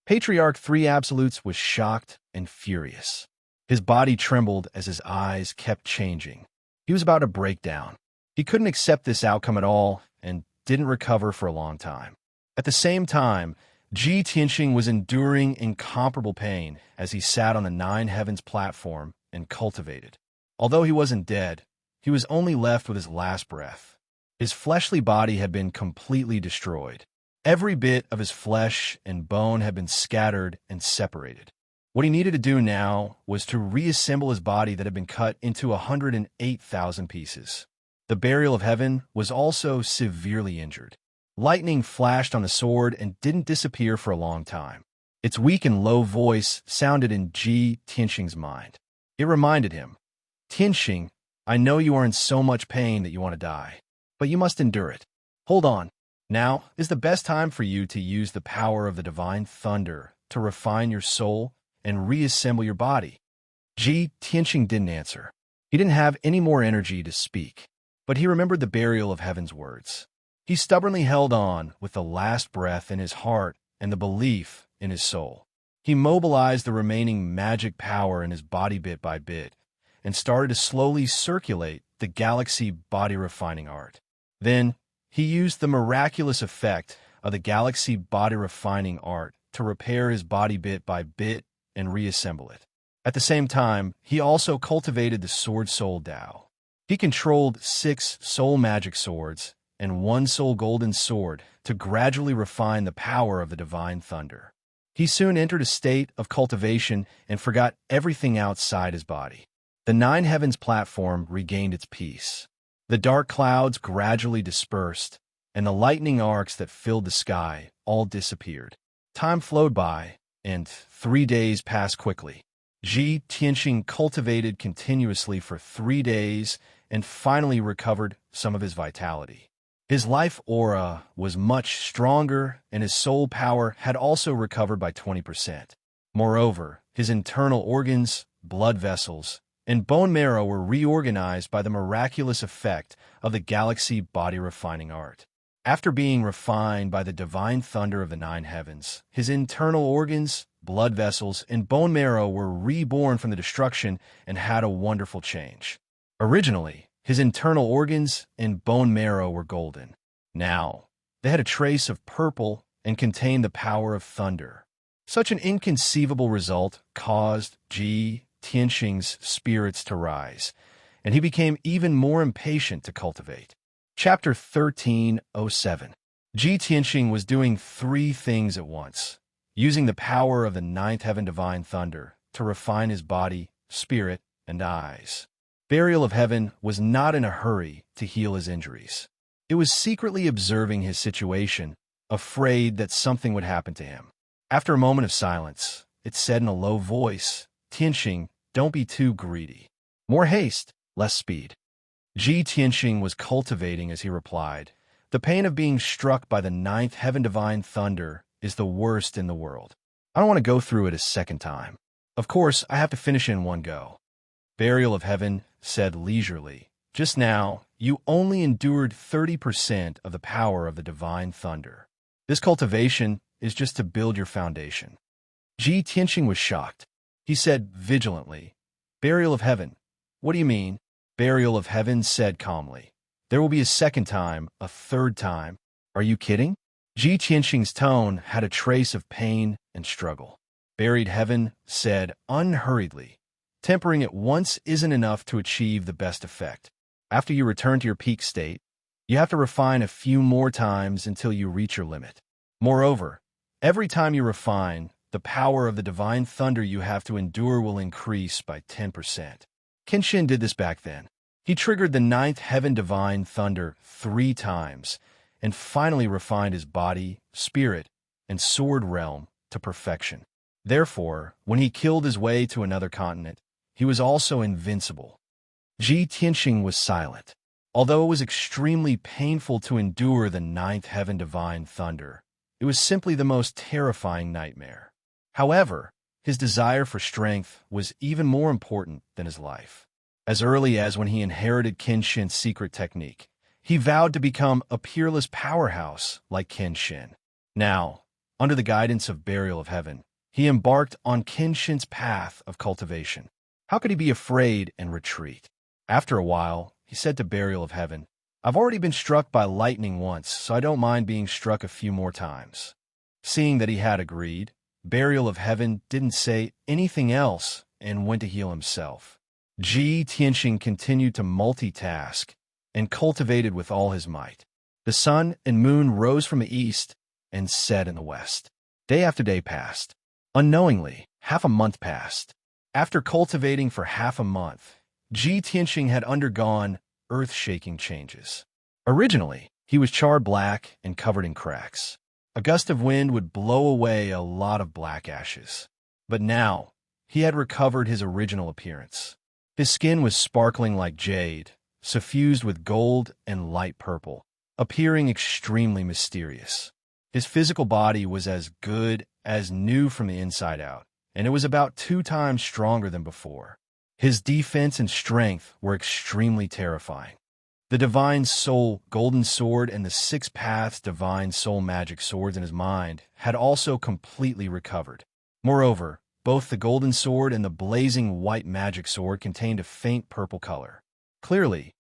Patriarch 3 Absolutes was shocked and furious. His body trembled as his eyes kept changing. He was about to break down. He couldn't accept this outcome at all and didn't recover for a long time. At the same time, Ji Tianxing was enduring incomparable pain as he sat on the Nine Heavens platform and cultivated. Although he wasn't dead, he was only left with his last breath. His fleshly body had been completely destroyed. Every bit of his flesh and bone had been scattered and separated. What he needed to do now was to reassemble his body that had been cut into 108,000 pieces. The Burial of Heaven was also severely injured. Lightning flashed on the sword and didn't disappear for a long time. Its weak and low voice sounded in Ji Tianxing's mind. It reminded him, Tianxing, I know you are in so much pain that you want to die, but you must endure it. Hold on. Now is the best time for you to use the power of the divine thunder to refine your soul and reassemble your body. Ji Tianxing didn't answer. He didn't have any more energy to speak, but he remembered the Burial of Heaven's words. He stubbornly held on with the last breath in his heart and the belief in his soul. He mobilized the remaining magic power in his body bit by bit and started to slowly circulate the galaxy body refining art. Then, he used the miraculous effect of the galaxy body refining art to repair his body bit by bit and reassemble it. At the same time, he also cultivated the Sword Soul Dao. He controlled 6 soul magic swords and 1 soul golden sword to gradually refine the power of the divine thunder. He soon entered a state of cultivation and forgot everything outside his body. The Nine Heavens platform regained its peace. The dark clouds gradually dispersed, and the lightning arcs that filled the sky all disappeared. Time flowed by, and 3 days passed quickly. Ji Tianxing cultivated continuously for 3 days and finally recovered some of his vitality. His life aura was much stronger, and his soul power had also recovered by 20%. Moreover, his internal organs, blood vessels, and bone marrow were reorganized by the miraculous effect of the galaxy body refining art. After being refined by the divine thunder of the nine heavens, his internal organs, blood vessels, and bone marrow were reborn from the destruction and had a wonderful change. Originally, his internal organs and bone marrow were golden. Now, they had a trace of purple and contained the power of thunder. Such an inconceivable result caused Ji Tianxing's spirits to rise, and he became even more impatient to cultivate. Chapter 1307. Ji Tianxing was doing three things at once, using the power of the ninth heaven divine thunder to refine his body, spirit, and eyes. Burial of Heaven was not in a hurry to heal his injuries. It was secretly observing his situation, afraid that something would happen to him. After a moment of silence, it said in a low voice, "Tianxing, don't be too greedy. More haste, less speed." Ji Tianxing was cultivating as he replied, "The pain of being struck by the ninth heaven divine thunder is the worst in the world. I don't want to go through it a second time. Of course, I have to finish in one go." Burial of Heaven said leisurely, "Just now, you only endured 30% of the power of the divine thunder. This cultivation is just to build your foundation." Ji Tianxing was shocked. He said vigilantly, "Burial of Heaven, what do you mean?" Burial of Heaven said calmly, "There will be a second time, a third time. Are you kidding?" Ji Tianxing's tone had a trace of pain and struggle. Buried Heaven said unhurriedly, "Tempering it once isn't enough to achieve the best effect. After you return to your peak state, you have to refine a few more times until you reach your limit. Moreover, every time you refine, the power of the divine thunder you have to endure will increase by 10%. Kenshin did this back then. He triggered the ninth heaven divine thunder 3 times, and finally refined his body, spirit, and sword realm to perfection. Therefore, when he killed his way to another continent, he was also invincible. Ji Tianxing was silent. Although it was extremely painful to endure the ninth heaven divine thunder, it was simply the most terrifying nightmare. However, his desire for strength was even more important than his life. As early as when he inherited Kenshin's secret technique, he vowed to become a peerless powerhouse like Kenshin. Now, under the guidance of Burial of Heaven, he embarked on Kenshin's path of cultivation. How could he be afraid and retreat? After a while, he said to Burial of Heaven, "I've already been struck by lightning once, so I don't mind being struck a few more times." Seeing that he had agreed, Burial of Heaven didn't say anything else and went to heal himself. Ji Tianxing continued to multitask and cultivated with all his might. The sun and moon rose from the east and set in the west. Day after day passed. Unknowingly, half a month passed. After cultivating for half a month, Ji Tianxing had undergone earth-shaking changes. Originally, he was charred black and covered in cracks. A gust of wind would blow away a lot of black ashes. But now, he had recovered his original appearance. His skin was sparkling like jade, suffused with gold and light purple, appearing extremely mysterious. His physical body was as good as new from the inside out, and it was about 2 times stronger than before. His defense and strength were extremely terrifying. The Divine Soul Golden Sword and the 6 Paths Divine Soul Magic Swords in his mind had also completely recovered. Moreover, both the Golden Sword and the Blazing White Magic Sword contained a faint purple color. Clearly,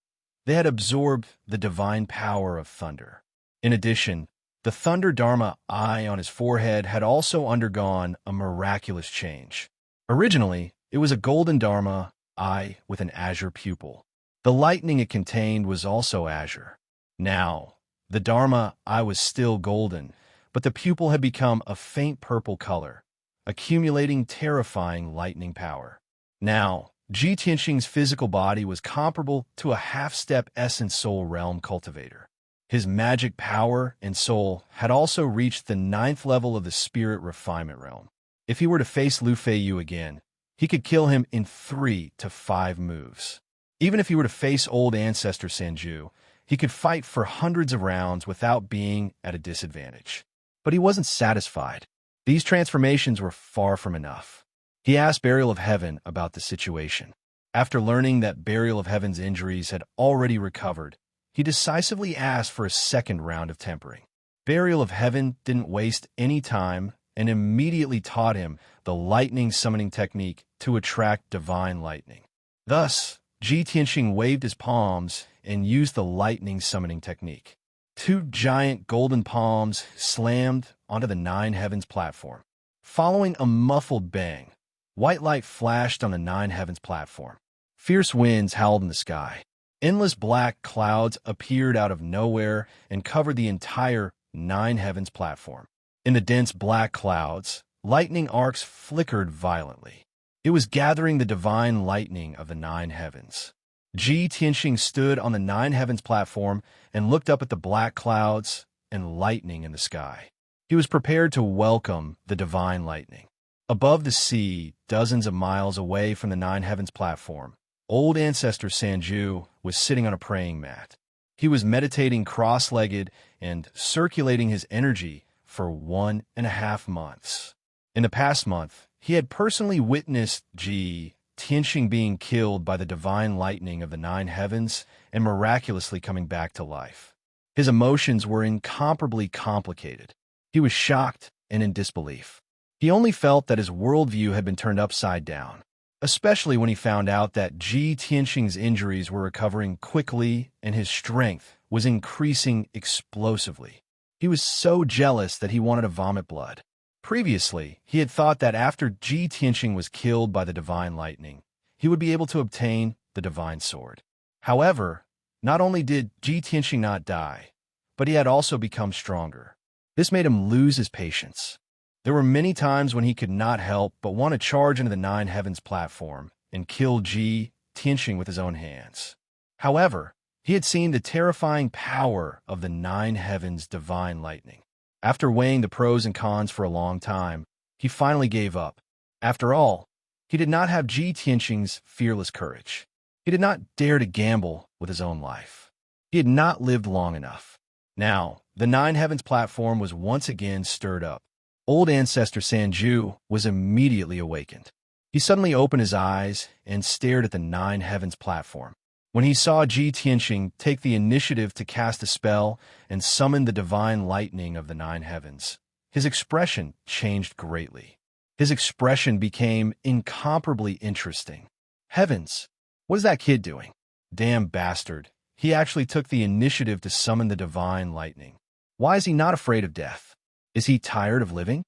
they had absorbed the divine power of thunder. In addition, the Thunder Dharma eye on his forehead had also undergone a miraculous change. Originally, it was a golden Dharma eye with an azure pupil. The lightning it contained was also azure. Now, the Dharma eye was still golden, but the pupil had become a faint purple color, accumulating terrifying lightning power. Now, Ji Tianxing's physical body was comparable to a half-step essence soul realm cultivator. His magic power and soul had also reached the 9th level of the spirit refinement realm. If he were to face Lu Feiyu again, he could kill him in 3 to 5 moves. Even if he were to face old ancestor Sanju, he could fight for hundreds of rounds without being at a disadvantage. But he wasn't satisfied. These transformations were far from enough. He asked Burial of Heaven about the situation. After learning that Burial of Heaven's injuries had already recovered, he decisively asked for a second round of tempering. Burial of Heaven didn't waste any time and immediately taught him the lightning summoning technique to attract divine lightning. Thus, Ji Tianxing waved his palms and used the lightning summoning technique. Two giant golden palms slammed onto the Nine Heavens platform. Following a muffled bang, white light flashed on the Nine Heavens platform. Fierce winds howled in the sky. Endless black clouds appeared out of nowhere and covered the entire Nine Heavens platform. In the dense black clouds, lightning arcs flickered violently. It was gathering the divine lightning of the Nine Heavens. Ji Tianxing stood on the Nine Heavens platform and looked up at the black clouds and lightning in the sky. He was prepared to welcome the divine lightning. Above the sea, dozens of miles away from the Nine Heavens platform, old ancestor Sanju was sitting on a praying mat. He was meditating cross-legged and circulating his energy for 1.5 months. In the past month, he had personally witnessed Ji Tianxing being killed by the divine lightning of the Nine Heavens and miraculously coming back to life. His emotions were incomparably complicated. He was shocked and in disbelief. He only felt that his worldview had been turned upside down, especially when he found out that Ji Tianxing's injuries were recovering quickly and his strength was increasing explosively. He was so jealous that he wanted to vomit blood. Previously, he had thought that after Ji Tianxing was killed by the divine lightning, he would be able to obtain the divine sword. However, not only did Ji Tianxing not die, but he had also become stronger. This made him lose his patience. There were many times when he could not help but want to charge into the Nine Heavens platform and kill Ji Tianxing with his own hands. However, he had seen the terrifying power of the Nine Heavens divine lightning. After weighing the pros and cons for a long time, he finally gave up. After all, he did not have Ji Tianxing's fearless courage. He did not dare to gamble with his own life. He had not lived long enough. Now, the Nine Heavens platform was once again stirred up. Old ancestor Sanju was immediately awakened. He suddenly opened his eyes and stared at the Nine Heavens platform. When he saw Ji Tianxing take the initiative to cast a spell and summon the divine lightning of the Nine Heavens, his expression changed greatly. His expression became incomparably interesting. Heavens, what is that kid doing? Damn bastard. He actually took the initiative to summon the divine lightning. Why is he not afraid of death? Is he tired of living?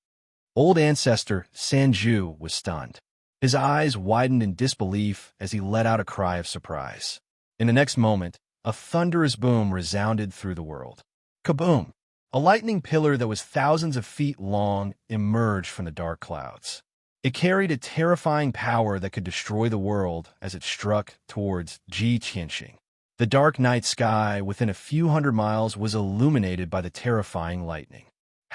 Old ancestor Sanju was stunned. His eyes widened in disbelief as he let out a cry of surprise. In the next moment, a thunderous boom resounded through the world. Kaboom! A lightning pillar that was thousands of feet long emerged from the dark clouds. It carried a terrifying power that could destroy the world as it struck towards Ji Tianxing. The dark night sky within a few hundred miles was illuminated by the terrifying lightning.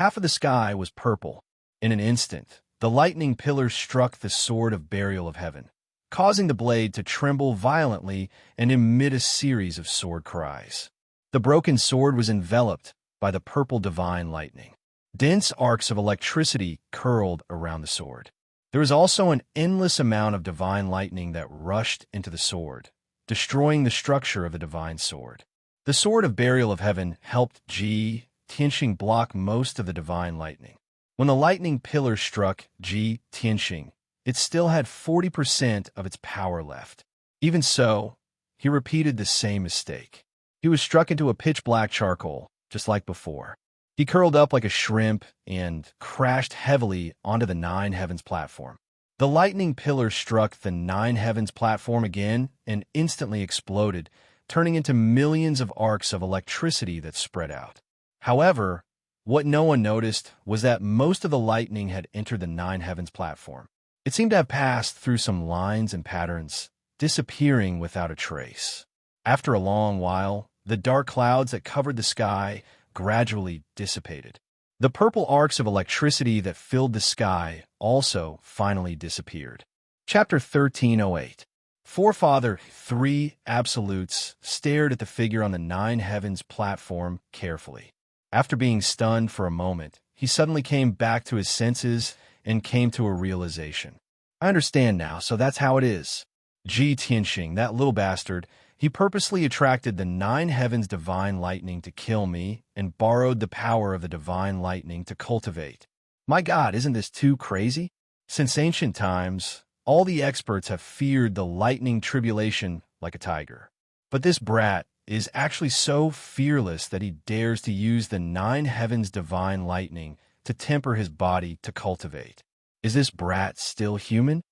Half of the sky was purple. In an instant, the lightning pillar struck the sword of Burial of Heaven, causing the blade to tremble violently and emit a series of sword cries. The broken sword was enveloped by the purple divine lightning. Dense arcs of electricity curled around the sword. There was also an endless amount of divine lightning that rushed into the sword, destroying the structure of the divine sword. The sword of Burial of Heaven helped Ji Tianxing block most of the divine lightning. When the lightning pillar struck Ji Tianxing, it still had 40% of its power left. Even so, he repeated the same mistake. He was struck into a pitch-black charcoal, just like before. He curled up like a shrimp and crashed heavily onto the Nine Heavens platform. The lightning pillar struck the Nine Heavens platform again and instantly exploded, turning into millions of arcs of electricity that spread out. However, what no one noticed was that most of the lightning had entered the Nine Heavens platform. It seemed to have passed through some lines and patterns, disappearing without a trace. After a long while, the dark clouds that covered the sky gradually dissipated. The purple arcs of electricity that filled the sky also finally disappeared. Chapter 1308. Forefather 3 Absolutes stared at the figure on the Nine Heavens platform carefully. After being stunned for a moment, he suddenly came back to his senses and came to a realization. I understand now, so that's how it is. Ji Tianxing, that little bastard, he purposely attracted the nine heavens divine lightning to kill me and borrowed the power of the divine lightning to cultivate. My God, isn't this too crazy? Since ancient times, all the experts have feared the lightning tribulation like a tiger. But this brat is actually so fearless that he dares to use the nine heavens divine lightning to temper his body to cultivate. Is this brat still human?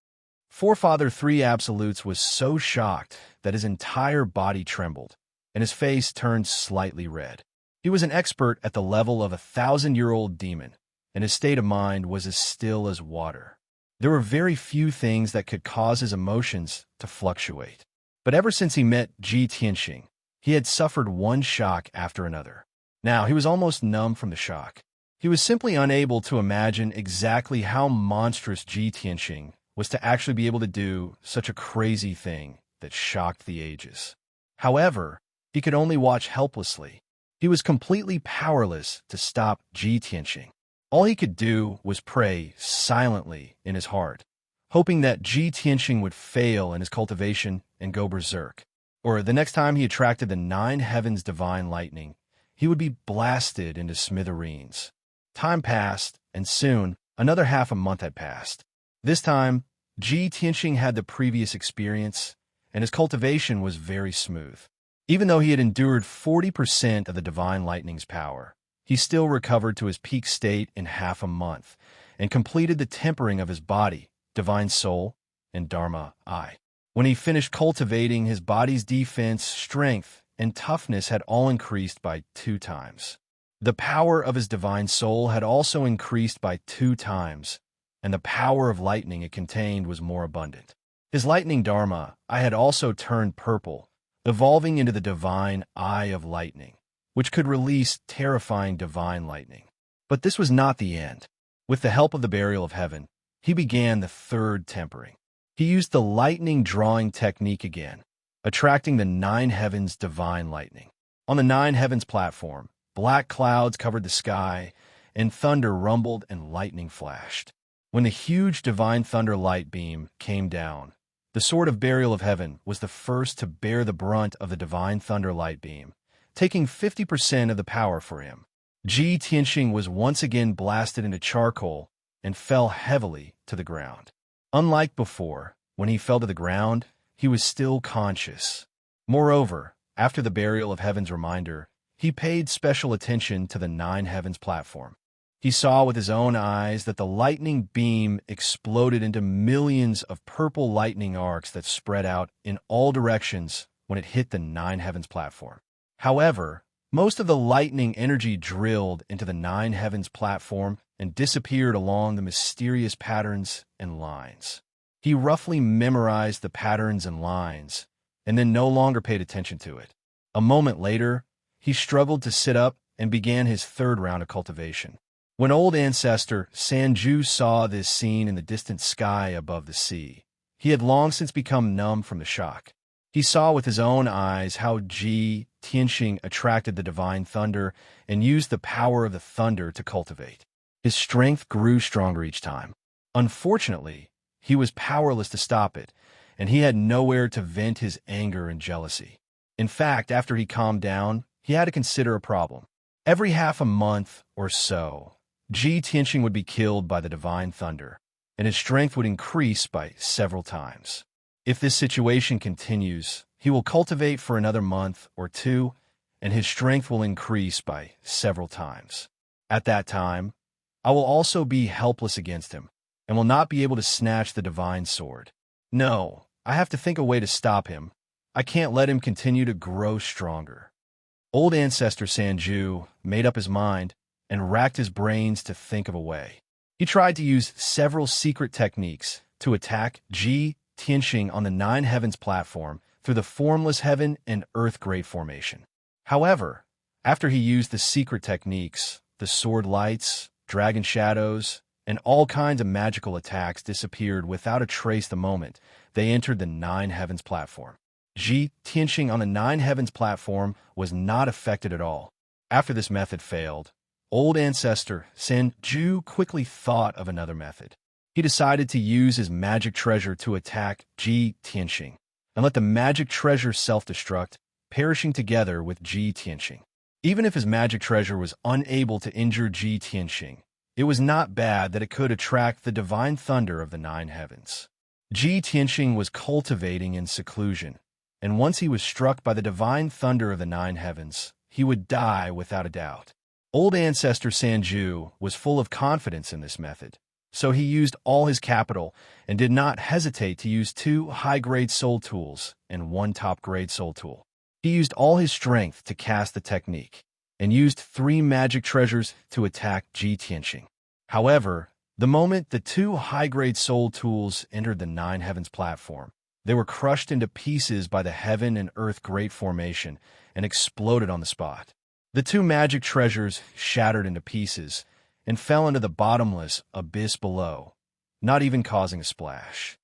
Forefather Three Absolutes was so shocked that his entire body trembled, and his face turned slightly red. He was an expert at the level of a 1,000-year-old demon, and his state of mind was as still as water. There were very few things that could cause his emotions to fluctuate. But ever since he met Ji Tianxing, he had suffered one shock after another. Now, he was almost numb from the shock. He was simply unable to imagine exactly how monstrous Ji Tianxing was to actually be able to do such a crazy thing that shocked the ages. However, he could only watch helplessly. He was completely powerless to stop Ji Tianxing. All he could do was pray silently in his heart, hoping that Ji Tianxing would fail in his cultivation and go berserk. Or the next time he attracted the nine heavens divine lightning, he would be blasted into smithereens. Time passed, and soon another half a month had passed. This time, Ji Tianxing had the previous experience, and his cultivation was very smooth. Even though he had endured 40% of the divine lightning's power, he still recovered to his peak state in half a month, and completed the tempering of his body, divine soul, and Dharma eye. When he finished cultivating, his body's defense, strength, and toughness had all increased by 2 times. The power of his divine soul had also increased by 2 times, and the power of lightning it contained was more abundant. His lightning Dharma eye had also turned purple, evolving into the divine eye of lightning, which could release terrifying divine lightning. But this was not the end. With the help of the burial of heaven, he began the 3rd tempering. He used the lightning drawing technique again, attracting the nine heavens divine lightning. On the nine heavens platform, black clouds covered the sky, and thunder rumbled and lightning flashed. When the huge divine thunder light beam came down, the sword of burial of heaven was the first to bear the brunt of the divine thunder light beam, taking 50% of the power for him. Ji Tianxing was once again blasted into charcoal and fell heavily to the ground. Unlike before, when he fell to the ground, he was still conscious. Moreover, after the burial of heaven's reminder, he paid special attention to the nine heavens platform. He saw with his own eyes that the lightning beam exploded into millions of purple lightning arcs that spread out in all directions when it hit the nine heavens platform. However, most of the lightning energy drilled into the nine heavens platform and disappeared along the mysterious patterns and lines. He roughly memorized the patterns and lines, and then no longer paid attention to it. A moment later, he struggled to sit up and began his 3rd round of cultivation. When old ancestor Sanju saw this scene in the distant sky above the sea, he had long since become numb from the shock. He saw with his own eyes how Ji Tianxing attracted the divine thunder and used the power of the thunder to cultivate. His strength grew stronger each time. Unfortunately, he was powerless to stop it, and he had nowhere to vent his anger and jealousy. In fact, after he calmed down, he had to consider a problem. Every half a month or so, Ji Tianxing would be killed by the divine thunder, and his strength would increase by several times. If this situation continues, he will cultivate for another month or 2, and his strength will increase by several times. At that time, I will also be helpless against him, and will not be able to snatch the divine sword. No, I have to think a way to stop him. I can't let him continue to grow stronger. Old ancestor Sanju made up his mind and racked his brains to think of a way. He tried to use several secret techniques to attack Ji Tianxing on the nine heavens platform through the formless heaven and earth grade formation. However, after he used the secret techniques, the sword lights, dragon shadows, and all kinds of magical attacks disappeared without a trace the moment they entered the nine heavens platform. Ji Tianxing on the nine heavens platform was not affected at all. After this method failed, old ancestor Sanju quickly thought of another method. he decided to use his magic treasure to attack Ji Tianxing and let the magic treasure self-destruct, perishing together with Ji Tianxing. Even if his magic treasure was unable to injure Ji Tianxing, it was not bad that it could attract the divine thunder of the nine heavens. Ji Tianxing was cultivating in seclusion, and once he was struck by the divine thunder of the nine heavens, he would die without a doubt. Old ancestor Sanju was full of confidence in this method, so he used all his capital and did not hesitate to use 2 high-grade soul tools and 1 top-grade soul tool. He used all his strength to cast the technique, and used 3 magic treasures to attack Ji Tianxing. However, the moment the 2 high-grade soul tools entered the Nine Heavens platform, they were crushed into pieces by the Heaven and Earth Great Formation and exploded on the spot. The 2 magic treasures shattered into pieces and fell into the bottomless abyss below, not even causing a splash.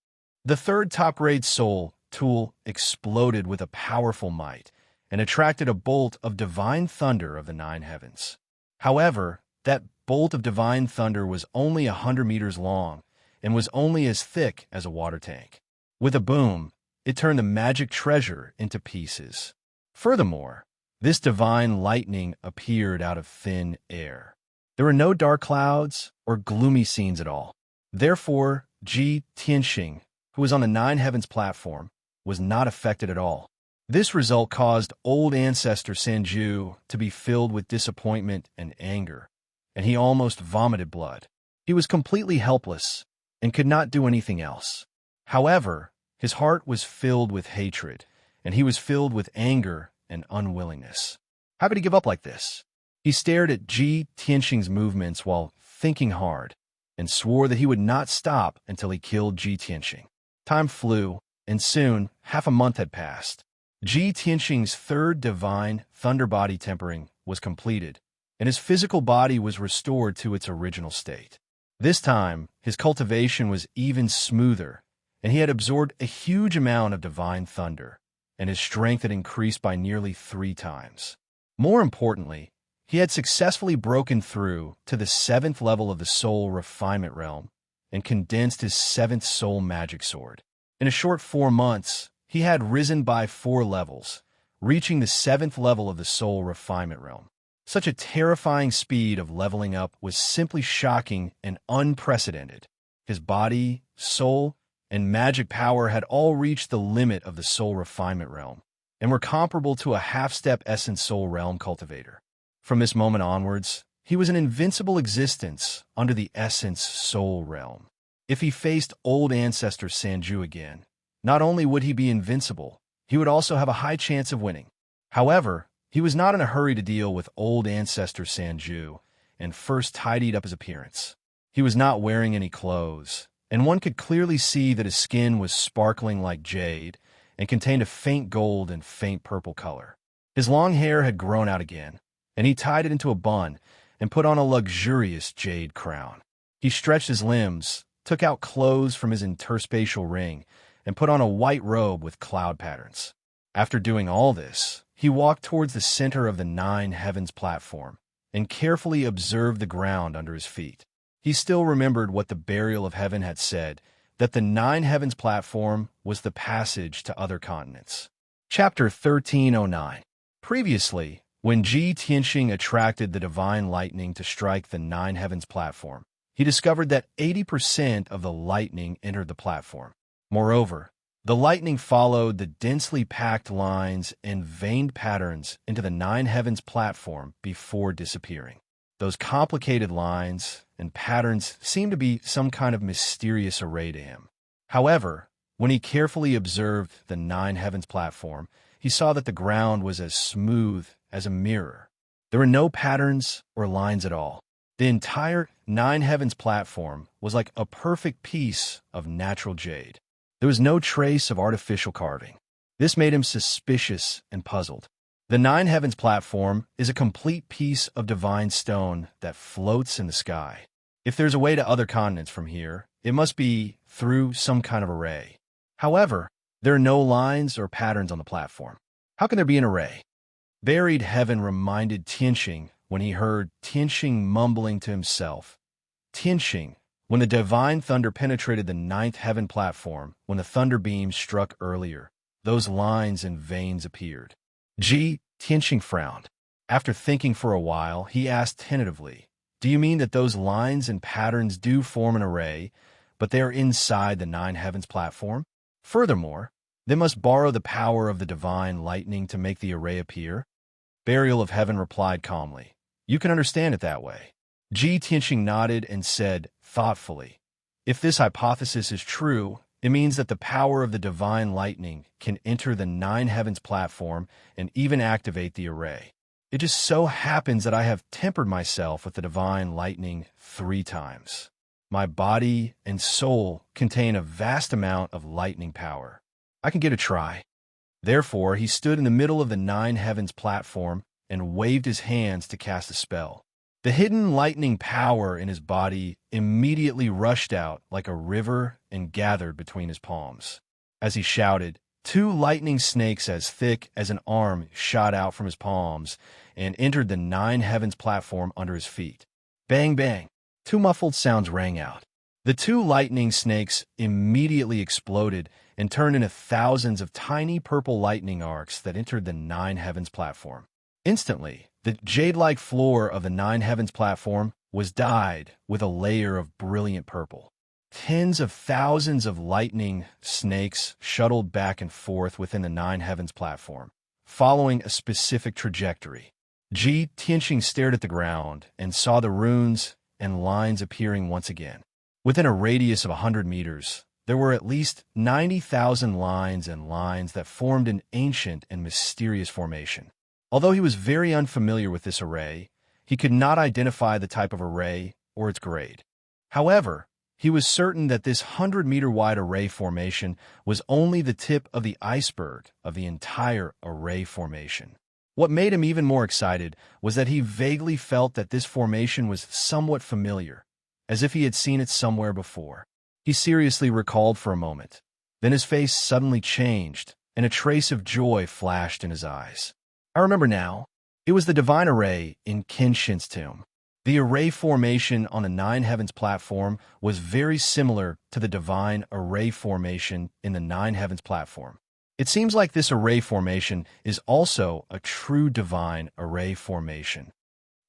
The 3rd top-grade soul tool exploded with a powerful might and attracted a bolt of divine thunder of the nine heavens. However, that bolt of divine thunder was only 100 meters long and was only as thick as a water tank. With a boom, it turned the magic treasure into pieces. Furthermore, this divine lightning appeared out of thin air. There were no dark clouds or gloomy scenes at all. Therefore, Ji Tianxing, who was on the Nine Heavens platform, was not affected at all. This result caused old ancestor Sanju to be filled with disappointment and anger, and he almost vomited blood. He was completely helpless and could not do anything else. However, his heart was filled with hatred, and he was filled with anger and unwillingness. How could he give up like this? He stared at Ji Tianxing's movements while thinking hard, and swore that he would not stop until he killed Ji Tianxing. Time flew, and soon, half a month had passed. Ji Tianxing's 3rd divine thunder body tempering was completed, and his physical body was restored to its original state. This time, his cultivation was even smoother, and he had absorbed a huge amount of divine thunder, and his strength had increased by nearly 3 times. More importantly, he had successfully broken through to the 7th level of the soul refinement realm and condensed his 7th soul magic sword. In a short 4 months, he had risen by 4 levels, reaching the 7th level of the soul refinement realm. Such a terrifying speed of leveling up was simply shocking and unprecedented. His body, soul, and magic power had all reached the limit of the soul refinement realm, and were comparable to a half-step essence soul realm cultivator. From this moment onwards, he was an invincible existence under the essence soul realm. If he faced old ancestor Sanju again, not only would he be invincible, he would also have a high chance of winning. However, he was not in a hurry to deal with old ancestor Sanju, and first tidied up his appearance. He was not wearing any clothes, and one could clearly see that his skin was sparkling like jade and contained a faint gold and faint purple color. His long hair had grown out again, and he tied it into a bun and put on a luxurious jade crown. He stretched his limbs, took out clothes from his interspatial ring, and put on a white robe with cloud patterns. After doing all this, he walked towards the center of the Nine Heavens platform and carefully observed the ground under his feet. He still remembered what the Burial of Heaven had said, that the Nine Heavens platform was the passage to other continents. Chapter 1309. Previously, when Ji Tianxing attracted the divine lightning to strike the Nine Heavens platform, he discovered that 80% of the lightning entered the platform. Moreover, the lightning followed the densely packed lines and veined patterns into the Nine Heavens platform before disappearing. Those complicated lines and patterns seemed to be some kind of mysterious array to him. However, when he carefully observed the Nine Heavens platform, he saw that the ground was as smooth as a mirror. There were no patterns or lines at all. The entire Nine Heavens platform was like a perfect piece of natural jade. There was no trace of artificial carving. This made him suspicious and puzzled. The Nine Heavens platform is a complete piece of divine stone that floats in the sky. If there's a way to other continents from here, it must be through some kind of array. However, there are no lines or patterns on the platform. How can there be an array? Buried heaven reminded Tianxing when he heard Tianxing mumbling to himself. Tianxing, When the divine thunder penetrated the ninth heaven platform, when the thunder beams struck earlier, those lines and veins appeared. Tianxing frowned. After thinking for a while, he asked tentatively, "Do you mean that those lines and patterns do form an array, but they are inside the nine heavens platform? Furthermore, they must borrow the power of the divine lightning to make the array appear?" Burial of Heaven replied calmly, "You can understand it that way." Tianxing nodded and said, thoughtfully, "If this hypothesis is true, it means that the power of the divine lightning can enter the nine heavens platform and even activate the array. It just so happens that I have tempered myself with the divine lightning 3 times. My body and soul contain a vast amount of lightning power. I can give it a try." Therefore, he stood in the middle of the nine heavens platform and waved his hands to cast a spell. The hidden lightning power in his body immediately rushed out like a river and gathered between his palms. As he shouted, 2 lightning snakes as thick as an arm shot out from his palms and entered the nine heavens platform under his feet. Bang, bang! 2 muffled sounds rang out. The 2 lightning snakes immediately exploded and turned into thousands of tiny purple lightning arcs that entered the nine heavens platform. Instantly, the jade-like floor of the nine heavens platform was dyed with a layer of brilliant purple. Tens of thousands of lightning snakes shuttled back and forth within the nine heavens platform, following a specific trajectory. Tianxing stared at the ground and saw the runes and lines appearing once again. Within a radius of 100 meters, there were at least 90,000 lines and lines that formed an ancient and mysterious formation. Although he was very unfamiliar with this array, he could not identify the type of array or its grade. However, he was certain that this 100-meter-wide array formation was only the tip of the iceberg of the entire array formation. What made him even more excited was that he vaguely felt that this formation was somewhat familiar, as if he had seen it somewhere before. He seriously recalled for a moment. Then his face suddenly changed, and a trace of joy flashed in his eyes. "I remember now. It was the divine array in Kenshin's tomb." The array formation on the nine heavens platform was very similar to the divine array formation in the nine heavens platform. It seems like this array formation is also a true divine array formation.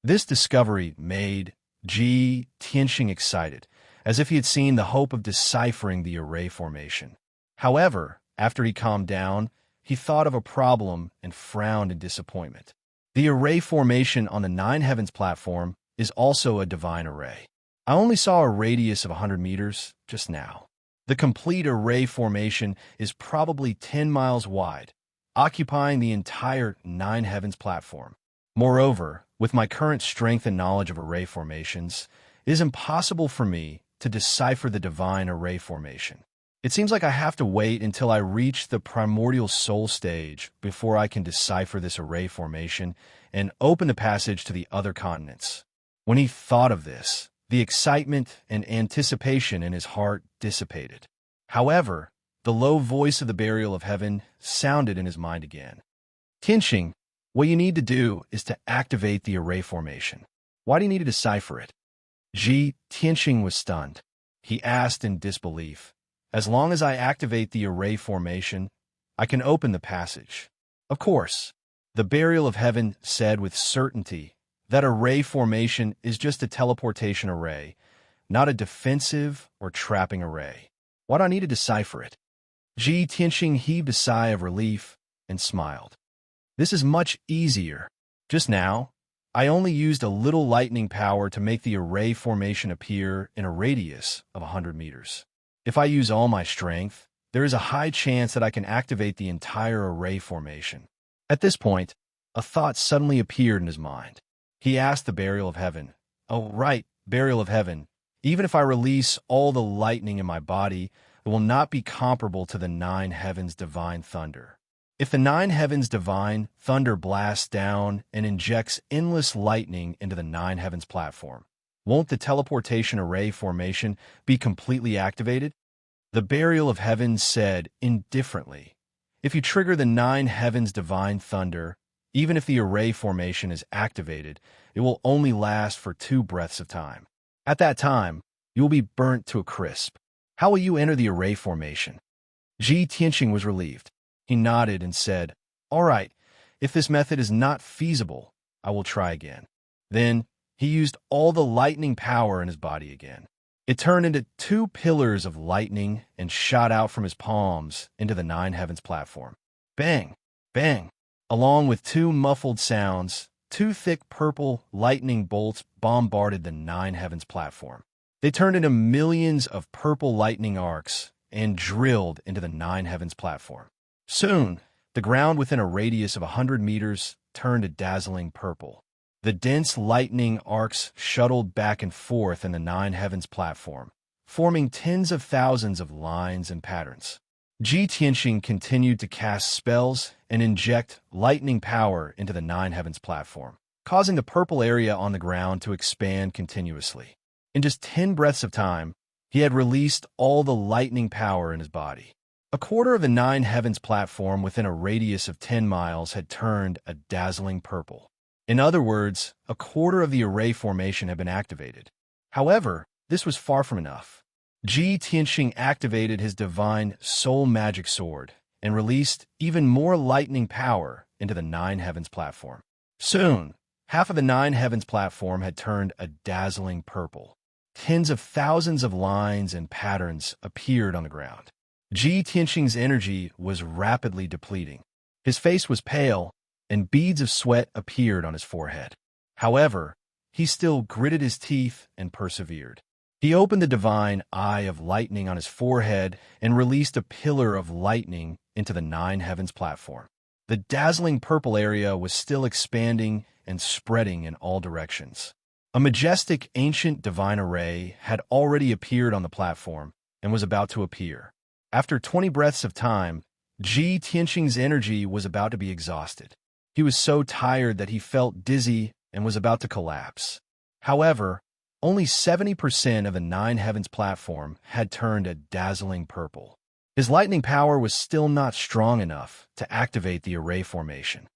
This discovery made Tianxing excited, as if he had seen the hope of deciphering the array formation. However, after he calmed down, he thought of a problem and frowned in disappointment. The array formation on the nine heavens platform is also a divine array. I only saw a radius of 100 meters just now. The complete array formation is probably 10 miles wide, occupying the entire nine heavens platform. Moreover, with my current strength and knowledge of array formations, it is impossible for me to decipher the divine array formation. It seems like I have to wait until I reach the primordial soul stage before I can decipher this array formation and open the passage to the other continents. When he thought of this, the excitement and anticipation in his heart dissipated. However, the low voice of the Burial of Heaven sounded in his mind again. "Tianxing, what you need to do is to activate the array formation. Why do you need to decipher it?" Tianxing was stunned. He asked in disbelief, "As long as I activate the array formation, I can open the passage." "Of course." The Burial of Heaven said with certainty that array formation is just a teleportation array, not a defensive or trapping array. "Why do I need to decipher it?" Tianxing heaved a sigh of relief and smiled. "This is much easier. Just now, I only used a little lightning power to make the array formation appear in a radius of 100 meters. If I use all my strength, there is a high chance that I can activate the entire array formation." At this point, a thought suddenly appeared in his mind. He asked the Burial of Heaven, "Oh, right, Burial of Heaven, even if I release all the lightning in my body, it will not be comparable to the nine heavens' divine thunder. If the nine heavens' divine thunder blasts down and injects endless lightning into the nine heavens platform, won't the teleportation array formation be completely activated?" The Burial of Heaven said indifferently, "If you trigger the nine heavens' divine thunder, even if the array formation is activated, it will only last for 2 breaths of time. At that time, You will be burnt to a crisp. How will you enter the array formation? Ji Tianxing was relieved. He nodded and said, "All right, if this method is not feasible, I will try again." Then he used all the lightning power in his body again. It turned into 2 pillars of lightning and shot out from his palms into the nine heavens platform. Bang! Bang! Along with 2 muffled sounds, 2 thick purple lightning bolts bombarded the nine heavens platform. They turned into millions of purple lightning arcs and drilled into the nine heavens platform. Soon, the ground within a radius of 100 meters turned a dazzling purple. The dense lightning arcs shuttled back and forth in the nine heavens platform, forming tens of thousands of lines and patterns. Ji Tianxing continued to cast spells and inject lightning power into the nine heavens platform, causing the purple area on the ground to expand continuously. In just 10 breaths of time, he had released all the lightning power in his body. A quarter of the nine heavens platform within a radius of 10 miles had turned a dazzling purple. In other words, a quarter of the array formation had been activated. However, this was far from enough. Ji Tianxing activated his divine soul magic sword and released even more lightning power into the nine heavens platform. Soon, half of the nine heavens platform had turned a dazzling purple. Tens of thousands of lines and patterns appeared on the ground. Ji Tianxing's energy was rapidly depleting. His face was pale, and beads of sweat appeared on his forehead. However, he still gritted his teeth and persevered. He opened the divine eye of lightning on his forehead and released a pillar of lightning into the nine heavens platform. The dazzling purple area was still expanding and spreading in all directions. A majestic ancient divine array had already appeared on the platform and was about to appear. After 20 breaths of time, Ji Tianxing's energy was about to be exhausted. He was so tired that he felt dizzy and was about to collapse. However, only 70% of the nine heavens platform had turned a dazzling purple. His lightning power was still not strong enough to activate the array formation.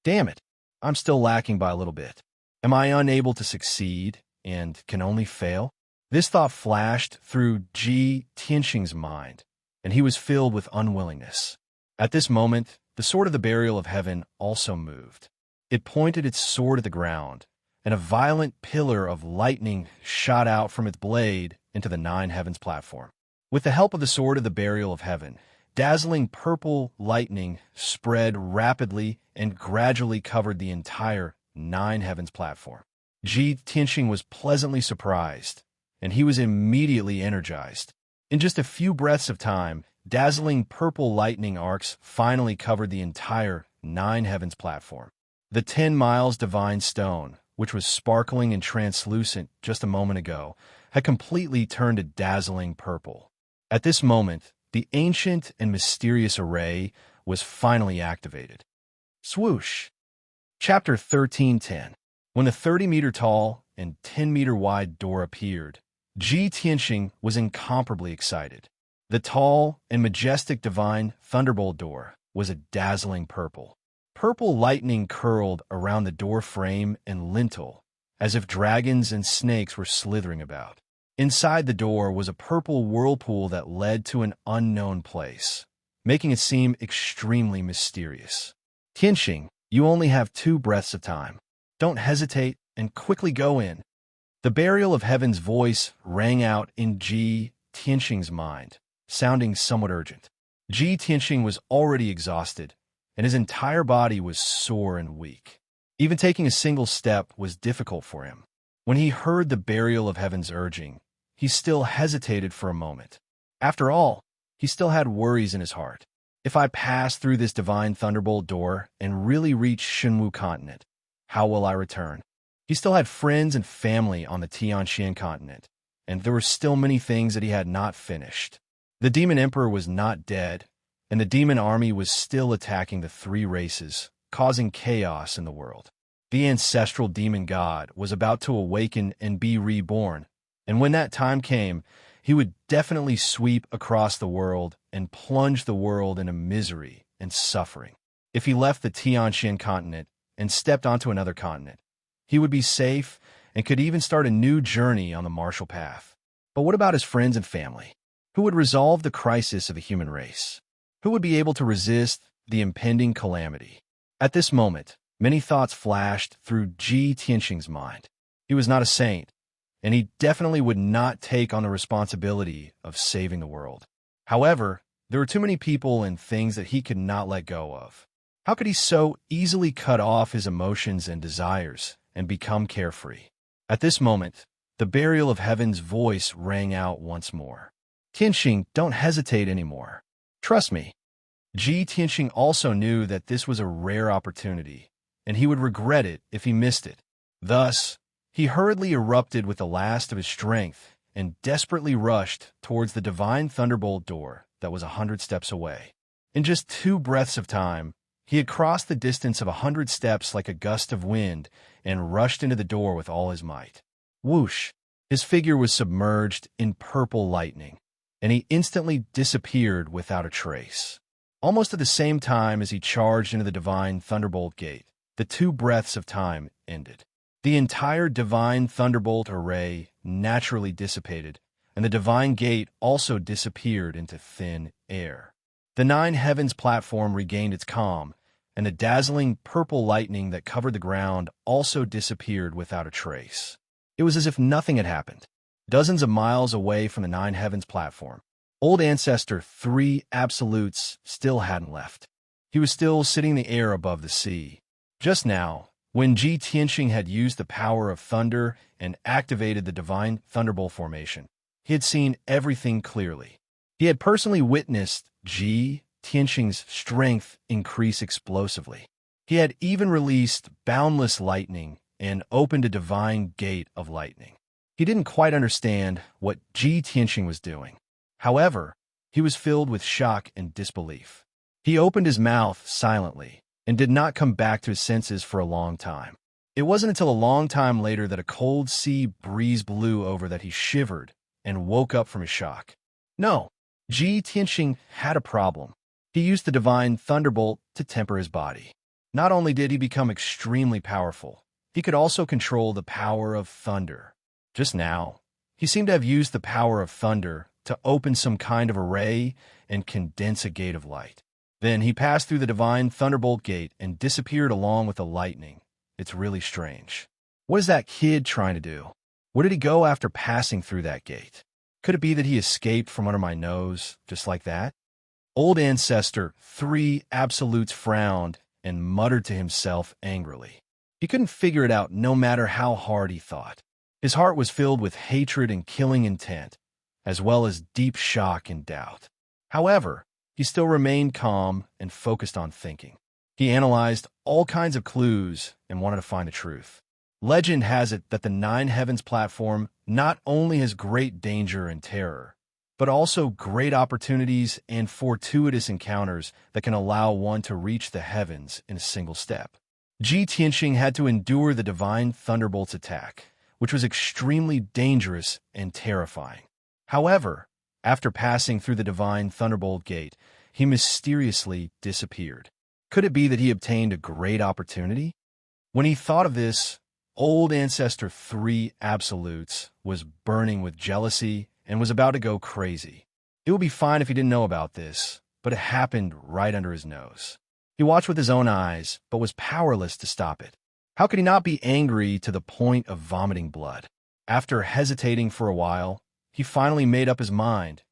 Damn it, I'm still lacking by a little bit. Am I unable to succeed and can only fail? This thought flashed through Ji Tianxing's mind, and he was filled with unwillingness. At this moment, the sword of the burial of heaven also moved. It pointed its sword at the ground, and a violent pillar of lightning shot out from its blade into the nine heavens platform. With the help of the sword of the burial of heaven, dazzling purple lightning spread rapidly and gradually covered the entire nine heavens platform. Ji Tianxing was pleasantly surprised, and he was immediately energized. In just a few breaths of time, dazzling purple lightning arcs finally covered the entire nine heavens platform. The 10 miles divine stone, which was sparkling and translucent just a moment ago, had completely turned a dazzling purple. At this moment, the ancient and mysterious array was finally activated. Swoosh! Chapter 13:10. When the 30-meter-tall and 10-meter-wide door appeared, Ji Tianxing was incomparably excited. The tall and majestic divine thunderbolt door was a dazzling purple. Purple lightning curled around the door frame and lintel, as if dragons and snakes were slithering about. Inside the door was a purple whirlpool that led to an unknown place, making it seem extremely mysterious. Tianxing, you only have 2 breaths of time. Don't hesitate and quickly go in. The burial of heaven's voice rang out in Ji Tianxing's mind, sounding somewhat urgent. Ji Tianxing was already exhausted, and his entire body was sore and weak. Even taking a single step was difficult for him. When he heard the burial of heaven's urging, he still hesitated for a moment. After all, he still had worries in his heart. If I pass through this divine thunderbolt door and really reach Xinwu continent, how will I return? He still had friends and family on the Tianxian continent, and there were still many things that he had not finished. The demon emperor was not dead, and the demon army was still attacking the 3 races, causing chaos in the world. The ancestral demon god was about to awaken and be reborn, and when that time came, he would definitely sweep across the world and plunge the world into misery and suffering. If he left the Tianxian continent and stepped onto another continent, he would be safe and could even start a new journey on the martial path. But what about his friends and family? Who would resolve the crisis of the human race? Who would be able to resist the impending calamity? At this moment, many thoughts flashed through Ji Tianxing's mind. He was not a saint, and he definitely would not take on the responsibility of saving the world. However, there were too many people and things that he could not let go of. How could he so easily cut off his emotions and desires and become carefree? At this moment, the burial of heaven's voice rang out once more. Tianxing, don't hesitate anymore. Trust me. Ji Tianxing also knew that this was a rare opportunity, and he would regret it if he missed it. Thus, he hurriedly erupted with the last of his strength and desperately rushed towards the divine thunderbolt door that was 100 steps away. In just 2 breaths of time, he had crossed the distance of 100 steps like a gust of wind and rushed into the door with all his might. Whoosh! His figure was submerged in purple lightning, and he instantly disappeared without a trace. Almost at the same time as he charged into the divine thunderbolt gate, the 2 breaths of time ended. The entire divine thunderbolt array naturally dissipated, and the divine gate also disappeared into thin air. The 9 heavens platform regained its calm, and the dazzling purple lightning that covered the ground also disappeared without a trace. It was as if nothing had happened. Dozens of miles away from the 9 heavens platform, Old Ancestor 3 Absolutes still hadn't left. He was still sitting in the air above the sea. Just now, when Ji Tianxing had used the power of thunder and activated the divine thunderbolt formation, he had seen everything clearly. He had personally witnessed Ji Tianxing's strength increase explosively. He had even released boundless lightning and opened a divine gate of lightning. He didn't quite understand what Ji Tianxing was doing. However, he was filled with shock and disbelief. He opened his mouth silently and did not come back to his senses for a long time. It wasn't until a long time later that a cold sea breeze blew over that he shivered and woke up from his shock. No, Ji Tianxing had a problem. He used the divine thunderbolt to temper his body. Not only did he become extremely powerful, he could also control the power of thunder. Just now, he seemed to have used the power of thunder to open some kind of array and condense a gate of light. Then he passed through the divine thunderbolt gate and disappeared along with the lightning. It's really strange. What is that kid trying to do? Where did he go after passing through that gate? Could it be that he escaped from under my nose, just like that? Old Ancestor 3 Absolutes frowned and muttered to himself angrily. He couldn't figure it out no matter how hard he thought. His heart was filled with hatred and killing intent, as well as deep shock and doubt. However, he still remained calm and focused on thinking. He analyzed all kinds of clues and wanted to find the truth. Legend has it that the 9 heavens platform not only has great danger and terror, but also great opportunities and fortuitous encounters that can allow one to reach the heavens in a single step. Ji Tianxing had to endure the divine thunderbolt's attack, which was extremely dangerous and terrifying. However, after passing through the divine thunderbolt gate, he mysteriously disappeared. Could it be that he obtained a great opportunity? When he thought of this, Old Ancestor 3 Absolutes was burning with jealousy and was about to go crazy. It would be fine if he didn't know about this, but it happened right under his nose. He watched with his own eyes, but was powerless to stop it. How could he not be angry to the point of vomiting blood? After hesitating for a while, he finally made up his mind.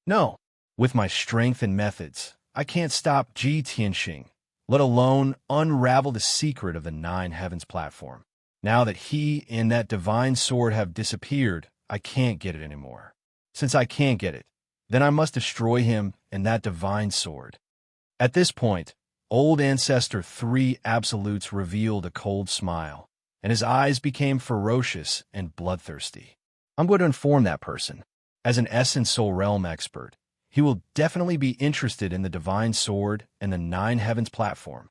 No, with my strength and methods, I can't stop Ji Tianxing, let alone unravel the secret of the 9 heavens platform. Now that he and that divine sword have disappeared, I can't get it anymore. Since I can't get it, then I must destroy him and that divine sword. At this point, Old Ancestor 3 Absolutes revealed a cold smile, and his eyes became ferocious and bloodthirsty. I'm going to inform that person. As an Essence Soul Realm expert, he will definitely be interested in the divine sword and the 9 heavens platform.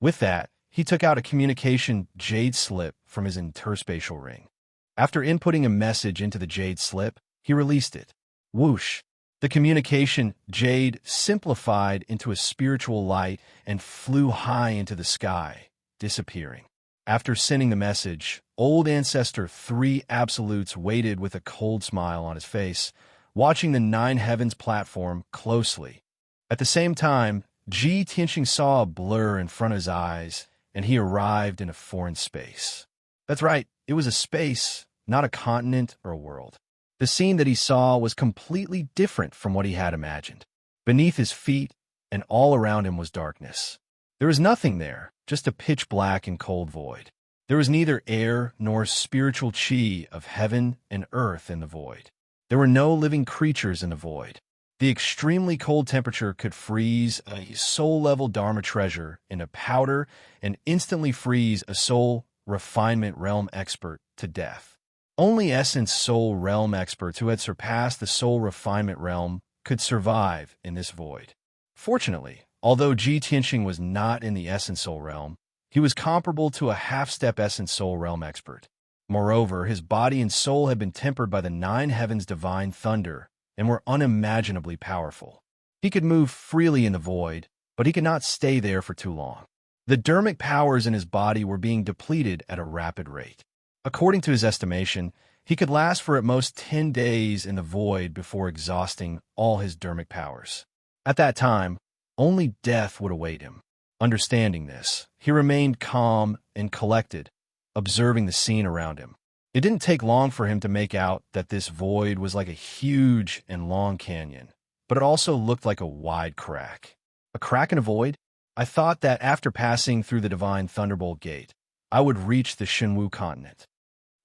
With that, he took out a communication jade slip from his interspatial ring. After inputting a message into the jade slip, he released it. Whoosh! The communication jade simplified into a spiritual light and flew high into the sky, disappearing. After sending the message, old ancestor 3 absolutes waited with a cold smile on his face, watching the nine heavens platform closely. At the same time, Ji Tianxing saw a blur in front of his eyes, and he arrived in a foreign space. That's right, it was a space, not a continent or a world. The scene that he saw was completely different from what he had imagined. Beneath his feet and all around him was darkness. There was nothing there, just a pitch-black and cold void. There was neither air nor spiritual chi of heaven and earth in the void. There were no living creatures in the void. The extremely cold temperature could freeze a soul-level Dharma treasure into powder and instantly freeze a soul refinement realm expert to death. Only essence soul realm experts who had surpassed the soul refinement realm could survive in this void. Fortunately, although Ji Tianxing was not in the essence soul realm, he was comparable to a half-step essence soul realm expert. Moreover, his body and soul had been tempered by the nine heavens' divine thunder and were unimaginably powerful. He could move freely in the void, but he could not stay there for too long. The dermic powers in his body were being depleted at a rapid rate. According to his estimation, he could last for at most 10 days in the void before exhausting all his dermic powers. At that time, only death would await him. Understanding this, he remained calm and collected, observing the scene around him. It didn't take long for him to make out that this void was like a huge and long canyon, but it also looked like a wide crack. A crack in a void? I thought that after passing through the divine thunderbolt gate, I would reach the Shenwu continent.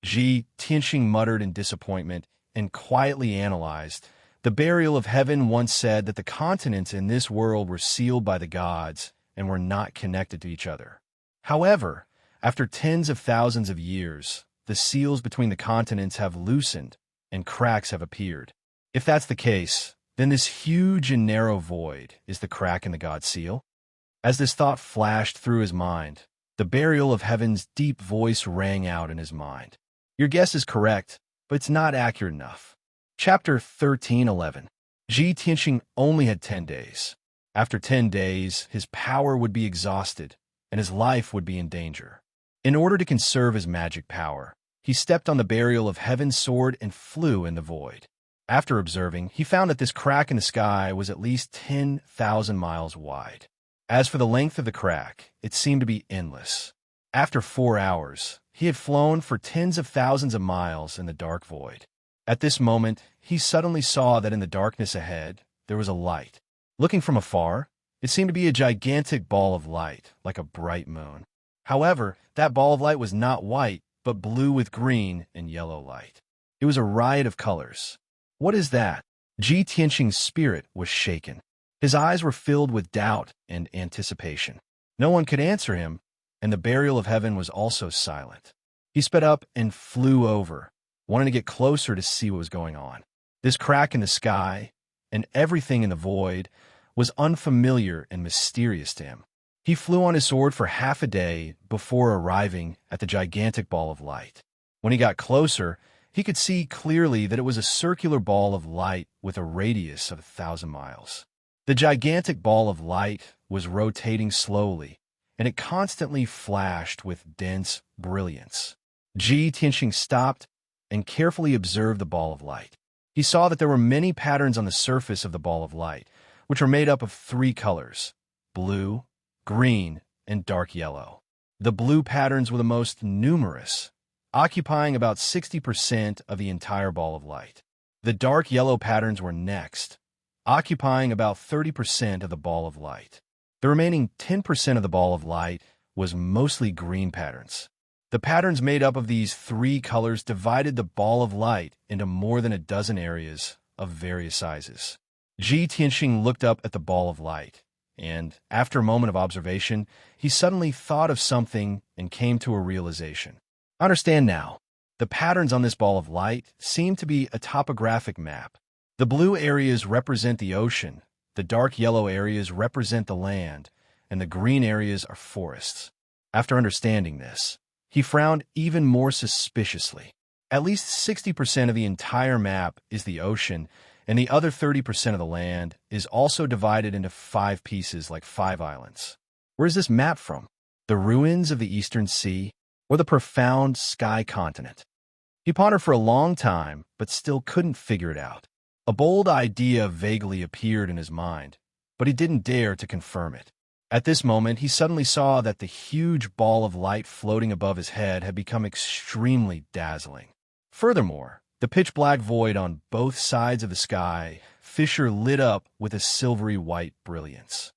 Ji Tianxing muttered in disappointment and quietly analyzed. The burial of heaven once said that the continents in this world were sealed by the gods and were not connected to each other. However, after tens of thousands of years, the seals between the continents have loosened and cracks have appeared. If that's the case, then this huge and narrow void is the crack in the god seal? As this thought flashed through his mind, the burial of heaven's deep voice rang out in his mind. Your guess is correct, but it's not accurate enough. Chapter 13:11. Ji Tianxing only had 10 days. After 10 days, his power would be exhausted, and his life would be in danger. In order to conserve his magic power, he stepped on the burial of heaven's sword and flew in the void. After observing, he found that this crack in the sky was at least 10,000 miles wide. As for the length of the crack, it seemed to be endless. After 4 hours, he had flown for tens of thousands of miles in the dark void. At this moment, he suddenly saw that in the darkness ahead, there was a light. Looking from afar, it seemed to be a gigantic ball of light, like a bright moon. However, that ball of light was not white, but blue with green and yellow light. It was a riot of colors. What is that? Ji Tianxing's spirit was shaken. His eyes were filled with doubt and anticipation. No one could answer him, and the burial of heaven was also silent. He sped up and flew over, wanting to get closer to see what was going on. This crack in the sky and everything in the void was unfamiliar and mysterious to him. He flew on his sword for half a day before arriving at the gigantic ball of light. When he got closer, he could see clearly that it was a circular ball of light with a radius of 1,000 miles. The gigantic ball of light was rotating slowly, and it constantly flashed with dense brilliance. Ji Tianxing stopped and carefully observed the ball of light. He saw that there were many patterns on the surface of the ball of light, which were made up of 3 colors: blue, green, and dark yellow. The blue patterns were the most numerous, occupying about 60% of the entire ball of light. The dark yellow patterns were next, occupying about 30% of the ball of light. The remaining 10% of the ball of light was mostly green patterns. The patterns made up of these 3 colors divided the ball of light into more than a dozen areas of various sizes. Ji Tianxing looked up at the ball of light, and, after a moment of observation, he suddenly thought of something and came to a realization. I understand now. The patterns on this ball of light seem to be a topographic map. The blue areas represent the ocean, the dark yellow areas represent the land, and the green areas are forests. After understanding this, he frowned even more suspiciously. At least 60% of the entire map is the ocean, and the other 30% of the land is also divided into 5 pieces like 5 islands. Where is this map from? The ruins of the Eastern Sea? or the profound sky continent? He pondered for a long time, but still couldn't figure it out. A bold idea vaguely appeared in his mind, but he didn't dare to confirm it. At this moment, he suddenly saw that the huge ball of light floating above his head had become extremely dazzling. Furthermore, the pitch-black void on both sides of the sky fissure lit up with a silvery white brilliance.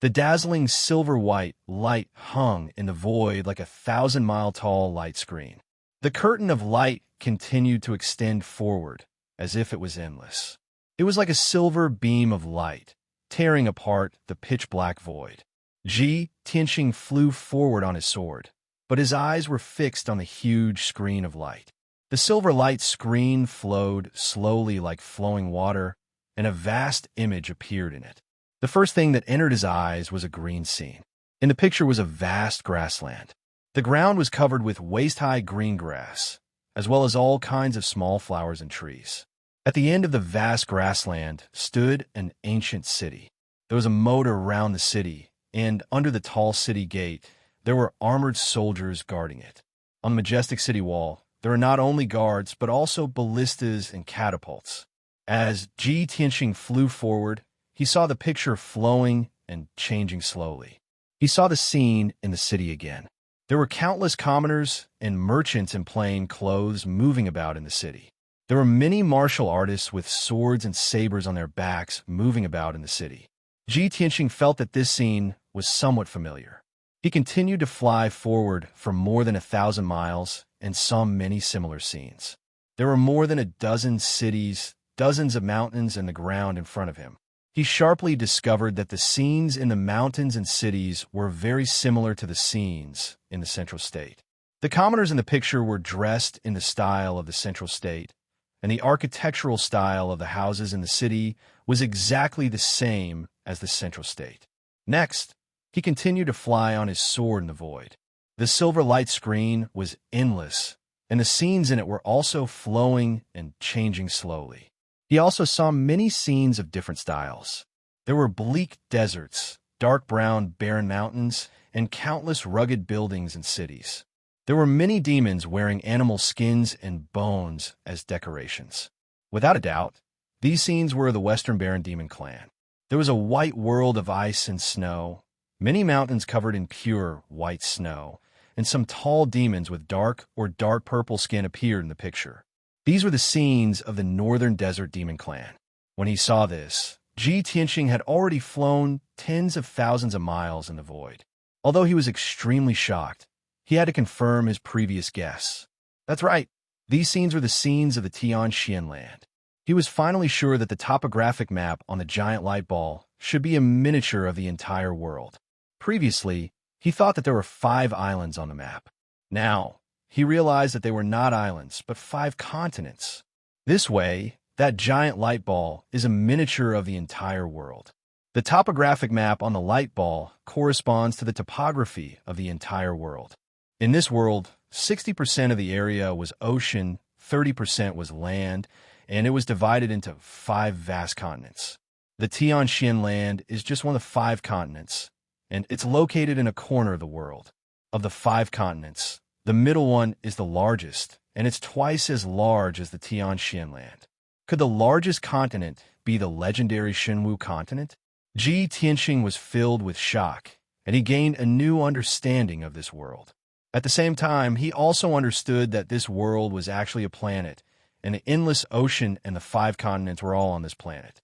The dazzling silver-white light hung in the void like a 1,000-mile-tall light screen. The curtain of light continued to extend forward, as if it was endless. It was like a silver beam of light, tearing apart the pitch-black void. Ji Tianxing flew forward on his sword, but his eyes were fixed on the huge screen of light. The silver light screen flowed slowly like flowing water, and a vast image appeared in it. The first thing that entered his eyes was a green scene. In the picture was a vast grassland. The ground was covered with waist-high green grass, as well as all kinds of small flowers and trees. At the end of the vast grassland stood an ancient city. There was a moat around the city, and under the tall city gate, there were armored soldiers guarding it. On the majestic city wall, there were not only guards, but also ballistas and catapults. As Ji Tianxing flew forward, he saw the picture flowing and changing slowly. He saw the scene in the city again. There were countless commoners and merchants in plain clothes moving about in the city. There were many martial artists with swords and sabers on their backs moving about in the city. Ji Tianxing felt that this scene was somewhat familiar. He continued to fly forward for more than 1,000 miles and saw many similar scenes. There were more than a dozen cities, dozens of mountains, and the ground in front of him. He sharply discovered that the scenes in the mountains and cities were very similar to the scenes in the central state. The commoners in the picture were dressed in the style of the central state, and the architectural style of the houses in the city was exactly the same as the central state. Next, he continued to fly on his sword in the void. The silver light screen was endless, and the scenes in it were also flowing and changing slowly. He also saw many scenes of different styles. There were bleak deserts, dark brown barren mountains, and countless rugged buildings and cities. There were many demons wearing animal skins and bones as decorations. Without a doubt, these scenes were the Western Baron Demon Clan. There was a white world of ice and snow, many mountains covered in pure white snow, and some tall demons with dark or dark purple skin appeared in the picture. These were the scenes of the Northern Desert Demon Clan. When he saw this, Ji Tianxing had already flown tens of thousands of miles in the void. Although he was extremely shocked, he had to confirm his previous guess. That's right, these scenes were the scenes of the Tianxian land. He was finally sure that the topographic map on the giant light ball should be a miniature of the entire world. Previously, he thought that there were 5 islands on the map. Now, he realized that they were not islands, but 5 continents. This way, that giant light ball is a miniature of the entire world. The topographic map on the light ball corresponds to the topography of the entire world. In this world, 60% of the area was ocean, 30% was land, and it was divided into 5 vast continents. The Tianxian land is just one of the 5 continents, and it's located in a corner of the world. Of the 5 continents, the middle one is the largest, and it's twice as large as the Tianxian land. Could the largest continent be the legendary Shenwu continent? Ji Tianxing was filled with shock, and he gained a new understanding of this world. At the same time, he also understood that this world was actually a planet, and the endless ocean and the 5 continents were all on this planet.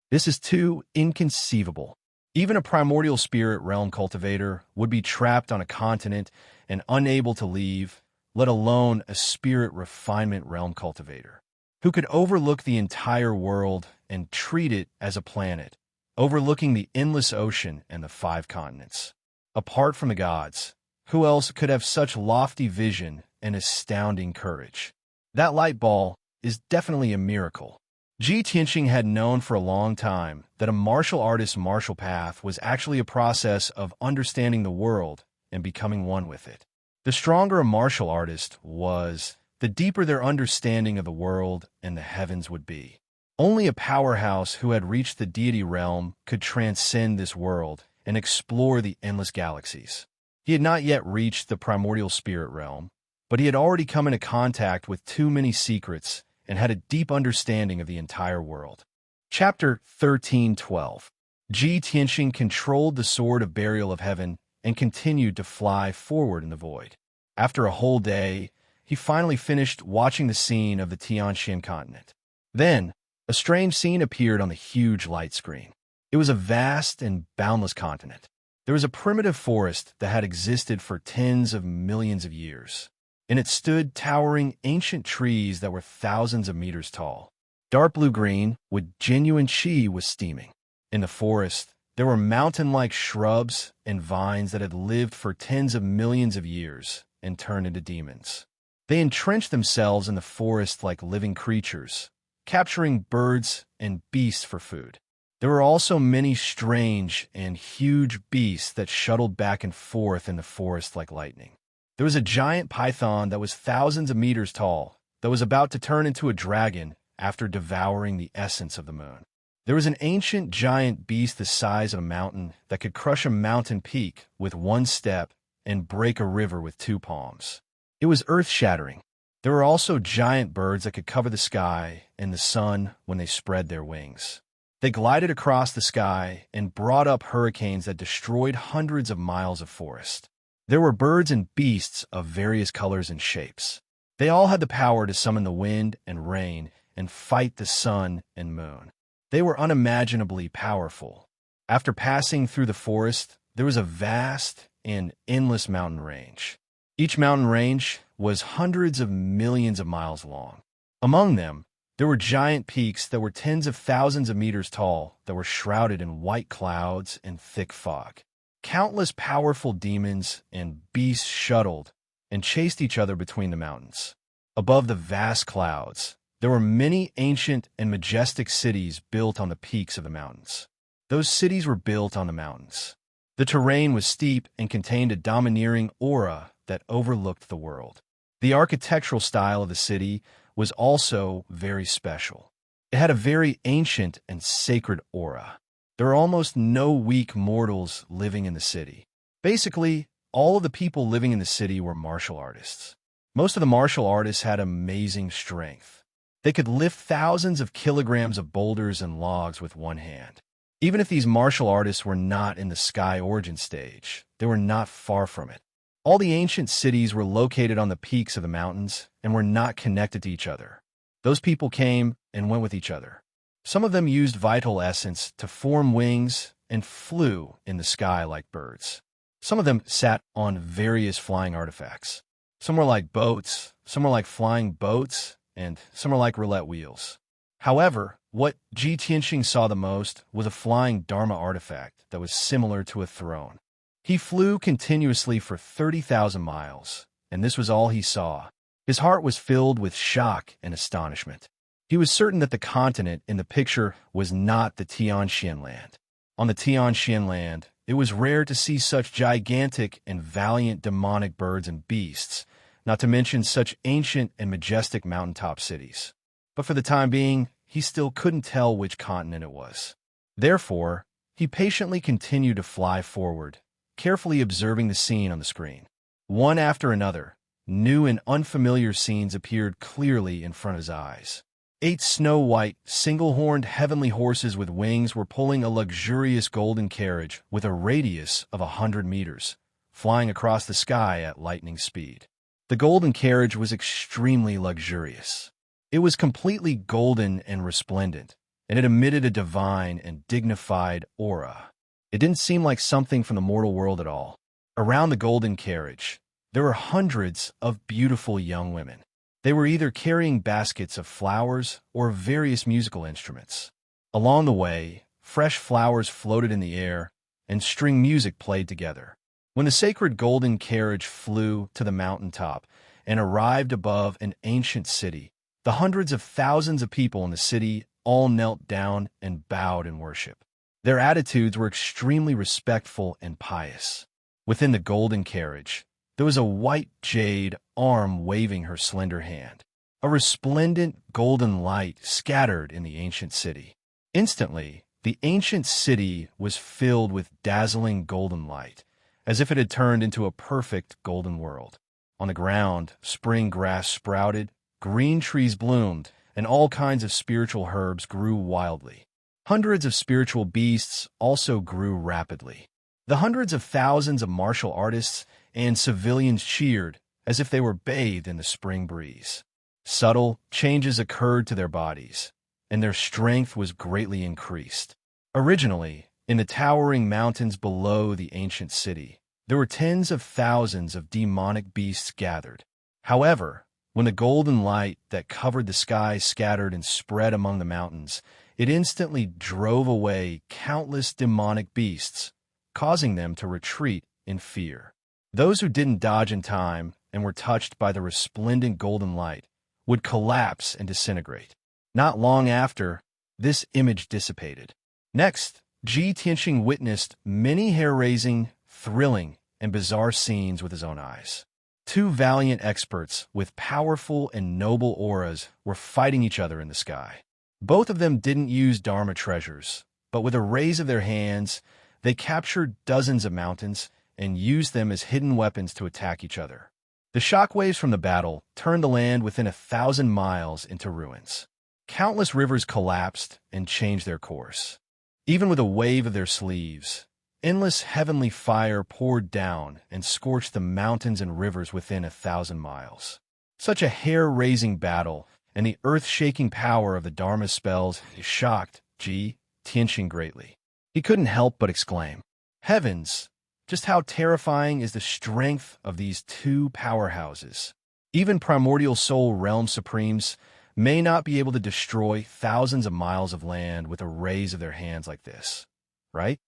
This is too inconceivable. Even a primordial spirit realm cultivator would be trapped on a continent and unable to leave, let alone a spirit refinement realm cultivator, who could overlook the entire world and treat it as a planet, overlooking the endless ocean and the 5 continents. Apart from the gods, who else could have such lofty vision and astounding courage? That light ball is definitely a miracle. Ji Tianxing had known for a long time that a martial artist's martial path was actually a process of understanding the world and becoming one with it. The stronger a martial artist was, the deeper their understanding of the world and the heavens would be. Only a powerhouse who had reached the deity realm could transcend this world and explore the endless galaxies. He had not yet reached the primordial spirit realm, but he had already come into contact with too many secrets and had a deep understanding of the entire world. Chapter 13:12. Ji Tianxing controlled the sword of burial of heaven and continued to fly forward in the void. After a whole day, he finally finished watching the scene of the Tianxian continent. Then, a strange scene appeared on the huge light screen. It was a vast and boundless continent. There was a primitive forest that had existed for tens of millions of years. In it stood towering ancient trees that were thousands of meters tall. Dark blue-green, with genuine qi, was steaming. In the forest, there were mountain-like shrubs and vines that had lived for tens of millions of years and turned into demons. They entrenched themselves in the forest like living creatures, capturing birds and beasts for food. There were also many strange and huge beasts that shuttled back and forth in the forest like lightning. There was a giant python that was thousands of meters tall that was about to turn into a dragon after devouring the essence of the moon. There was an ancient giant beast the size of a mountain that could crush a mountain peak with one step and break a river with two palms. It was earth-shattering. There were also giant birds that could cover the sky and the sun when they spread their wings. They glided across the sky and brought up hurricanes that destroyed hundreds of miles of forest. There were birds and beasts of various colors and shapes. They all had the power to summon the wind and rain and fight the sun and moon. They were unimaginably powerful. After passing through the forest, there was a vast and endless mountain range. Each mountain range was hundreds of millions of miles long. Among them, there were giant peaks that were tens of thousands of meters tall that were shrouded in white clouds and thick fog. Countless powerful demons and beasts shuttled and chased each other between the mountains. Above the vast clouds, there were many ancient and majestic cities built on the peaks of the mountains. Those cities were built on the mountains. The terrain was steep and contained a domineering aura that overlooked the world. The architectural style of the city was also very special. It had a very ancient and sacred aura. There were almost no weak mortals living in the city. Basically, all of the people living in the city were martial artists. Most of the martial artists had amazing strength. They could lift thousands of kilograms of boulders and logs with one hand. Even if these martial artists were not in the sky origin stage, they were not far from it. All the ancient cities were located on the peaks of the mountains and were not connected to each other. Those people came and went with each other. Some of them used vital essence to form wings and flew in the sky like birds. Some of them sat on various flying artifacts. Some were like boats, some were like flying boats, and some were like roulette wheels. However, what Ji Tianxing saw the most was a flying Dharma artifact that was similar to a throne. He flew continuously for 30,000 miles, and this was all he saw. His heart was filled with shock and astonishment. He was certain that the continent in the picture was not the Tianxian land. On the Tianxian land, it was rare to see such gigantic and valiant demonic birds and beasts, not to mention such ancient and majestic mountaintop cities. But for the time being, he still couldn't tell which continent it was. Therefore, he patiently continued to fly forward, carefully observing the scene on the screen. One after another, new and unfamiliar scenes appeared clearly in front of his eyes. 8 snow-white, single-horned heavenly horses with wings were pulling a luxurious golden carriage with a radius of 100 meters, flying across the sky at lightning speed. The golden carriage was extremely luxurious. It was completely golden and resplendent, and it emitted a divine and dignified aura. It didn't seem like something from the mortal world at all. Around the golden carriage, there were hundreds of beautiful young women. They were either carrying baskets of flowers or various musical instruments. Along the way, fresh flowers floated in the air, and string music played together. When the sacred golden carriage flew to the mountaintop and arrived above an ancient city, the hundreds of thousands of people in the city all knelt down and bowed in worship. Their attitudes were extremely respectful and pious. Within the golden carriage, there was a white jade arm waving her slender hand. A resplendent golden light scattered in the ancient city. Instantly, the ancient city was filled with dazzling golden light, as if it had turned into a perfect golden world. On the ground, spring grass sprouted, green trees bloomed, and all kinds of spiritual herbs grew wildly. Hundreds of spiritual beasts also grew rapidly. The hundreds of thousands of martial artists and civilians cheered as if they were bathed in the spring breeze. Subtle changes occurred to their bodies, and their strength was greatly increased. Originally, in the towering mountains below the ancient city, there were tens of thousands of demonic beasts gathered. However, when the golden light that covered the sky scattered and spread among the mountains, it instantly drove away countless demonic beasts, causing them to retreat in fear. Those who didn't dodge in time and were touched by the resplendent golden light would collapse and disintegrate. Not long after, this image dissipated. Next, Ji Tianxing witnessed many hair-raising, thrilling, and bizarre scenes with his own eyes. Two valiant experts with powerful and noble auras were fighting each other in the sky. Both of them didn't use Dharma treasures, but with a raise of their hands, they captured dozens of mountains and used them as hidden weapons to attack each other. The shockwaves from the battle turned the land within 1,000 miles into ruins. Countless rivers collapsed and changed their course. Even with a wave of their sleeves, endless heavenly fire poured down and scorched the mountains and rivers within 1,000 miles. Such a hair-raising battle and the earth-shaking power of the Dharma spells shocked Ji Tianxing greatly. He couldn't help but exclaim, "Heavens! Just how terrifying is the strength of these two powerhouses. Even primordial soul realm supremes may not be able to destroy thousands of miles of land with a raise of their hands like this, right?"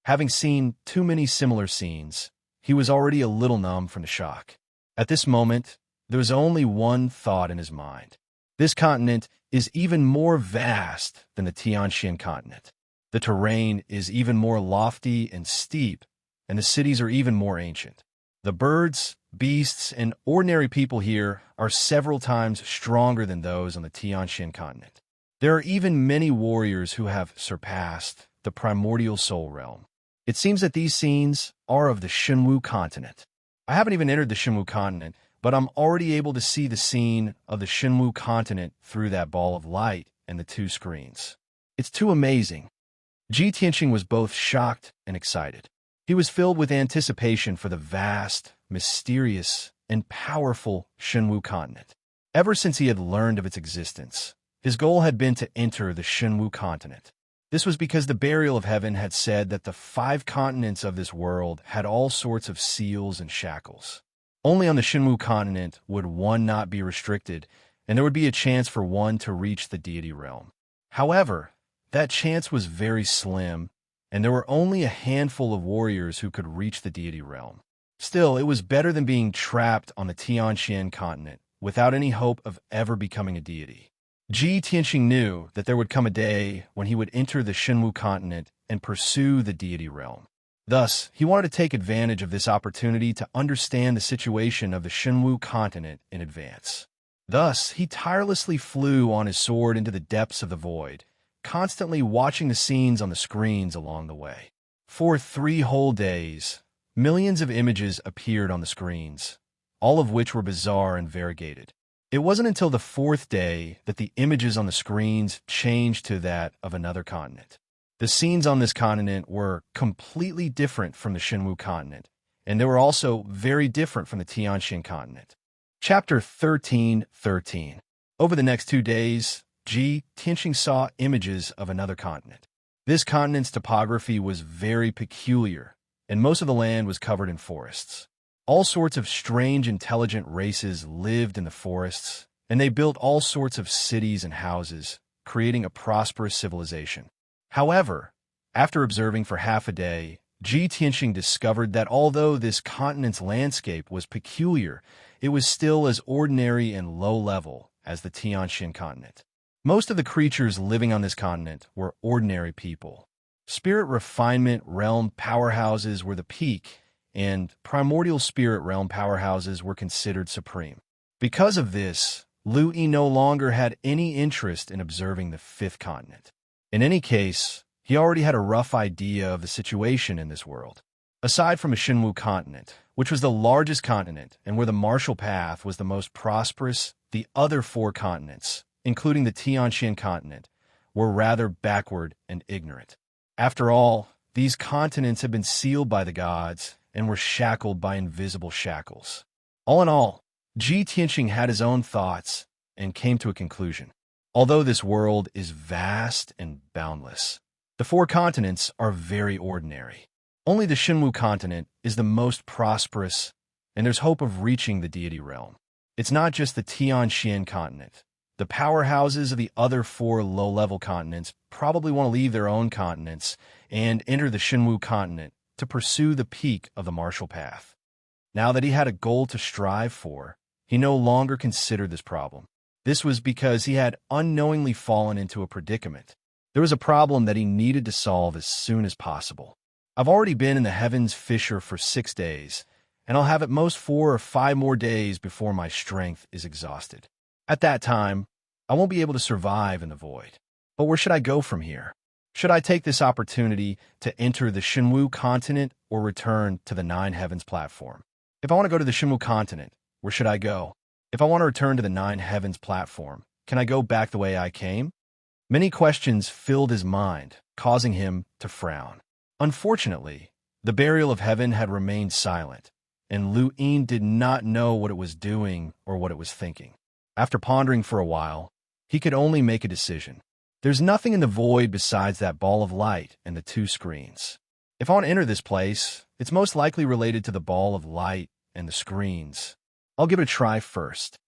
Having seen too many similar scenes, he was already a little numb from the shock. At this moment, there was only one thought in his mind. This continent is even more vast than the Tianxian continent. The terrain is even more lofty and steep, and the cities are even more ancient. The birds, beasts, and ordinary people here are several times stronger than those on the Tianxian continent. There are even many warriors who have surpassed the primordial soul realm. It seems that these scenes are of the Shenwu continent. I haven't even entered the Shenwu continent, but I'm already able to see the scene of the Shenwu continent through that ball of light and the two screens. It's too amazing. Ji Tianxing was both shocked and excited. He was filled with anticipation for the vast, mysterious, and powerful Shenwu continent. Ever since he had learned of its existence, his goal had been to enter the Shenwu continent. This was because the Burial of Heaven had said that the 5 continents of this world had all sorts of seals and shackles. Only on the Shenwu continent would one not be restricted, and there would be a chance for one to reach the deity realm. However, that chance was very slim, and there were only a handful of warriors who could reach the deity realm. Still, it was better than being trapped on the Tianxian continent without any hope of ever becoming a deity. Ji Tianxing knew that there would come a day when he would enter the Shenwu continent and pursue the deity realm. Thus, he wanted to take advantage of this opportunity to understand the situation of the Shenwu continent in advance. Thus, he tirelessly flew on his sword into the depths of the void, constantly watching the scenes on the screens along the way. For 3 whole days, millions of images appeared on the screens, all of which were bizarre and variegated. It wasn't until the 4th day that the images on the screens changed to that of another continent. The scenes on this continent were completely different from the Shenwu continent, and they were also very different from the Tianxian continent. Chapter 13:13. Over the next 2 days, Ji Tianxing saw images of another continent. This continent's topography was very peculiar, and most of the land was covered in forests. All sorts of strange, intelligent races lived in the forests, and they built all sorts of cities and houses, creating a prosperous civilization. However, after observing for half a day, Ji Tianxing discovered that although this continent's landscape was peculiar, it was still as ordinary and low-level as the Tianxian continent. Most of the creatures living on this continent were ordinary people. Spirit refinement realm powerhouses were the peak, and primordial spirit realm powerhouses were considered supreme. Because of this, Lu Yi no longer had any interest in observing the 5th continent. In any case, he already had a rough idea of the situation in this world. Aside from the Shinwu continent, which was the largest continent and where the Marshall Path was the most prosperous, the other 4 continents, including the Tianxian continent, were rather backward and ignorant. After all, these continents had been sealed by the gods and were shackled by invisible shackles. All in all, Ji Tianxing had his own thoughts and came to a conclusion. Although this world is vast and boundless, the 4 continents are very ordinary. Only the Shinwu continent is the most prosperous, and there's hope of reaching the deity realm. It's not just the Tianxian continent. The powerhouses of the other 4 low-level continents probably want to leave their own continents and enter the Shinwu continent to pursue the peak of the Marshall Path. Now that he had a goal to strive for, he no longer considered this problem. This was because he had unknowingly fallen into a predicament. There was a problem that he needed to solve as soon as possible. I've already been in the heavens fissure for 6 days, and I'll have at most 4 or 5 more days before my strength is exhausted. At that time, I won't be able to survive in the void. But where should I go from here? Should I take this opportunity to enter the Shinwu continent or return to the 9 Heavens platform? If I want to go to the Shinwu continent, where should I go? If I want to return to the 9 Heavens platform, can I go back the way I came? Many questions filled his mind, causing him to frown. Unfortunately, the burial of heaven had remained silent, and Lu Yin did not know what it was doing or what it was thinking. After pondering for a while, he could only make a decision. There's nothing in the void besides that ball of light and the 2 screens. If I want to enter this place, it's most likely related to the ball of light and the screens. I'll give it a try first.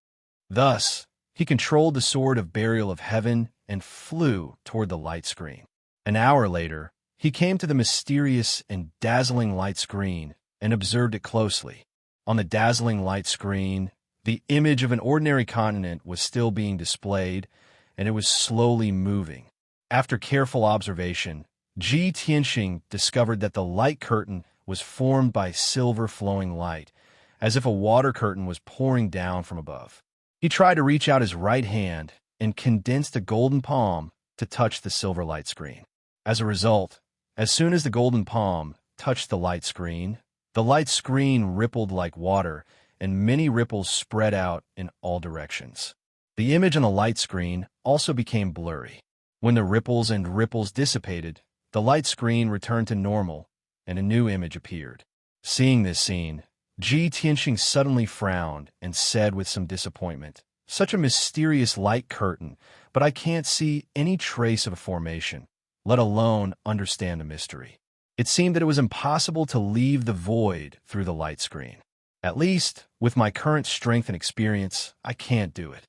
Thus, he controlled the sword of burial of heaven and flew toward the light screen. An hour later, he came to the mysterious and dazzling light screen and observed it closely. On the dazzling light screen, the image of an ordinary continent was still being displayed, and it was slowly moving. After careful observation, Ji Tianxing discovered that the light curtain was formed by silver flowing light, as if a water curtain was pouring down from above. He tried to reach out his right hand and condensed a golden palm to touch the silver light screen. As a result, as soon as the golden palm touched the light screen rippled like water, and many ripples spread out in all directions. The image on the light screen also became blurry. When the ripples dissipated, the light screen returned to normal, and a new image appeared. Seeing this scene, Ji Tianxing suddenly frowned and said with some disappointment, "Such a mysterious light curtain, but I can't see any trace of a formation, let alone understand the mystery." It seemed that it was impossible to leave the void through the light screen. At least, with my current strength and experience, I can't do it.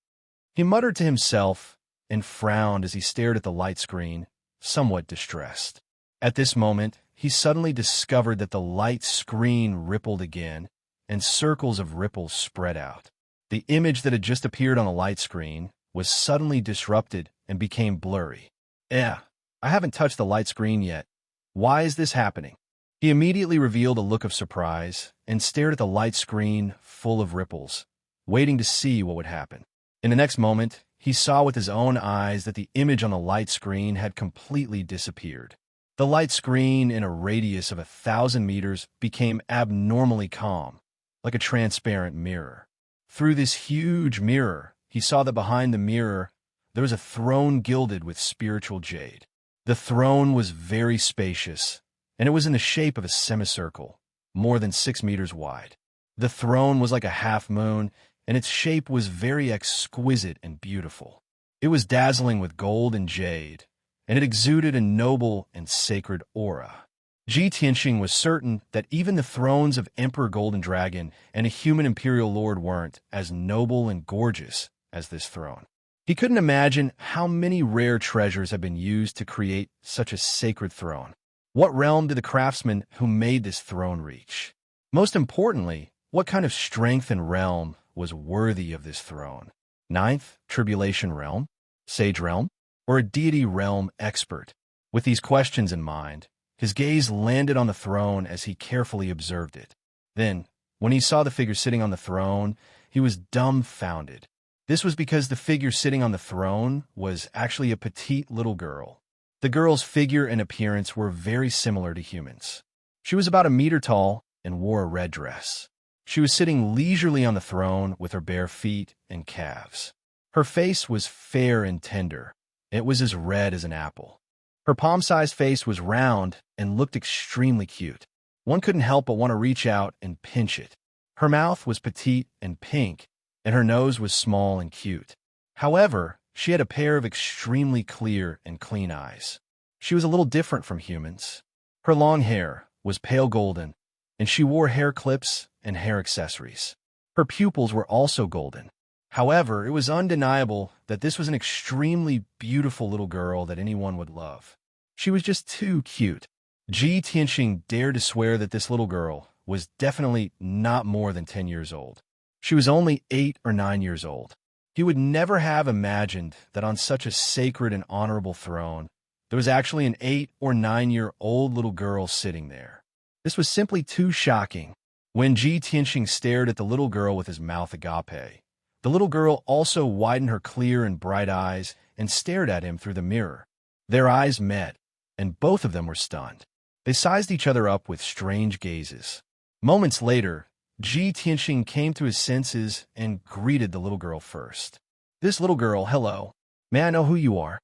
He muttered to himself and frowned as he stared at the light screen, somewhat distressed. At this moment, he suddenly discovered that the light screen rippled again, and circles of ripples spread out. The image that had just appeared on the light screen was suddenly disrupted and became blurry. I haven't touched the light screen yet. Why is this happening? He immediately revealed a look of surprise and stared at the light screen full of ripples, waiting to see what would happen. In the next moment, he saw with his own eyes that the image on the light screen had completely disappeared. The light screen in a radius of 1,000 meters became abnormally calm, like a transparent mirror. Through this huge mirror, he saw that behind the mirror there was a throne gilded with spiritual jade. The throne was very spacious, and it was in the shape of a semicircle, more than 6 meters wide. The throne was like a half moon, and its shape was very exquisite and beautiful. It was dazzling with gold and jade, and it exuded a noble and sacred aura. Ji Tianxing was certain that even the thrones of Emperor Golden Dragon and a human imperial lord weren't as noble and gorgeous as this throne. He couldn't imagine how many rare treasures had been used to create such a sacred throne. What realm did the craftsman who made this throne reach? Most importantly, what kind of strength and realm was worthy of this throne? Ninth Tribulation Realm? Sage Realm? Or a deity realm expert? With these questions in mind, his gaze landed on the throne as he carefully observed it. Then, when he saw the figure sitting on the throne, he was dumbfounded. This was because the figure sitting on the throne was actually a petite little girl. The girl's figure and appearance were very similar to humans. She was about a meter tall and wore a red dress. She was sitting leisurely on the throne with her bare feet and calves. Her face was fair and tender. It was as red as an apple. Her palm-sized face was round and looked extremely cute. One couldn't help but want to reach out and pinch it. Her mouth was petite and pink, and her nose was small and cute. However, she had a pair of extremely clear and clean eyes. She was a little different from humans. Her long hair was pale golden, and she wore hair clips and hair accessories. Her pupils were also golden. However, it was undeniable that this was an extremely beautiful little girl that anyone would love. She was just too cute. Ji Tianxing dared to swear that this little girl was definitely not more than 10 years old. She was only 8 or 9 years old. He would never have imagined that on such a sacred and honorable throne, there was actually an 8 or 9-year-old little girl sitting there. This was simply too shocking. When Ji Tianxing stared at the little girl with his mouth agape, the little girl also widened her clear and bright eyes and stared at him through the mirror. Their eyes met, and both of them were stunned. They sized each other up with strange gazes. Moments later, Ji Tianxing came to his senses and greeted the little girl first. "This little girl, hello. May I know who you are?"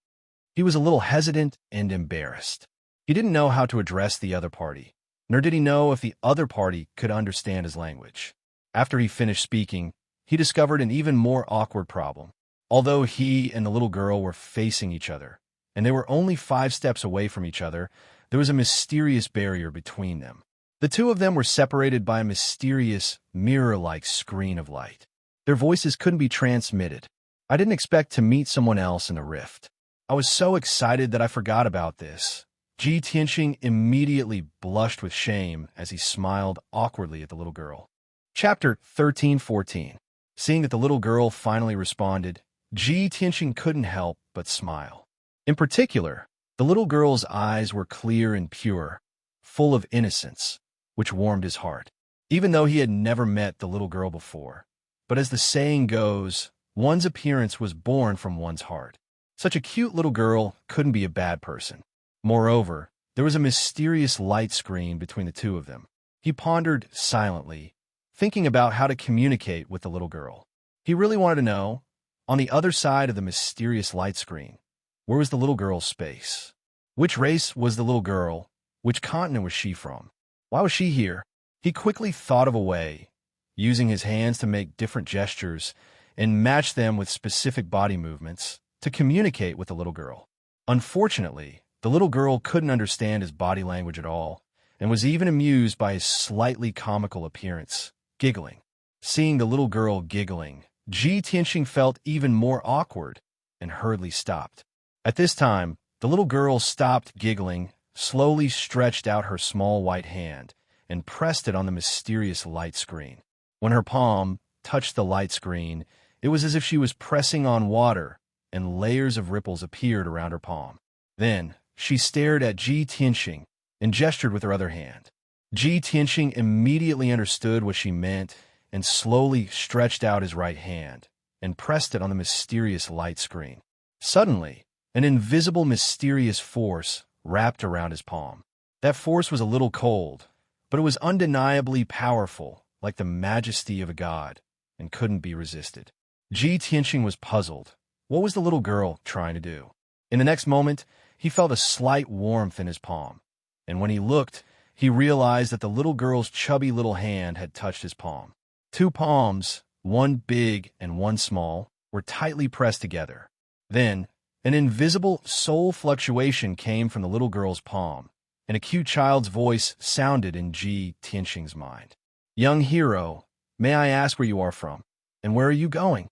He was a little hesitant and embarrassed. He didn't know how to address the other party, nor did he know if the other party could understand his language. After he finished speaking, he discovered an even more awkward problem. Although he and the little girl were facing each other, and they were only 5 steps away from each other, there was a mysterious barrier between them. The two of them were separated by a mysterious, mirror-like screen of light. Their voices couldn't be transmitted. I didn't expect to meet someone else in the rift. I was so excited that I forgot about this. Ji Tianxing immediately blushed with shame as he smiled awkwardly at the little girl. Chapter 13-14. Seeing that the little girl finally responded, Ji Tianxing couldn't help but smile. In particular, the little girl's eyes were clear and pure, full of innocence, which warmed his heart, even though he had never met the little girl before. But as the saying goes, one's appearance was born from one's heart. Such a cute little girl couldn't be a bad person. Moreover, there was a mysterious light screen between the two of them. He pondered silently, thinking about how to communicate with the little girl. He really wanted to know, on the other side of the mysterious light screen, where was the little girl's space? Which race was the little girl? Which continent was she from? Why was she here? He quickly thought of a way, using his hands to make different gestures and match them with specific body movements, to communicate with the little girl. Unfortunately, the little girl couldn't understand his body language at all, and was even amused by his slightly comical appearance, giggling. Seeing the little girl giggling, Ji Tianxing felt even more awkward and hurriedly stopped. At this time, the little girl stopped giggling, slowly stretched out her small white hand, and pressed it on the mysterious light screen. When her palm touched the light screen, it was as if she was pressing on water, and layers of ripples appeared around her palm. Then, she stared at Ji Tianxing and gestured with her other hand. Ji Tianxing immediately understood what she meant and slowly stretched out his right hand and pressed it on the mysterious light screen. Suddenly, an invisible mysterious force wrapped around his palm. That force was a little cold, but it was undeniably powerful, like the majesty of a god, and couldn't be resisted. Ji Tianxing was puzzled. What was the little girl trying to do? In the next moment, he felt a slight warmth in his palm, and when he looked, he realized that the little girl's chubby little hand had touched his palm. 2 palms, one big and one small, were tightly pressed together. Then, an invisible soul fluctuation came from the little girl's palm, and a cute child's voice sounded in Ji Tianxing's mind. "Young hero, may I ask where you are from, and where are you going?"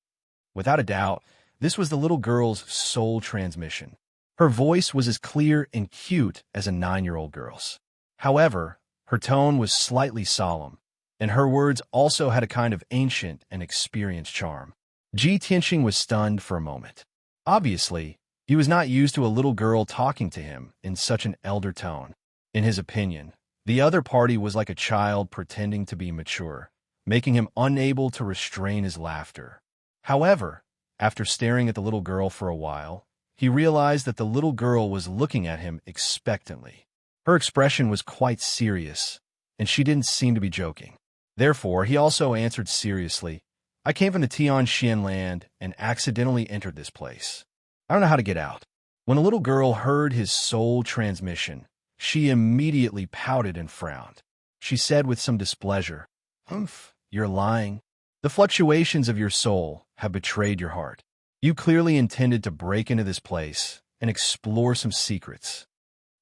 Without a doubt, this was the little girl's soul transmission. Her voice was as clear and cute as a 9-year-old girl's. However, her tone was slightly solemn, and her words also had a kind of ancient and experienced charm. Ji Tianxing was stunned for a moment. Obviously, he was not used to a little girl talking to him in such an elder tone. In his opinion, the other party was like a child pretending to be mature, making him unable to restrain his laughter. However, after staring at the little girl for a while, he realized that the little girl was looking at him expectantly. Her expression was quite serious, and she didn't seem to be joking. Therefore, he also answered seriously, I came from the Tianxian land and accidentally entered this place. I don't know how to get out. When the little girl heard his soul transmission, she immediately pouted and frowned. She said with some displeasure, Humph, you're lying. The fluctuations of your soul have betrayed your heart. You clearly intended to break into this place and explore some secrets.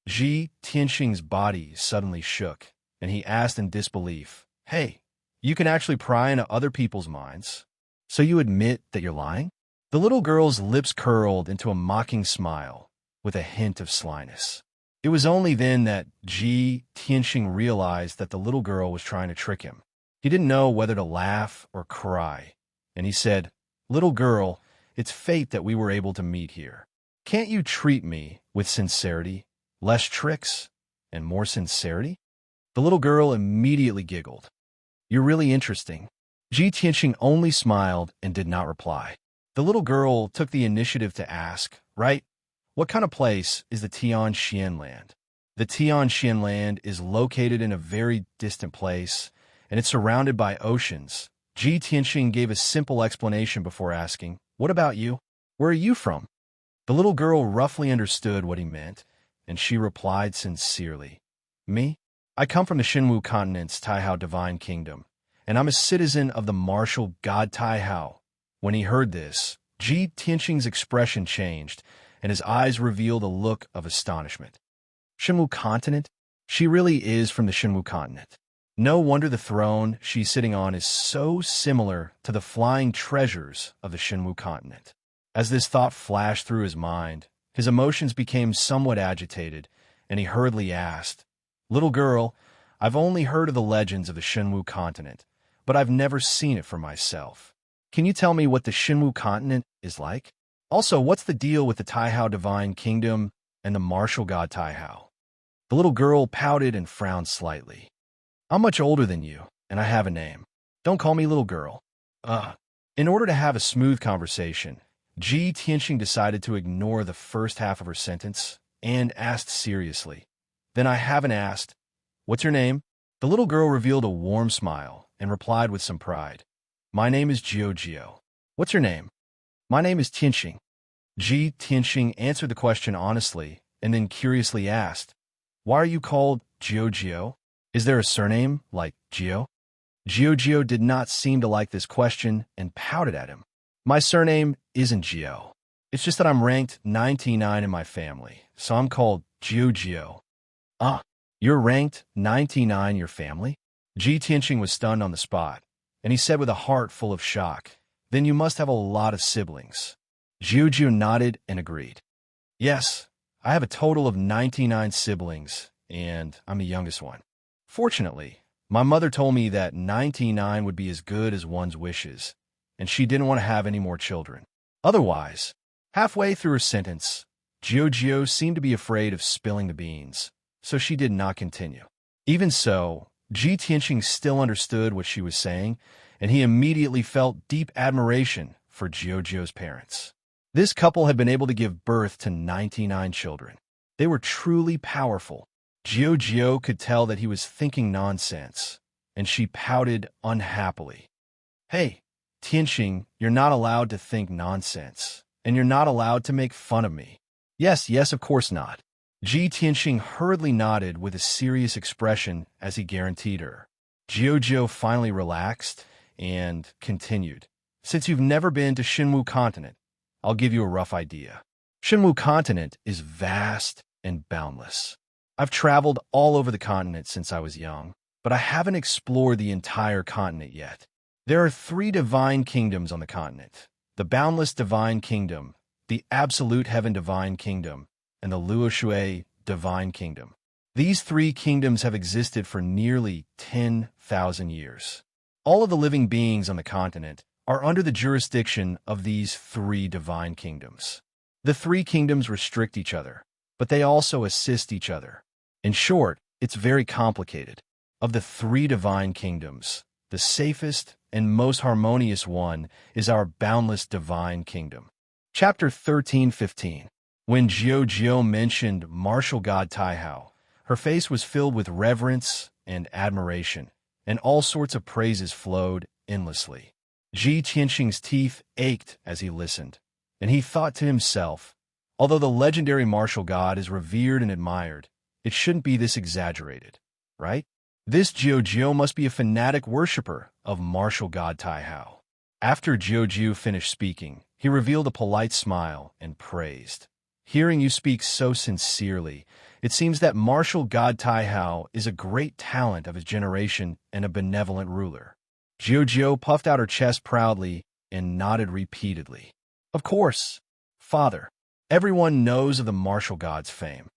Ji Tianxing's body suddenly shook, and he asked in disbelief, Hey, you can actually pry into other people's minds. So you admit that you're lying? The little girl's lips curled into a mocking smile with a hint of slyness. It was only then that Ji Tianxing realized that the little girl was trying to trick him. He didn't know whether to laugh or cry, and he said, Little girl, it's fate that we were able to meet here. Can't you treat me with sincerity, less tricks, and more sincerity? The little girl immediately giggled. You're really interesting. Ji Tianxing only smiled and did not reply. The little girl took the initiative to ask, Right, what kind of place is the Tianxian land? The Tianxian land is located in a very distant place, and it's surrounded by oceans. Ji Tianxing gave a simple explanation before asking, What about you? Where are you from? The little girl roughly understood what he meant, and she replied sincerely, Me? I come from the Xinwu continent's Taihao divine kingdom, and I'm a citizen of the martial god Taihao. When he heard this, Ji Tianxing's expression changed, and his eyes revealed a look of astonishment. Xinwu continent? She really is from the Xinwu continent. No wonder the throne she's sitting on is so similar to the flying treasures of the Xinwu continent. As this thought flashed through his mind, his emotions became somewhat agitated, and he hurriedly asked, Little girl, I've only heard of the legends of the Xinwu continent, but I've never seen it for myself. Can you tell me what the Xinwu continent is like? Also, what's the deal with the Taihao divine kingdom and the martial god Taihao? The little girl pouted and frowned slightly. I'm much older than you, and I have a name. Don't call me little girl. In order to have a smooth conversation, Ji Tianxing decided to ignore the first half of her sentence and asked seriously, Then I haven't asked, What's your name? The little girl revealed a warm smile and replied with some pride, My name is Jiao. What's your name? My name is Tianxing. Ji Tianxing answered the question honestly and then curiously asked, Why are you called Jiao? Is there a surname like Jiao? Jiao did not seem to like this question and pouted at him. My surname isn't Jiao. It's just that I'm ranked 99 in my family, so I'm called Jiao. Ah, you're ranked 99 in your family? Ji Tianxing was stunned on the spot, and he said with a heart full of shock, Then you must have a lot of siblings. Jiao nodded and agreed. Yes, I have a total of 99 siblings, and I'm the youngest one. Fortunately, my mother told me that 99 would be as good as one's wishes, and she didn't want to have any more children. Otherwise, halfway through her sentence, Jiao seemed to be afraid of spilling the beans, so she did not continue. Even so, Ji Tianxing still understood what she was saying, and he immediately felt deep admiration for Jiao's parents. This couple had been able to give birth to 99 children. They were truly powerful. Jiao could tell that he was thinking nonsense, and she pouted unhappily. Hey, Tianxing, you're not allowed to think nonsense, and you're not allowed to make fun of me. Yes, of course not. Ji Tianxing hurriedly nodded with a serious expression as he guaranteed her. Jiao finally relaxed and continued. Since you've never been to Xinwu continent, I'll give you a rough idea. Xinwu continent is vast and boundless. I've traveled all over the continent since I was young, but I haven't explored the entire continent yet. There are 3 divine kingdoms on the continent: the boundless divine kingdom, the absolute heaven divine kingdom, and the Luoshui divine kingdom. These 3 kingdoms have existed for nearly 10,000 years. All of the living beings on the continent are under the jurisdiction of these 3 divine kingdoms. The 3 kingdoms restrict each other, but they also assist each other. In short, it's very complicated. Of the 3 divine kingdoms, the safest and most harmonious one is our boundless divine kingdom. Chapter 13:15. When Jiao mentioned martial god Taihao, Her face was filled with reverence and admiration, and all sorts of praises flowed endlessly. Ji Tianxing's teeth ached as he listened, and he thought to himself, although the legendary martial god is revered and admired, it shouldn't be this exaggerated, right? This Jiu must be a fanatic worshiper of martial god Tai Hao. After Jiu finished speaking, he revealed a polite smile and praised. Hearing you speak so sincerely, it seems that martial god Tai Hao is a great talent of his generation and a benevolent ruler. Jiu puffed out her chest proudly and nodded repeatedly. Of course, father. Everyone knows of the martial god's fame.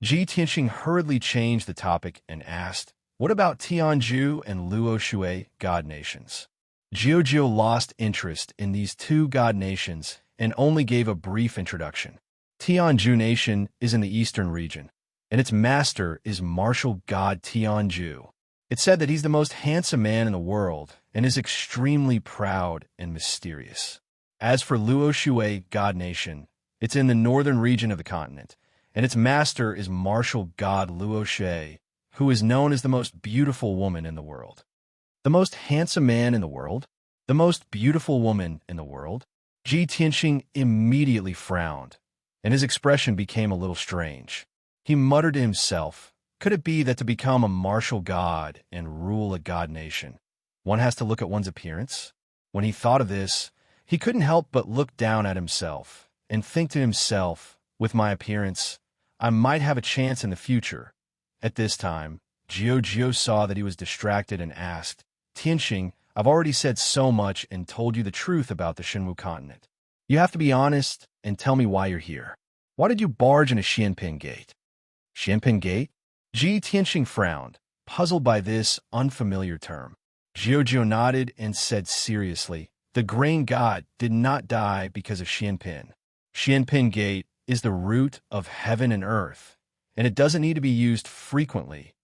Ji Tianxing hurriedly changed the topic and asked, what about Tianju and Luo Shui god nations? Jiu lost interest in these two god nations and only gave a brief introduction. Tianju nation is in the eastern region, and its master is martial god Tianju. It's said that he's the most handsome man in the world and is extremely proud and mysterious. As for Luo Shui god nation, it's in the northern region of the continent, and its master is martial god Luo Shui, who is known as the most beautiful woman in the world. The most handsome man in the world? The most beautiful woman in the world? Ji Tianxing immediately frowned, and his expression became a little strange. He muttered to himself, could it be that to become a martial god and rule a god nation, one has to look at one's appearance? When he thought of this, he couldn't help but look down at himself and think to himself, with my appearance, I might have a chance in the future. At this time, Jiu saw that he was distracted and asked, Tianxing, I've already said so much and told you the truth about the Shenwu continent. You have to be honest and tell me why you're here. Why did you barge into Xianping Gate? Xianping Gate? Ji Tianxing frowned, puzzled by this unfamiliar term. Jiu nodded and said seriously, the grain god did not die because of Xianping. Xianping Gate is the root of heaven and earth, and it doesn't need to be used frequently.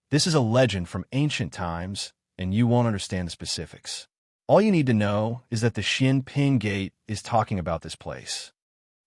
This is a legend from ancient times, and you won't understand the specifics. All you need to know is that the Xianping Gate is talking about this place.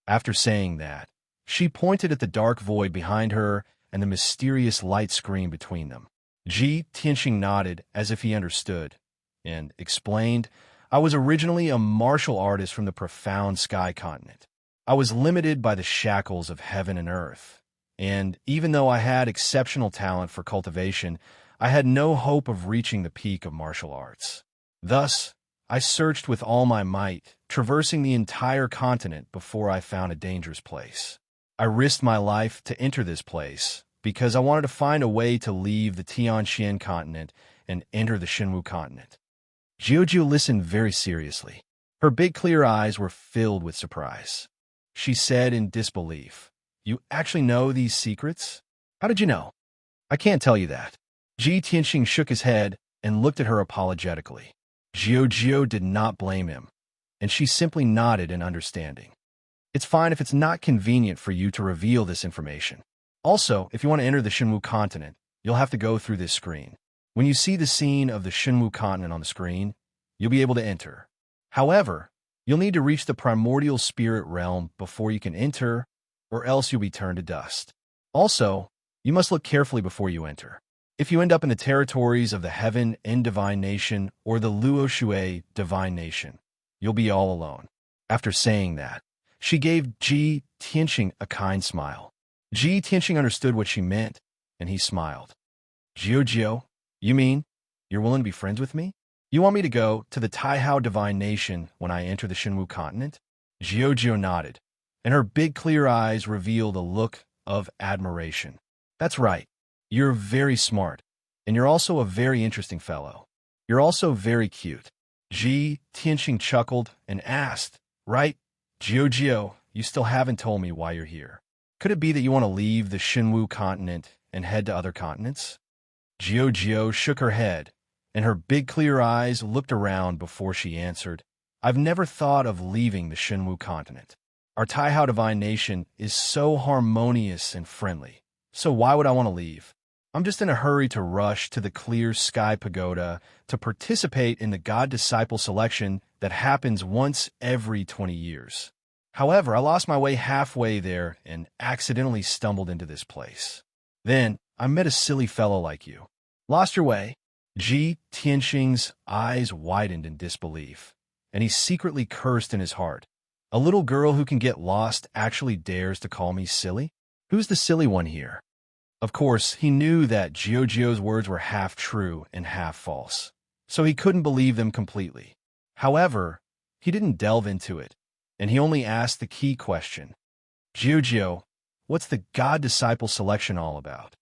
After saying that, she pointed at the dark void behind her and the mysterious light screen between them. Ji Tianxing nodded as if he understood, and explained, I was originally a martial artist from the profound sky continent. I was limited by the shackles of heaven and earth, and even though I had exceptional talent for cultivation, I had no hope of reaching the peak of martial arts. Thus, I searched with all my might, traversing the entire continent before I found a dangerous place. I risked my life to enter this place because I wanted to find a way to leave the Tianxian continent and enter the Shenwu continent. Jiu listened very seriously. Her big clear eyes were filled with surprise. She said in disbelief, You actually know these secrets? How did you know? I can't tell you that. Ji Tianxing shook his head and looked at her apologetically. Jiu did not blame him, and she simply nodded in understanding. It's fine if it's not convenient for you to reveal this information. Also, if you want to enter the Shenwu continent, you'll have to go through this screen. When you see the scene of the Shenwu continent on the screen, you'll be able to enter. However, you'll need to reach the primordial spirit realm before you can enter, or else you'll be turned to dust. Also, you must look carefully before you enter. If you end up in the territories of the Heaven and Divine Nation or the Luo Shui Divine Nation, you'll be all alone. After saying that, she gave Ji Tianxing a kind smile. Ji Tianxing understood what she meant, and he smiled. Jiu, you mean you're willing to be friends with me? You want me to go to the Taihao Divine Nation when I enter the Shenwu continent? Jiu nodded, and her big clear eyes revealed a look of admiration. That's right. You're very smart, and you're also a very interesting fellow. You're also very cute. Ji Tianxing chuckled and asked, Right, Jiu, you still haven't told me why you're here. Could it be that you want to leave the Shenwu continent and head to other continents? Jiu shook her head, and her big clear eyes looked around before she answered, I've never thought of leaving the Shenwu continent. Our Taihao Divine Nation is so harmonious and friendly, so why would I want to leave? I'm just in a hurry to rush to the Clear Sky Pagoda to participate in the God-Disciple selection that happens once every 20 years. However, I lost my way halfway there and accidentally stumbled into this place. Then, I met a silly fellow like you. Lost your way? Ji Tianxing's eyes widened in disbelief, and he secretly cursed in his heart. A little girl who can get lost actually dares to call me silly? Who's the silly one here? Of course, he knew that Jiojio's words were half true and half false, so he couldn't believe them completely. However, he didn't delve into it, and he only asked the key question. Jiojio, what's the god-disciple selection all about?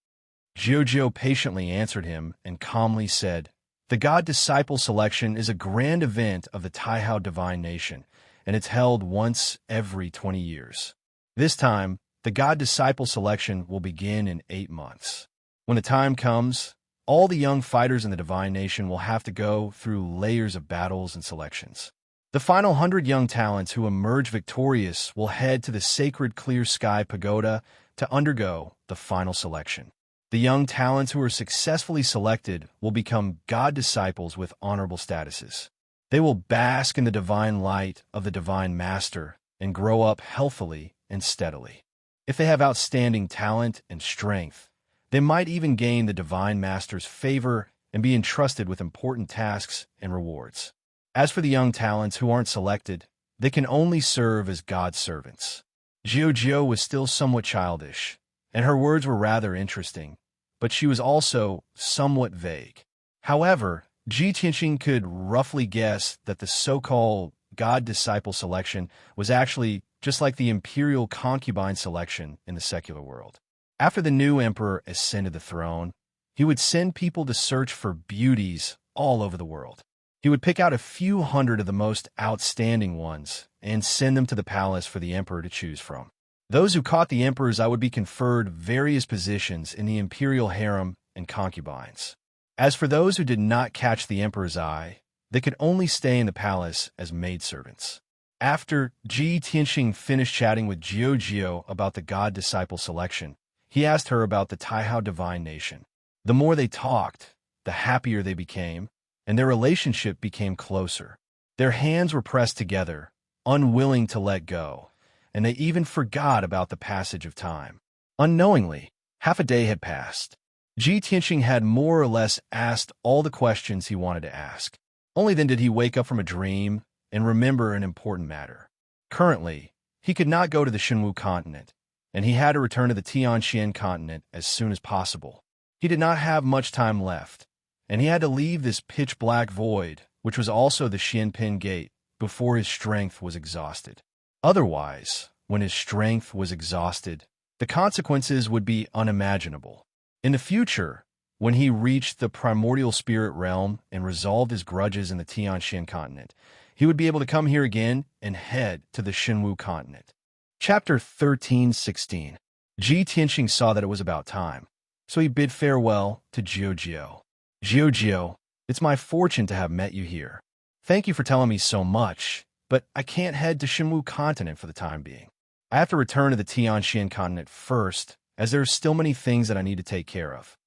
Jiojio patiently answered him and calmly said, the god-disciple selection is a grand event of the Taihao divine nation, and it's held once every 20 years. This time, the god-disciple selection will begin in 8 months. When the time comes, all the young fighters in the divine nation will have to go through layers of battles and selections. The final 100 young talents who emerge victorious will head to the sacred Clear Sky Pagoda to undergo the final selection. The young talents who are successfully selected will become god disciples with honorable statuses. They will bask in the divine light of the divine master and grow up healthily and steadily. If they have outstanding talent and strength, they might even gain the divine master's favor and be entrusted with important tasks and rewards. As for the young talents who aren't selected, they can only serve as God's servants. Jiojio was still somewhat childish, and her words were rather interesting, but she was also somewhat vague. However, Ji Tianxing could roughly guess that the so-called God-disciple selection was actually just like the imperial concubine selection in the secular world. After the new emperor ascended the throne, he would send people to search for beauties all over the world. He would pick out a few hundred of the most outstanding ones and send them to the palace for the emperor to choose from. Those who caught the emperor's eye would be conferred various positions in the imperial harem and concubines. As for those who did not catch the emperor's eye, they could only stay in the palace as maidservants. After Ji Tianxing finished chatting with Jiojio about the god-disciple selection, he asked her about the Taihao divine nation. The more they talked, the happier they became, and their relationship became closer. Their hands were pressed together, unwilling to let go, and they even forgot about the passage of time. Unknowingly, half a day had passed. Ji Tianxing had more or less asked all the questions he wanted to ask. Only then did he wake up from a dream and remember an important matter. Currently, he could not go to the Shenwu continent, and he had to return to the Tianxian continent as soon as possible. He did not have much time left, and he had to leave this pitch-black void, which was also the Xianpin Gate, before his strength was exhausted. Otherwise, when his strength was exhausted, the consequences would be unimaginable. In the future, when he reached the primordial spirit realm and resolved his grudges in the Tianxian continent, he would be able to come here again and head to the Shenwu continent. Chapter 13:16. Ji Tianxing saw that it was about time, so he bid farewell to Jiojio. Jiojio, it's my fortune to have met you here. Thank you for telling me so much, but I can't head to Shenwu continent for the time being. I have to return to the Tianxian continent first, as there are still many things that I need to take care of.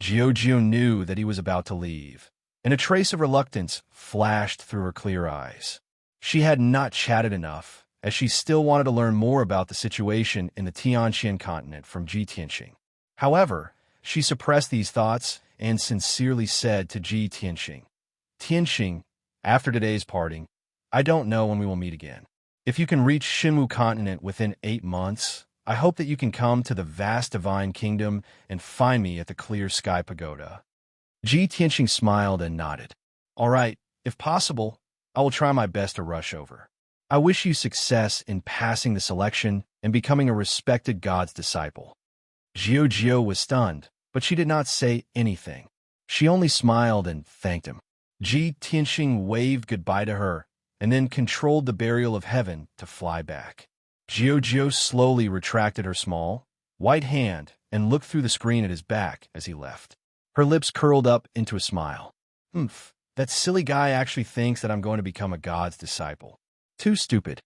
Jiojio knew that he was about to leave, and a trace of reluctance flashed through her clear eyes. She had not chatted enough, as she still wanted to learn more about the situation in the Tianxian continent from Ji Tianxing. However, she suppressed these thoughts and sincerely said to Ji Tianxing, Tianxing, after today's parting, I don't know when we will meet again. If you can reach Shenwu continent within 8 months, I hope that you can come to the vast divine kingdom and find me at the Clear Sky Pagoda. Ji Tianxing smiled and nodded. All right, if possible, I will try my best to rush over. I wish you success in passing the selection and becoming a respected God's disciple. Jiojio was stunned, but she did not say anything. She only smiled and thanked him. Ji Tianxing waved goodbye to her and then controlled the burial of heaven to fly back. Jiojio slowly retracted her small, white hand and looked through the screen at his back as he left. Her lips curled up into a smile. That silly guy actually thinks that I'm going to become a God's disciple. Too stupid.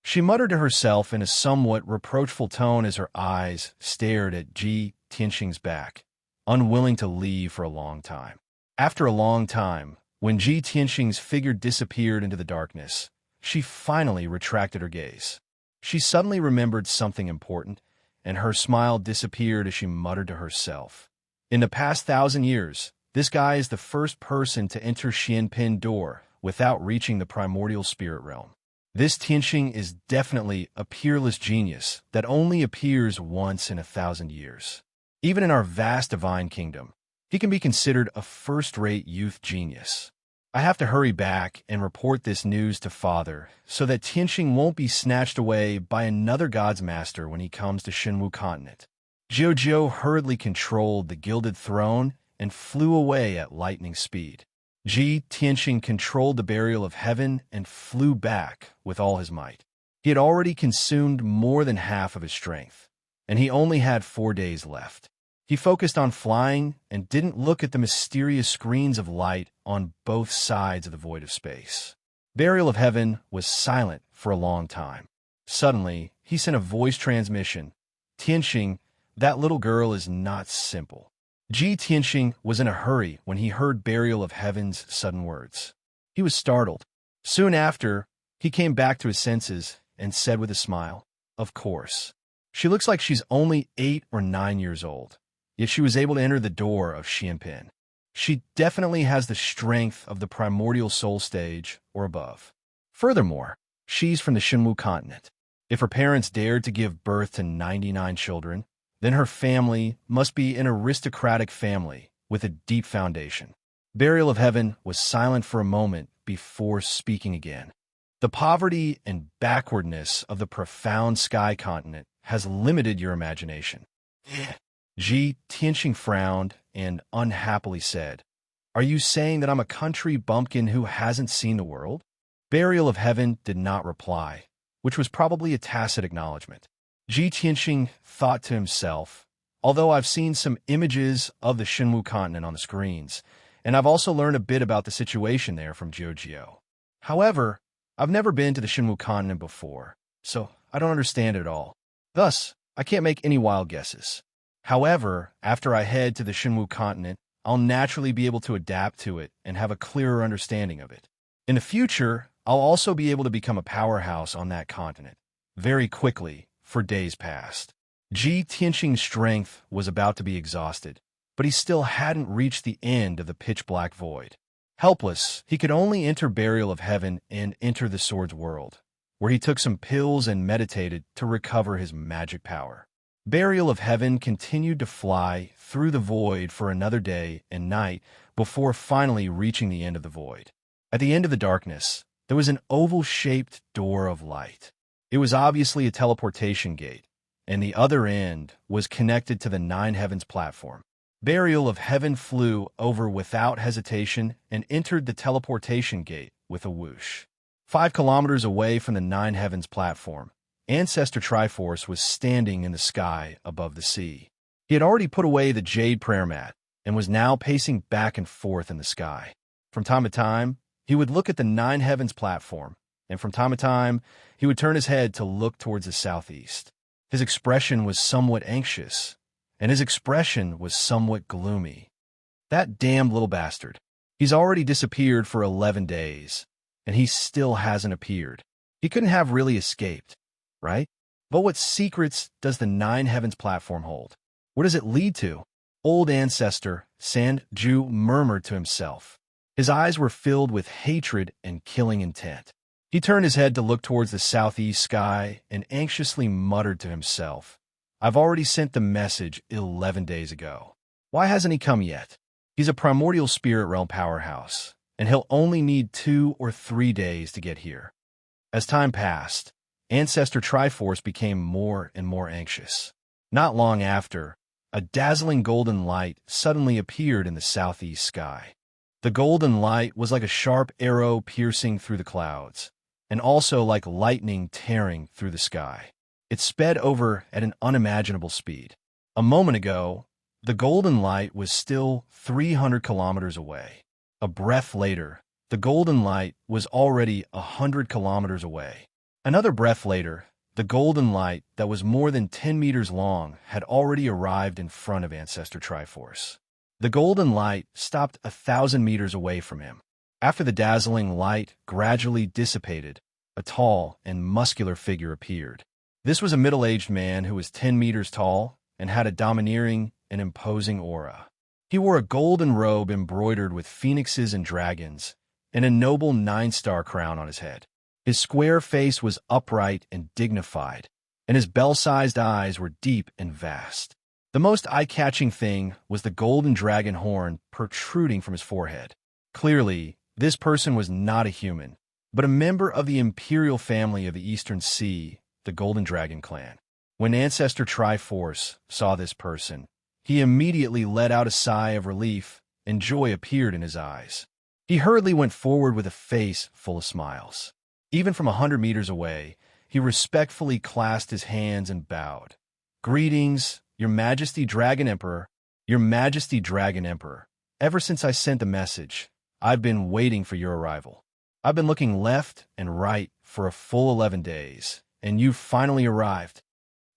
She muttered to herself in a somewhat reproachful tone as her eyes stared at Ji Tianxing's back, unwilling to leave for a long time. After a long time, when Ji Tianxing's figure disappeared into the darkness, she finally retracted her gaze. She suddenly remembered something important, and her smile disappeared as she muttered to herself, In the past 1,000 years, this guy is the first person to enter Xianpin door without reaching the primordial spirit realm. This Tianxing is definitely a peerless genius that only appears once in 1,000 years. Even in our vast divine kingdom, he can be considered a first-rate youth genius. I have to hurry back and report this news to Father so that Tianxing won't be snatched away by another God's Master when he comes to Shenwu continent. Jiu hurriedly controlled the gilded throne and flew away at lightning speed. Tianxing controlled the burial of heaven and flew back with all his might. He had already consumed more than half of his strength, and he only had 4 days left. He focused on flying and didn't look at the mysterious screens of light on both sides of the void of space. Burial of Heaven was silent for a long time. Suddenly, he sent a voice transmission. Tianxing, that little girl is not simple. Tianxing was in a hurry when he heard Burial of Heaven's sudden words. He was startled. Soon after, he came back to his senses and said with a smile, "Of course. She looks like she's only 8 or 9 years old. Yet she was able to enter the door of Xianpin. She definitely has the strength of the primordial soul stage or above. Furthermore, she's from the Shenwu continent. If her parents dared to give birth to 99 children, then her family must be an aristocratic family with a deep foundation." Burial of Heaven was silent for a moment before speaking again. "The poverty and backwardness of the profound sky continent has limited your imagination." Tianxing frowned and unhappily said, "Are you saying that I'm a country bumpkin who hasn't seen the world?" Burial of Heaven did not reply, which was probably a tacit acknowledgement. Tianxing thought to himself, "Although I've seen some images of the Shenwu continent on the screens, and I've also learned a bit about the situation there from Jiu. However, I've never been to the Shenwu continent before, so I don't understand it at all. Thus, I can't make any wild guesses. However, after I head to the Shenwu continent, I'll naturally be able to adapt to it and have a clearer understanding of it. In the future, I'll also be able to become a powerhouse on that continent, very quickly, for days past." Tianxing's strength was about to be exhausted, but he still hadn't reached the end of the pitch-black void. Helpless, he could only enter Burial of Heaven and enter the Sword's world, where he took some pills and meditated to recover his magic power. Burial of Heaven continued to fly through the void for another day and night before finally reaching the end of the void. At the end of the darkness, there was an oval-shaped door of light. It was obviously a teleportation gate, and the other end was connected to the Nine Heavens platform. Burial of Heaven flew over without hesitation and entered the teleportation gate with a whoosh. 5 kilometers away from the Nine Heavens platform, Ancestor Triforce was standing in the sky above the sea. He had already put away the jade prayer mat and was now pacing back and forth in the sky. From time to time, he would look at the Nine Heavens platform, and from time to time, he would turn his head to look towards the southeast. His expression was somewhat anxious, and his expression was somewhat gloomy. That damned little bastard. He's already disappeared for 11 days, and he still hasn't appeared. He couldn't have really escaped, right? But what secrets does the Nine Heavens platform hold? Where does it lead to? Old Ancestor Sanju murmured to himself. His eyes were filled with hatred and killing intent. He turned his head to look towards the southeast sky and anxiously muttered to himself, "I've already sent the message 11 days ago. Why hasn't he come yet? He's a primordial spirit realm powerhouse, and he'll only need 2 or 3 days to get here." As time passed, Ancestor Triforce became more and more anxious. Not long after, a dazzling golden light suddenly appeared in the southeast sky. The golden light was like a sharp arrow piercing through the clouds, and also like lightning tearing through the sky. It sped over at an unimaginable speed. A moment ago, the golden light was still 300 kilometers away. A breath later, the golden light was already 100 kilometers away. Another breath later, the golden light that was more than 10 meters long had already arrived in front of Ancestor Triforce. The golden light stopped 1,000 meters away from him. After the dazzling light gradually dissipated, a tall and muscular figure appeared. This was a middle-aged man who was 10 meters tall and had a domineering and imposing aura. He wore a golden robe embroidered with phoenixes and dragons, and a noble 9-star crown on his head. His square face was upright and dignified, and his bell-sized eyes were deep and vast. The most eye-catching thing was the golden dragon horn protruding from his forehead. Clearly, this person was not a human, but a member of the imperial family of the Eastern Sea, the Golden Dragon clan. When Ancestor Triforce saw this person, he immediately let out a sigh of relief, and joy appeared in his eyes. He hurriedly went forward with a face full of smiles. Even from 100 meters away, he respectfully clasped his hands and bowed. "Greetings, Your Majesty Dragon Emperor. Your Majesty Dragon Emperor. Ever since I sent the message, I've been waiting for your arrival. I've been looking left and right for a full 11 days, and you've finally arrived."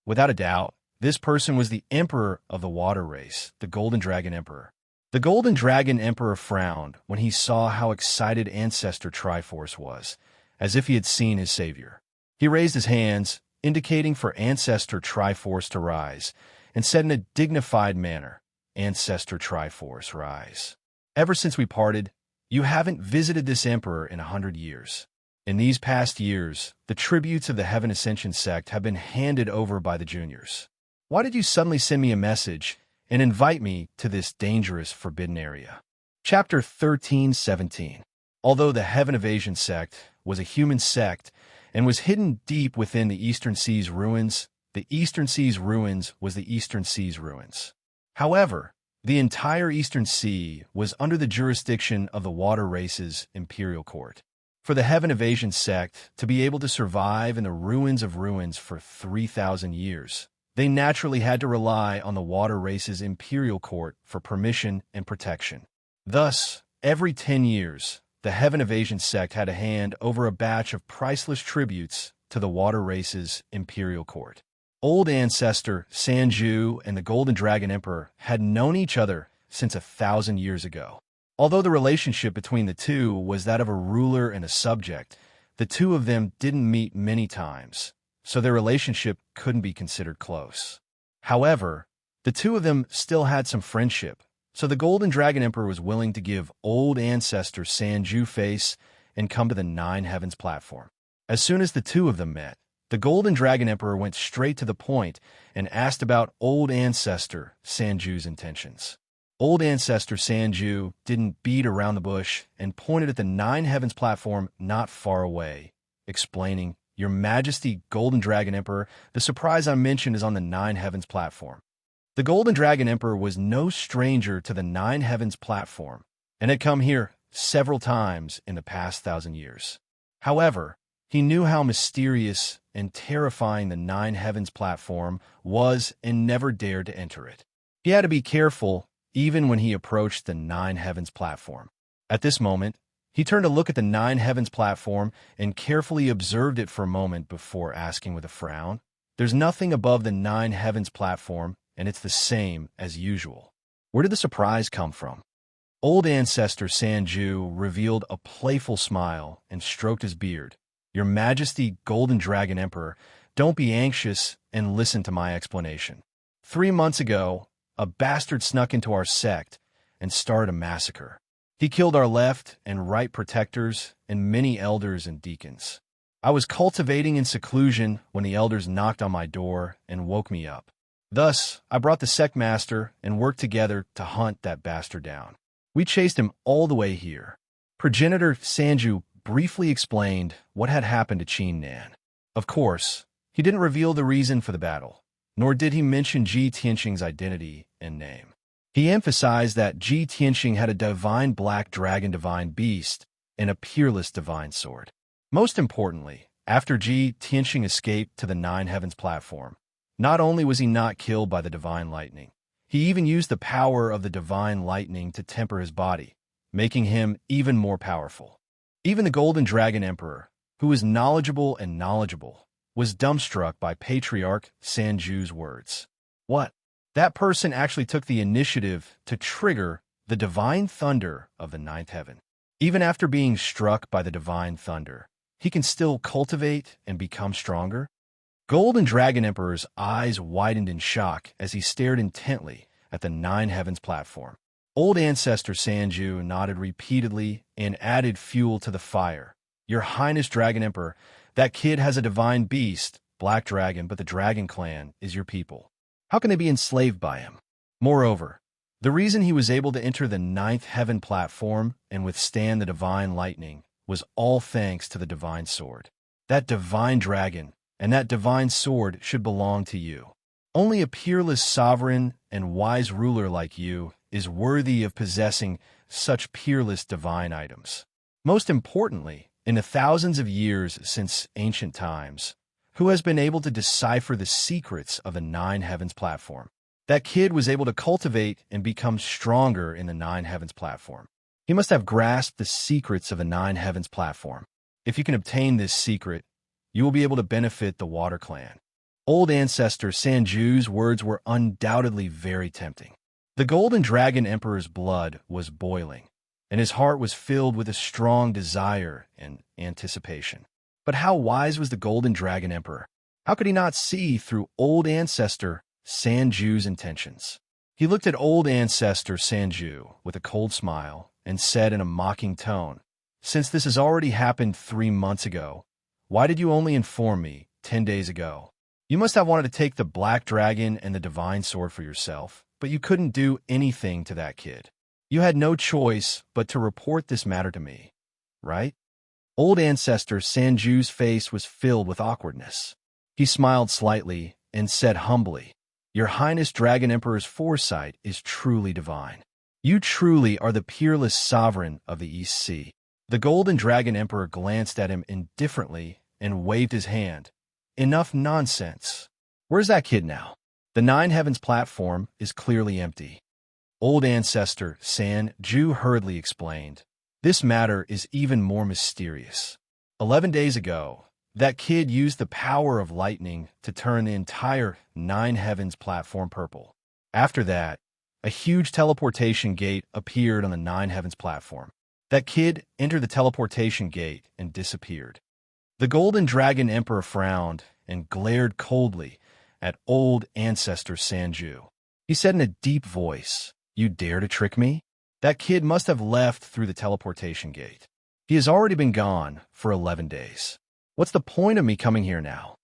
Without a doubt, this person was the Emperor of the Water Race, the Golden Dragon Emperor. The Golden Dragon Emperor frowned when he saw how excited Ancestor Triforce was, as if he had seen his savior. He raised his hands, indicating for Ancestor Triforce to rise, and said in a dignified manner, "Ancestor Triforce, rise. Ever since we parted, you haven't visited this emperor in 100 years. In these past years, the tributes of the Heaven Ascension sect have been handed over by the juniors. Why did you suddenly send me a message and invite me to this dangerous, forbidden area?" Chapter 13:17. Although the Heaven Evasion sect was a human sect and was hidden deep within the Eastern Sea's ruins, the Eastern Sea's ruins was the Eastern Sea's ruins. However, the entire Eastern Sea was under the jurisdiction of the Water Race's Imperial Court. For the Heaven Evasion sect to be able to survive in the ruins of ruins for 3,000 years, they naturally had to rely on the Water Race's Imperial Court for permission and protection. Thus, every 10 years, the Heaven Evasion sect had to hand over a batch of priceless tributes to the Water Race's Imperial Court. Old Ancestor Sanju and the Golden Dragon Emperor had known each other since 1,000 years ago. Although the relationship between the two was that of a ruler and a subject, the two of them didn't meet many times, so their relationship couldn't be considered close. However, the two of them still had some friendship, so the Golden Dragon Emperor was willing to give old Ancestor Sanju face and come to the Nine Heavens platform. As soon as the two of them met, the Golden Dragon Emperor went straight to the point and asked about old Ancestor Sanju's intentions. Old Ancestor Sanju didn't beat around the bush and pointed at the Nine Heavens platform not far away, explaining, "Your Majesty Golden Dragon Emperor, the surprise I mentioned is on the Nine Heavens platform." The Golden Dragon Emperor was no stranger to the Nine Heavens platform and had come here several times in the past 1,000 years. However, he knew how mysterious and terrifying the Nine Heavens platform was and never dared to enter it. He had to be careful even when he approached the Nine Heavens platform. At this moment, he turned to look at the Nine Heavens platform and carefully observed it for a moment before asking with a frown, "There's nothing above the Nine Heavens platform, and it's the same as usual. Where did the surprise come from?" Old Ancestor Sanju revealed a playful smile and stroked his beard. "Your Majesty Golden Dragon Emperor, don't be anxious and listen to my explanation. 3 months ago, a bastard snuck into our sect and started a massacre. He killed our left and right protectors and many elders and deacons. I was cultivating in seclusion when the elders knocked on my door and woke me up. Thus, I brought the sect master and worked together to hunt that bastard down. We chased him all the way here." Progenitor Sanju briefly explained what had happened to Qin Nan. Of course, he didn't reveal the reason for the battle, nor did he mention Ji Tianxing's identity and name. He emphasized that Ji Tianxing had a divine black dragon divine beast and a peerless divine sword. Most importantly, after Ji Tianxing escaped to the Nine Heavens platform, not only was he not killed by the divine lightning, he even used the power of the divine lightning to temper his body, making him even more powerful. Even the Golden Dragon Emperor, who was knowledgeable, was dumbstruck by Patriarch Sanju's words. What? That person actually took the initiative to trigger the divine thunder of the ninth heaven. Even after being struck by the divine thunder, he can still cultivate and become stronger? Golden Dragon Emperor's eyes widened in shock as he stared intently at the Nine Heavens platform. Old Ancestor Sanju nodded repeatedly and added fuel to the fire. Your Highness Dragon Emperor, that kid has a divine beast, Black Dragon, but the Dragon Clan is your people. How can they be enslaved by him? Moreover, the reason he was able to enter the ninth heaven platform and withstand the divine lightning was all thanks to the divine sword. That divine dragon and that divine sword should belong to you. Only a peerless sovereign and wise ruler like you is worthy of possessing such peerless divine items. Most importantly, in the thousands of years since ancient times, who has been able to decipher the secrets of the nine heavens platform? That kid was able to cultivate and become stronger in the nine heavens platform. He must have grasped the secrets of the nine heavens platform. If you can obtain this secret, you will be able to benefit the Water Clan. Old Ancestor Sanju's words were undoubtedly very tempting. The Golden Dragon Emperor's blood was boiling, and his heart was filled with a strong desire and anticipation. But how wise was the Golden Dragon Emperor? How could he not see through Old Ancestor Sanju's intentions? He looked at Old Ancestor Sanju with a cold smile and said in a mocking tone, "Since this has already happened 3 months ago, why did you only inform me 10 days ago? You must have wanted to take the Black Dragon and the Divine Sword for yourself, but you couldn't do anything to that kid. You had no choice but to report this matter to me, right?" Old Ancestor Sanju's face was filled with awkwardness. He smiled slightly and said humbly, "Your Highness Dragon Emperor's foresight is truly divine. You truly are the peerless sovereign of the East Sea." The Golden Dragon Emperor glanced at him indifferently and waved his hand. "Enough nonsense. Where's that kid now? The Nine Heavens platform is clearly empty." Old Ancestor Sanju hurriedly explained, "This matter is even more mysterious. 11 days ago, that kid used the power of lightning to turn the entire Nine Heavens platform purple. After that, a huge teleportation gate appeared on the Nine Heavens platform. That kid entered the teleportation gate and disappeared." The Golden Dragon Emperor frowned and glared coldly at Old Ancestor Sanju. He said in a deep voice, "You dare to trick me? That kid must have left through the teleportation gate. He has already been gone for 11 days. What's the point of me coming here now?"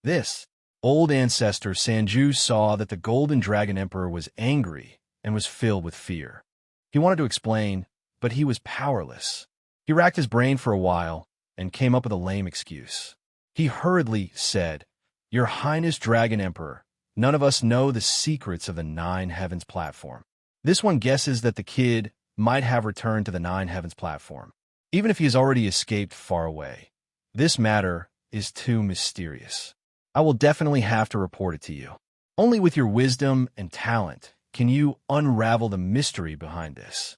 This Old Ancestor Sanju saw that the Golden Dragon Emperor was angry and was filled with fear. He wanted to explain, but he was powerless. He racked his brain for a while and came up with a lame excuse. He hurriedly said, "Your Highness Dragon Emperor, none of us know the secrets of the Nine Heavens platform. This one guesses that the kid might have returned to the Nine Heavens platform, even if he has already escaped far away. This matter is too mysterious. I will definitely have to report it to you. Only with your wisdom and talent can you unravel the mystery behind this."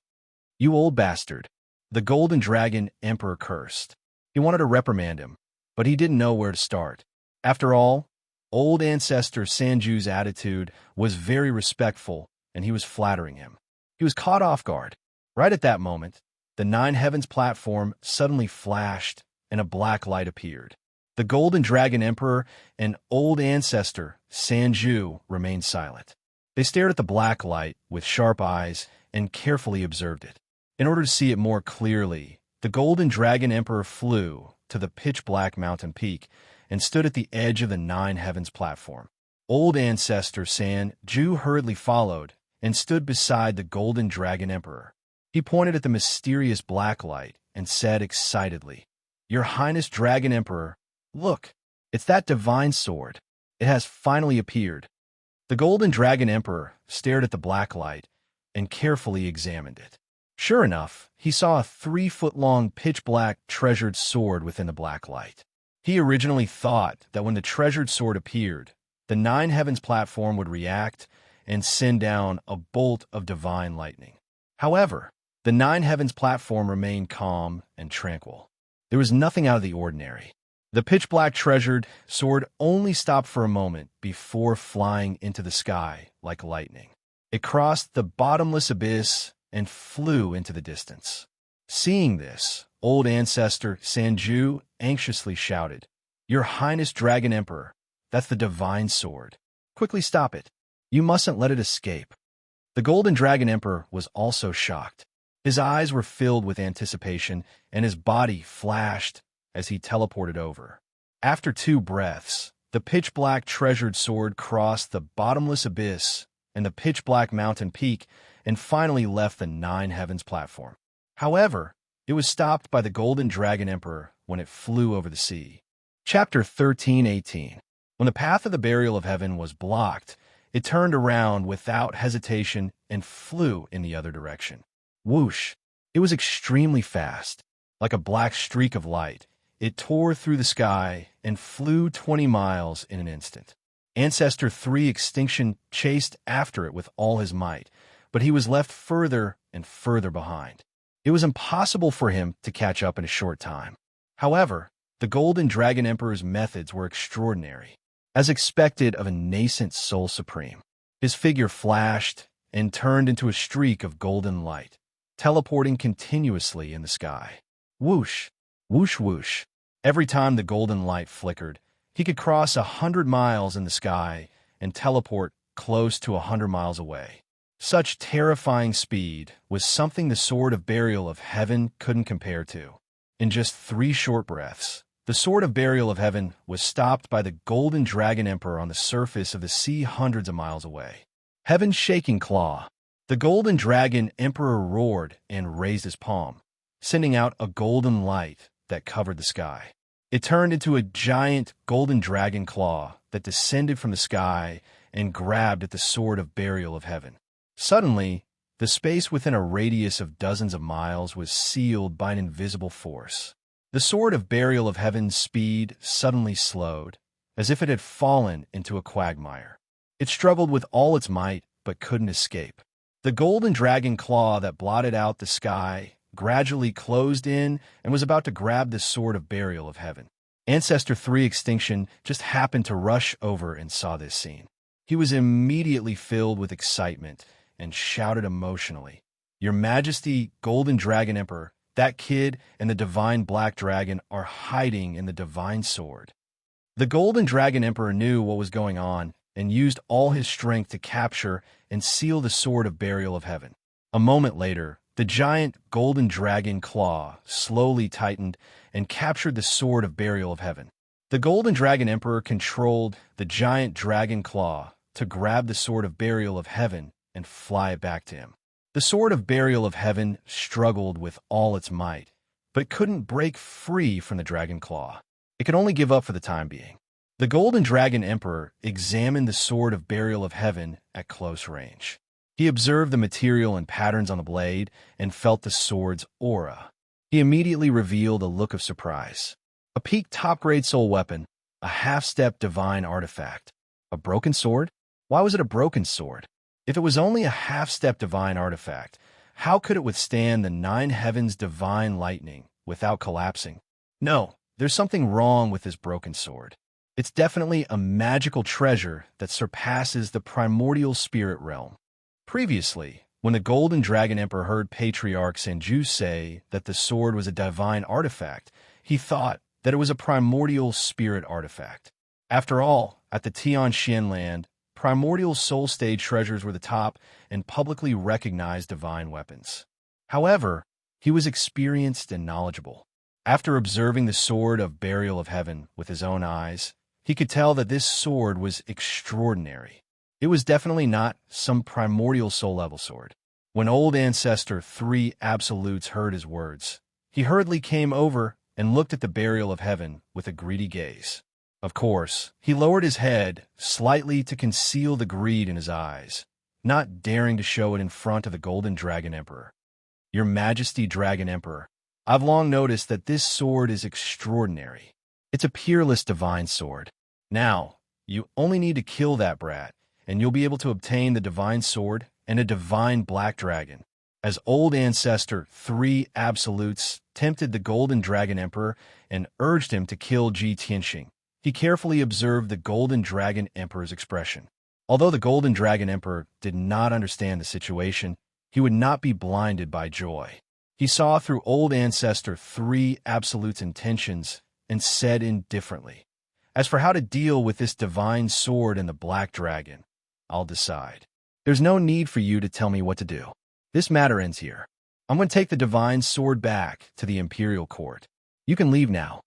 "You old bastard," the Golden Dragon Emperor cursed. He wanted to reprimand him, but he didn't know where to start. After all, Old Ancestor Sanju's attitude was very respectful, and he was flattering him. He was caught off guard. Right at that moment, the Nine Heavens platform suddenly flashed, and a black light appeared. The Golden Dragon Emperor and Old Ancestor Sanju remained silent. They stared at the black light with sharp eyes and carefully observed it. In order to see it more clearly, the Golden Dragon Emperor flew to the pitch-black mountain peak and stood at the edge of the Nine Heavens platform. Old Ancestor Sanju hurriedly followed and stood beside the Golden Dragon Emperor. He pointed at the mysterious black light and said excitedly, "Your Highness Dragon Emperor, look, it's that divine sword. It has finally appeared." The Golden Dragon Emperor stared at the black light and carefully examined it. Sure enough, he saw a 3-foot-long pitch-black treasured sword within the black light. He originally thought that when the treasured sword appeared, the Nine Heavens platform would react and send down a bolt of divine lightning. However, the Nine Heavens platform remained calm and tranquil. There was nothing out of the ordinary. The pitch-black treasured sword only stopped for a moment before flying into the sky like lightning. It crossed the bottomless abyss and flew into the distance. Seeing this, Old Ancestor Sanju anxiously shouted, "Your Highness Dragon Emperor, that's the divine sword. Quickly stop it. You mustn't let it escape." The Golden Dragon Emperor was also shocked. His eyes were filled with anticipation, and his body flashed as he teleported over. After 2 breaths, the pitch-black treasured sword crossed the bottomless abyss and the pitch-black mountain peak and finally left the 9 heavens platform. However, it was stopped by the Golden Dragon Emperor when it flew over the sea. Chapter 13:18. When the path of the burial of heaven was blocked, it turned around without hesitation and flew in the other direction. Whoosh! It was extremely fast. Like a black streak of light, it tore through the sky and flew 20 miles in an instant. Ancestor 3 Extinction chased after it with all his might, but he was left further and further behind. It was impossible for him to catch up in a short time. However, the Golden Dragon Emperor's methods were extraordinary. As expected of a nascent soul supreme, his figure flashed and turned into a streak of golden light, teleporting continuously in the sky. Whoosh, whoosh, whoosh. Every time the golden light flickered, he could cross 100 miles in the sky and teleport close to 100 miles away. Such terrifying speed was something the Sword of Burial of Heaven couldn't compare to. In just 3 short breaths, the Sword of Burial of Heaven was stopped by the Golden Dragon Emperor on the surface of the sea hundreds of miles away. Heaven's shaking claw. The Golden Dragon Emperor roared and raised his palm, sending out a golden light that covered the sky. It turned into a giant golden dragon claw that descended from the sky and grabbed at the Sword of Burial of Heaven. Suddenly, the space within a radius of dozens of miles was sealed by an invisible force. The Sword of Burial of Heaven's speed suddenly slowed, as if it had fallen into a quagmire. It struggled with all its might, but couldn't escape. The golden dragon claw that blotted out the sky gradually closed in and was about to grab the Sword of Burial of Heaven. Ancestor 3 Extinction just happened to rush over and saw this scene. He was immediately filled with excitement and shouted emotionally, "Your Majesty, Golden Dragon Emperor, that kid and the Divine Black Dragon are hiding in the Divine Sword." The Golden Dragon Emperor knew what was going on and used all his strength to capture and seal the Sword of Burial of Heaven. A moment later, the giant golden dragon claw slowly tightened and captured the Sword of Burial of Heaven. The Golden Dragon Emperor controlled the giant dragon claw to grab the Sword of Burial of Heaven and fly it back to him. The Sword of Burial of Heaven struggled with all its might, but couldn't break free from the dragon claw. It could only give up for the time being. The Golden Dragon Emperor examined the Sword of Burial of Heaven at close range. He observed the material and patterns on the blade and felt the sword's aura. He immediately revealed a look of surprise. A peak top-grade soul weapon, a half-step divine artifact. A broken sword? Why was it a broken sword? If it was only a half-step divine artifact, how could it withstand the 9 heavens' divine lightning without collapsing? No, there's something wrong with this broken sword. It's definitely a magical treasure that surpasses the primordial spirit realm. Previously, when the Golden Dragon Emperor heard Patriarch Sanju say that the sword was a divine artifact, he thought that it was a primordial spirit artifact. After all, at the Tianxian land, primordial soul stage treasures were the top and publicly recognized divine weapons. However, he was experienced and knowledgeable. After observing the Sword of Burial of Heaven with his own eyes, he could tell that this sword was extraordinary. It was definitely not some primordial soul-level sword. When old Ancestor 3 Absolutes heard his words, he hurriedly came over and looked at the Burial of Heaven with a greedy gaze. Of course, he lowered his head slightly to conceal the greed in his eyes, not daring to show it in front of the Golden Dragon Emperor. "Your Majesty, Dragon Emperor, I've long noticed that this sword is extraordinary. It's a peerless divine sword. Now, you only need to kill that brat, and you'll be able to obtain the divine sword and a divine black dragon." As old Ancestor 3 Absolutes tempted the Golden Dragon Emperor and urged him to kill Ji Tianxing, he carefully observed the Golden Dragon Emperor's expression. Although the Golden Dragon Emperor did not understand the situation, he would not be blinded by joy. He saw through old Ancestor 3 Absolute's intentions and said indifferently, "As for how to deal with this divine sword and the black dragon, I'll decide." There's no need for you to tell me what to do. This matter ends here. I'm going to take the divine sword back to the Imperial Court. You can leave now.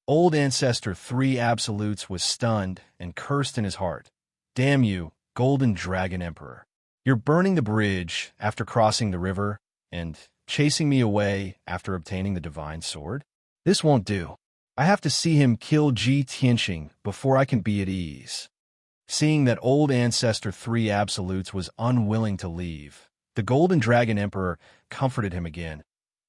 Old Ancestor 3 Absolutes was stunned and cursed in his heart. Damn you, Golden Dragon Emperor. You're burning the bridge after crossing the river and chasing me away after obtaining the divine sword? This won't do. I have to see him kill Ji Tianqing before I can be at ease. Seeing that Old Ancestor 3 Absolutes was unwilling to leave, the Golden Dragon Emperor comforted him again.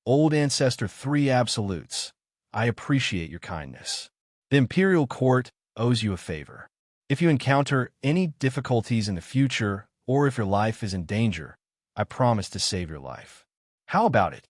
Old Ancestor 3 Absolutes, I appreciate your kindness. The Imperial Court owes you a favor. If you encounter any difficulties in the future, or if your life is in danger, I promise to save your life. How about it?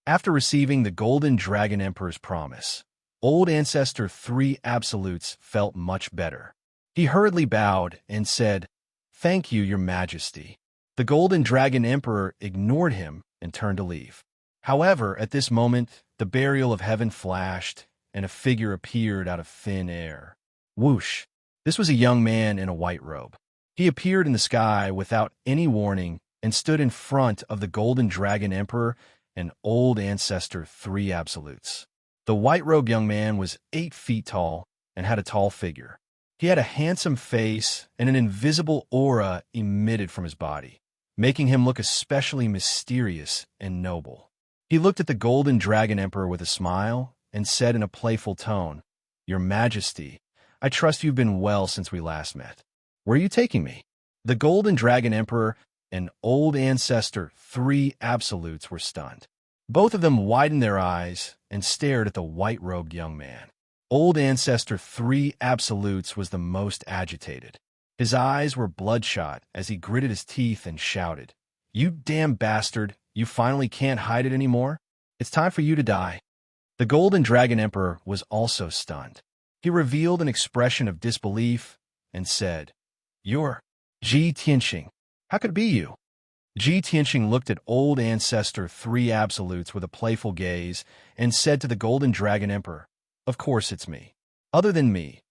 After receiving the Golden Dragon Emperor's promise, Old Ancestor 3 Absolutes felt much better. He hurriedly bowed and said, "Thank you, Your Majesty." The Golden Dragon Emperor ignored him and turned to leave. However, at this moment, the burial of heaven flashed, and a figure appeared out of thin air. Whoosh! This was a young man in a white robe. He appeared in the sky without any warning and stood in front of the Golden Dragon Emperor and Old Ancestor 3 Absolutes. The white-robed young man was 8 feet tall and had a tall figure. He had a handsome face, and an invisible aura emitted from his body, making him look especially mysterious and noble. He looked at the Golden Dragon Emperor with a smile and said in a playful tone, "Your Majesty, I trust you've been well since we last met. Where are you taking me?" The Golden Dragon Emperor and Old Ancestor 3 Absolutes were stunned. Both of them widened their eyes and stared at the white-robed young man. Old Ancestor 3 Absolutes was the most agitated. His eyes were bloodshot as he gritted his teeth and shouted, "You damn bastard, you finally can't hide it anymore? It's time for you to die." The Golden Dragon Emperor was also stunned. He revealed an expression of disbelief and said, "You're Ji Tianqing. How could it be you?" Ji Tianqing looked at Old Ancestor 3 Absolutes with a playful gaze and said to the Golden Dragon Emperor, "Of course it's me. Other than me,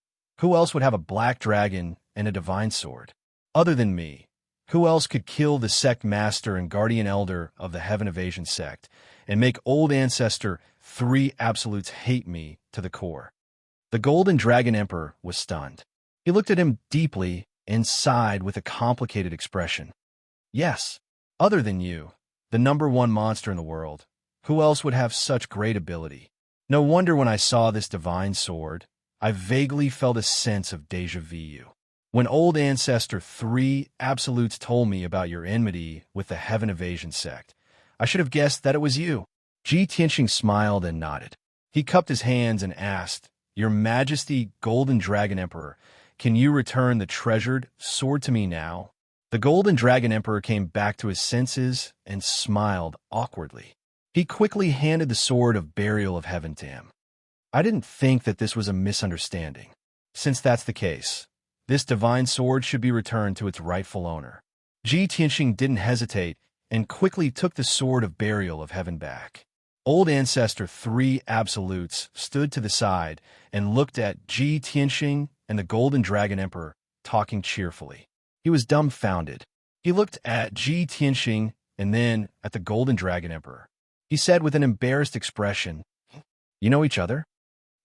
who else would have a black dragon and a divine sword? Other than me, who else could kill the sect master and guardian elder of the Heaven Evasion sect and make Old Ancestor 3 Absolutes hate me to the core?" The Golden Dragon Emperor was stunned. He looked at him deeply and sighed with a complicated expression. "Yes, other than you, the #1 monster in the world, who else would have such great ability? No wonder when I saw this divine sword, I vaguely felt a sense of déjà vu. When Old Ancestor 3 Absolutes told me about your enmity with the Heaven Evasion sect, I should have guessed that it was you." Ji Tianqing smiled and nodded. He cupped his hands and asked, "Your Majesty, Golden Dragon Emperor, can you return the treasured sword to me now?" The Golden Dragon Emperor came back to his senses and smiled awkwardly. He quickly handed the sword of Burial of Heaven to him. "I didn't think that this was a misunderstanding. Since that's the case, this divine sword should be returned to its rightful owner." Ji Tianqing didn't hesitate and quickly took the sword of Burial of Heaven back. Old Ancestor 3 Absolutes stood to the side and looked at Ji Tianqing and the Golden Dragon Emperor talking cheerfully. He was dumbfounded. He looked at Ji Tianqing and then at the Golden Dragon Emperor. He said with an embarrassed expression, "You know each other?"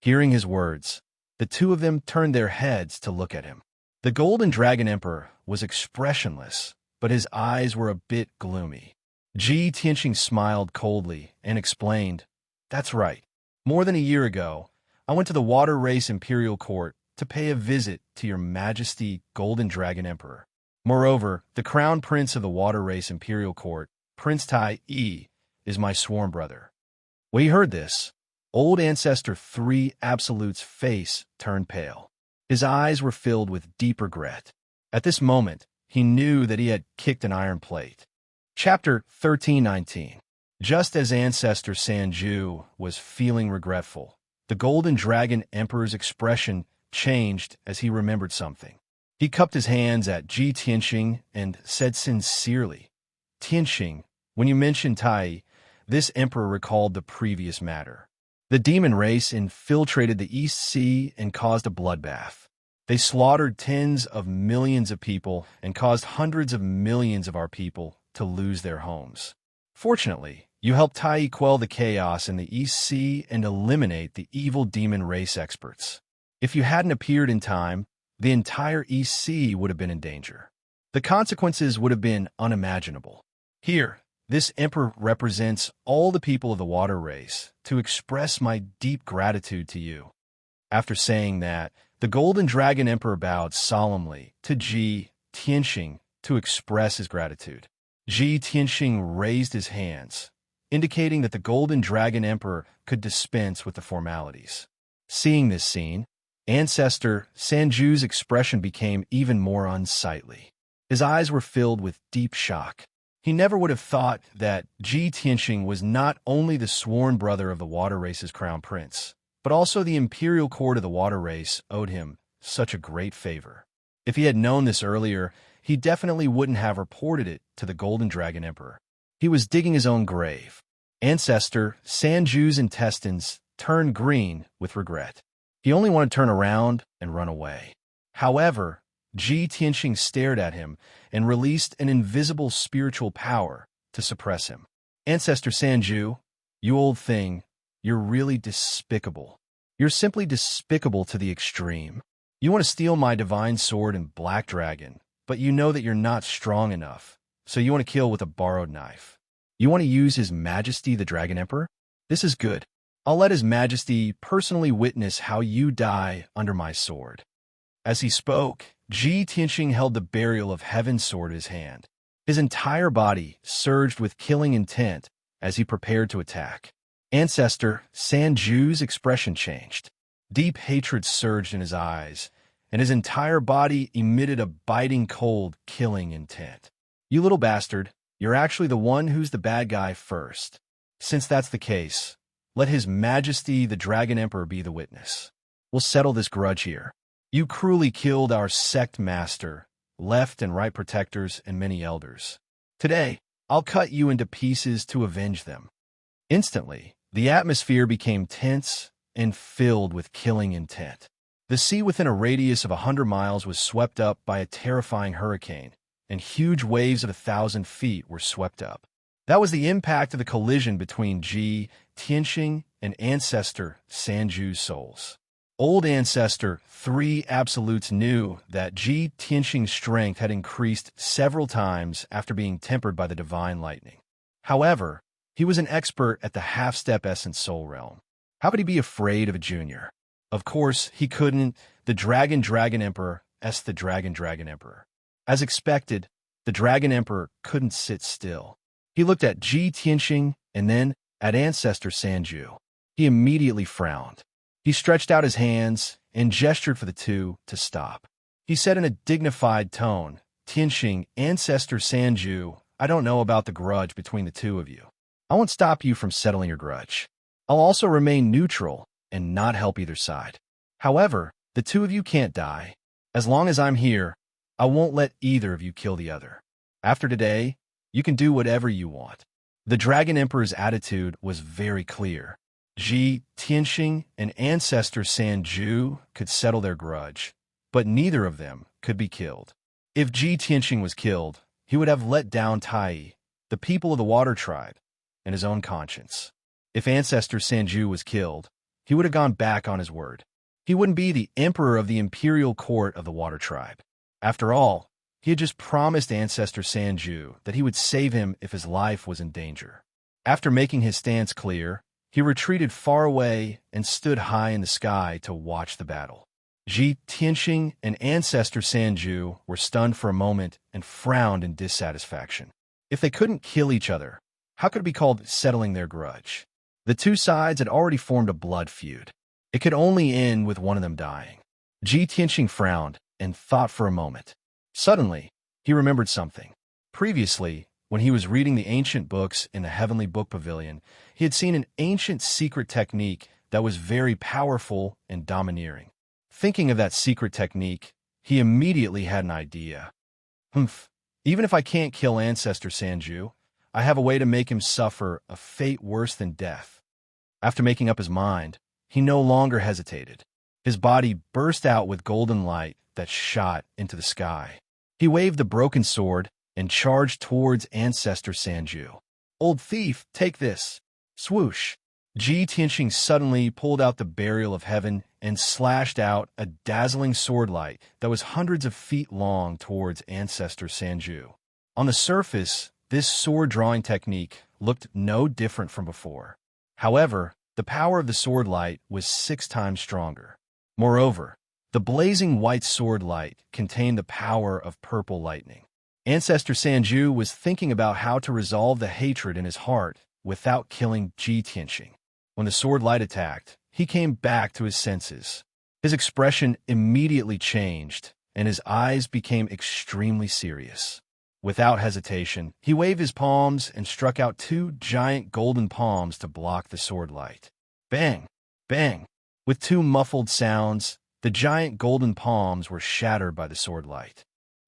Hearing his words, the two of them turned their heads to look at him. The Golden Dragon Emperor was expressionless, but his eyes were a bit gloomy. Ji Tianqing smiled coldly and explained, "That's right. More than a year ago, I went to the Water Race Imperial Court to pay a visit to your Majesty Golden Dragon Emperor. Moreover, the Crown Prince of the Water Race Imperial Court, Prince Tai Yi, is my sworn brother." When he heard this, Old Ancestor 3 Absolute's face turned pale. His eyes were filled with deep regret. At this moment, he knew that he had kicked an iron plate. Chapter 1319. Just as Ancestor Sanju was feeling regretful, the Golden Dragon Emperor's expression changed as he remembered something. He cupped his hands at Ji Tianqing and said sincerely, "Tianqing, when you mentioned Tai, this emperor recalled the previous matter. The demon race infiltrated the East Sea and caused a bloodbath. They slaughtered tens of millions of people and caused hundreds of millions of our people to lose their homes. Fortunately, you helped Tai quell the chaos in the East Sea and eliminate the evil demon race experts. If you hadn't appeared in time, the entire East Sea would have been in danger. The consequences would have been unimaginable. Here, this emperor represents all the people of the water race to express my deep gratitude to you. After saying that, the Golden Dragon Emperor bowed solemnly to Ji Tianxing to express his gratitude. Ji Tianxing raised his hands, indicating that the Golden Dragon Emperor could dispense with the formalities. Seeing this scene, Ancestor Sanju's expression became even more unsightly. His eyes were filled with deep shock. He never would have thought that Ji Tianxing was not only the sworn brother of the water race's crown prince, but also the imperial court of the water race owed him such a great favor. If he had known this earlier, he definitely wouldn't have reported it to the Golden Dragon Emperor. He was digging his own grave. Ancestor Sanju's intestines turned green with regret. He only wanted to turn around and run away. However, Ji Tianxing stared at him and released an invisible spiritual power to suppress him. Ancestor Sanju, you old thing, you're really despicable. You're simply despicable to the extreme. You want to steal my divine sword and black dragon, but you know that you're not strong enough, so you want to kill with a borrowed knife. You want to use His Majesty the Dragon Emperor? This is good. I'll let His Majesty personally witness how you die under my sword. As he spoke, Ji Tianxing held the burial of Heaven's sword in his hand. His entire body surged with killing intent as he prepared to attack. Ancestor Sanju's expression changed. Deep hatred surged in his eyes, and his entire body emitted a biting cold, killing intent. You little bastard, you're actually the one who's the bad guy first. Since that's the case, let His Majesty the Dragon Emperor be the witness. We'll settle this grudge here. You cruelly killed our sect master, left and right protectors, and many elders. Today, I'll cut you into pieces to avenge them. Instantly, the atmosphere became tense and filled with killing intent. The sea within a radius of 100 miles was swept up by a terrifying hurricane, and huge waves of 1,000 feet were swept up. That was the impact of the collision between Ji Tianxing and Ancestor Sanju's souls. Old Ancestor 3 Absolutes knew that Ji Tianxing's strength had increased several times after being tempered by the divine lightning. However, he was an expert at the half-step essence soul realm. How could he be afraid of a junior? Of course, he couldn't. The Dragon Emperor s the Dragon Emperor. As expected, the Dragon Emperor couldn't sit still. He looked at Ji Tianxing and then at Ancestor Sanju. He immediately frowned. He stretched out his hands and gestured for the two to stop. He said in a dignified tone, Tianxing, Ancestor Sanju, I don't know about the grudge between the two of you. I won't stop you from settling your grudge. I'll also remain neutral and not help either side. However, the two of you can't die. As long as I'm here, I won't let either of you kill the other. After today, you can do whatever you want. The Dragon Emperor's attitude was very clear. Ji Tianxing and Ancestor Sanju could settle their grudge, but neither of them could be killed. If Ji Tianxing was killed, he would have let down Tai, the people of the Water Tribe, and his own conscience. If Ancestor Sanju was killed, he would have gone back on his word. He wouldn't be the emperor of the imperial court of the Water Tribe. After all, he had just promised Ancestor Sanju that he would save him if his life was in danger. After making his stance clear, he retreated far away and stood high in the sky to watch the battle. Ji Tianxing and Ancestor Sanju were stunned for a moment and frowned in dissatisfaction. If they couldn't kill each other, how could it be called settling their grudge? The two sides had already formed a blood feud. It could only end with one of them dying. Ji Tianxing frowned and thought for a moment. Suddenly, he remembered something. Previously, when he was reading the ancient books in the Heavenly Book Pavilion, he had seen an ancient secret technique that was very powerful and domineering. Thinking of that secret technique, he immediately had an idea. Even if I can't kill Ancestor Sanju, I have a way to make him suffer a fate worse than death. After making up his mind, he no longer hesitated. His body burst out with golden light that shot into the sky. He waved the broken sword and charged towards Ancestor Sanju. "Old thief, take this!" Swoosh! Ji Tianxing suddenly pulled out the Burial of Heaven and slashed out a dazzling swordlight that was hundreds of feet long towards Ancestor Sanju. On the surface, this sword-drawing technique looked no different from before. However, the power of the swordlight was 6 times stronger. Moreover, the blazing white swordlight contained the power of purple lightning. Ancestor Sanju was thinking about how to resolve the hatred in his heart without killing Ji Tianxing. When the swordlight attacked, he came back to his senses. His expression immediately changed, and his eyes became extremely serious. Without hesitation, he waved his palms and struck out 2 giant golden palms to block the swordlight. Bang! Bang! With 2 muffled sounds, the giant golden palms were shattered by the swordlight.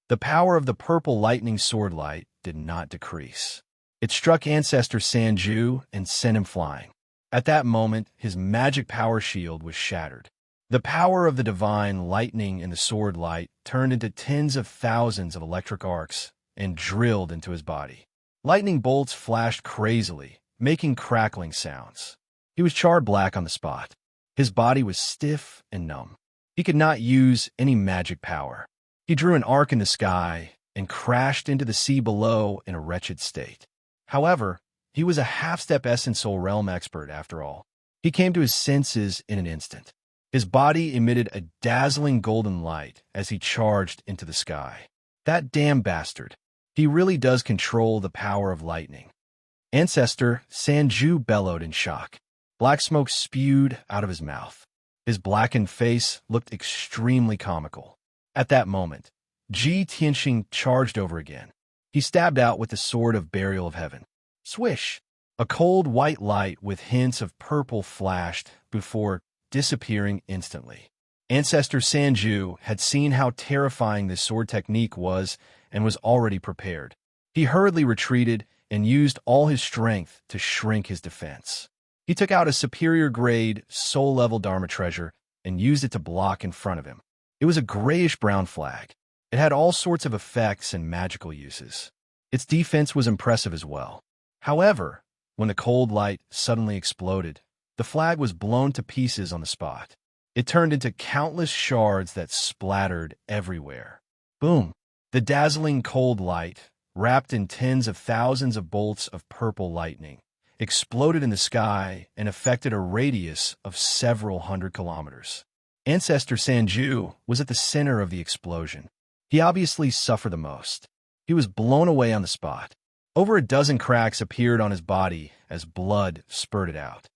The power of the purple lightning swordlight did not decrease. It struck Ancestor Sanju and sent him flying. At that moment, his magic power shield was shattered. The power of the divine lightning in the swordlight turned into tens of thousands of electric arcs and drilled into his body. Lightning bolts flashed crazily, making crackling sounds. He was charred black on the spot. His body was stiff and numb. He could not use any magic power. He drew an arc in the sky and crashed into the sea below in a wretched state. However, he was a half-step Essence Soul Realm expert after all. He came to his senses in an instant. His body emitted a dazzling golden light as he charged into the sky. That damn bastard. He really does control the power of lightning. Ancestor Sanju bellowed in shock. Black smoke spewed out of his mouth. His blackened face looked extremely comical. At that moment, Ji Tianxing charged over again. He stabbed out with the sword of Burial of Heaven. Swish! A cold white light with hints of purple flashed before disappearing instantly. Ancestor Sanju had seen how terrifying this sword technique was and was already prepared. He hurriedly retreated and used all his strength to shrink his defense. He took out a superior-grade, soul-level Dharma treasure and used it to block in front of him. It was a grayish-brown flag. It had all sorts of effects and magical uses. Its defense was impressive as well. However, when the cold light suddenly exploded, the flag was blown to pieces on the spot. It turned into countless shards that splattered everywhere. Boom! The dazzling cold light, wrapped in tens of thousands of bolts of purple lightning, exploded in the sky and affected a radius of several hundred kilometers. Ancestor Sanju was at the center of the explosion. He obviously suffered the most. He was blown away on the spot. Over a dozen cracks appeared on his body as blood spurted out.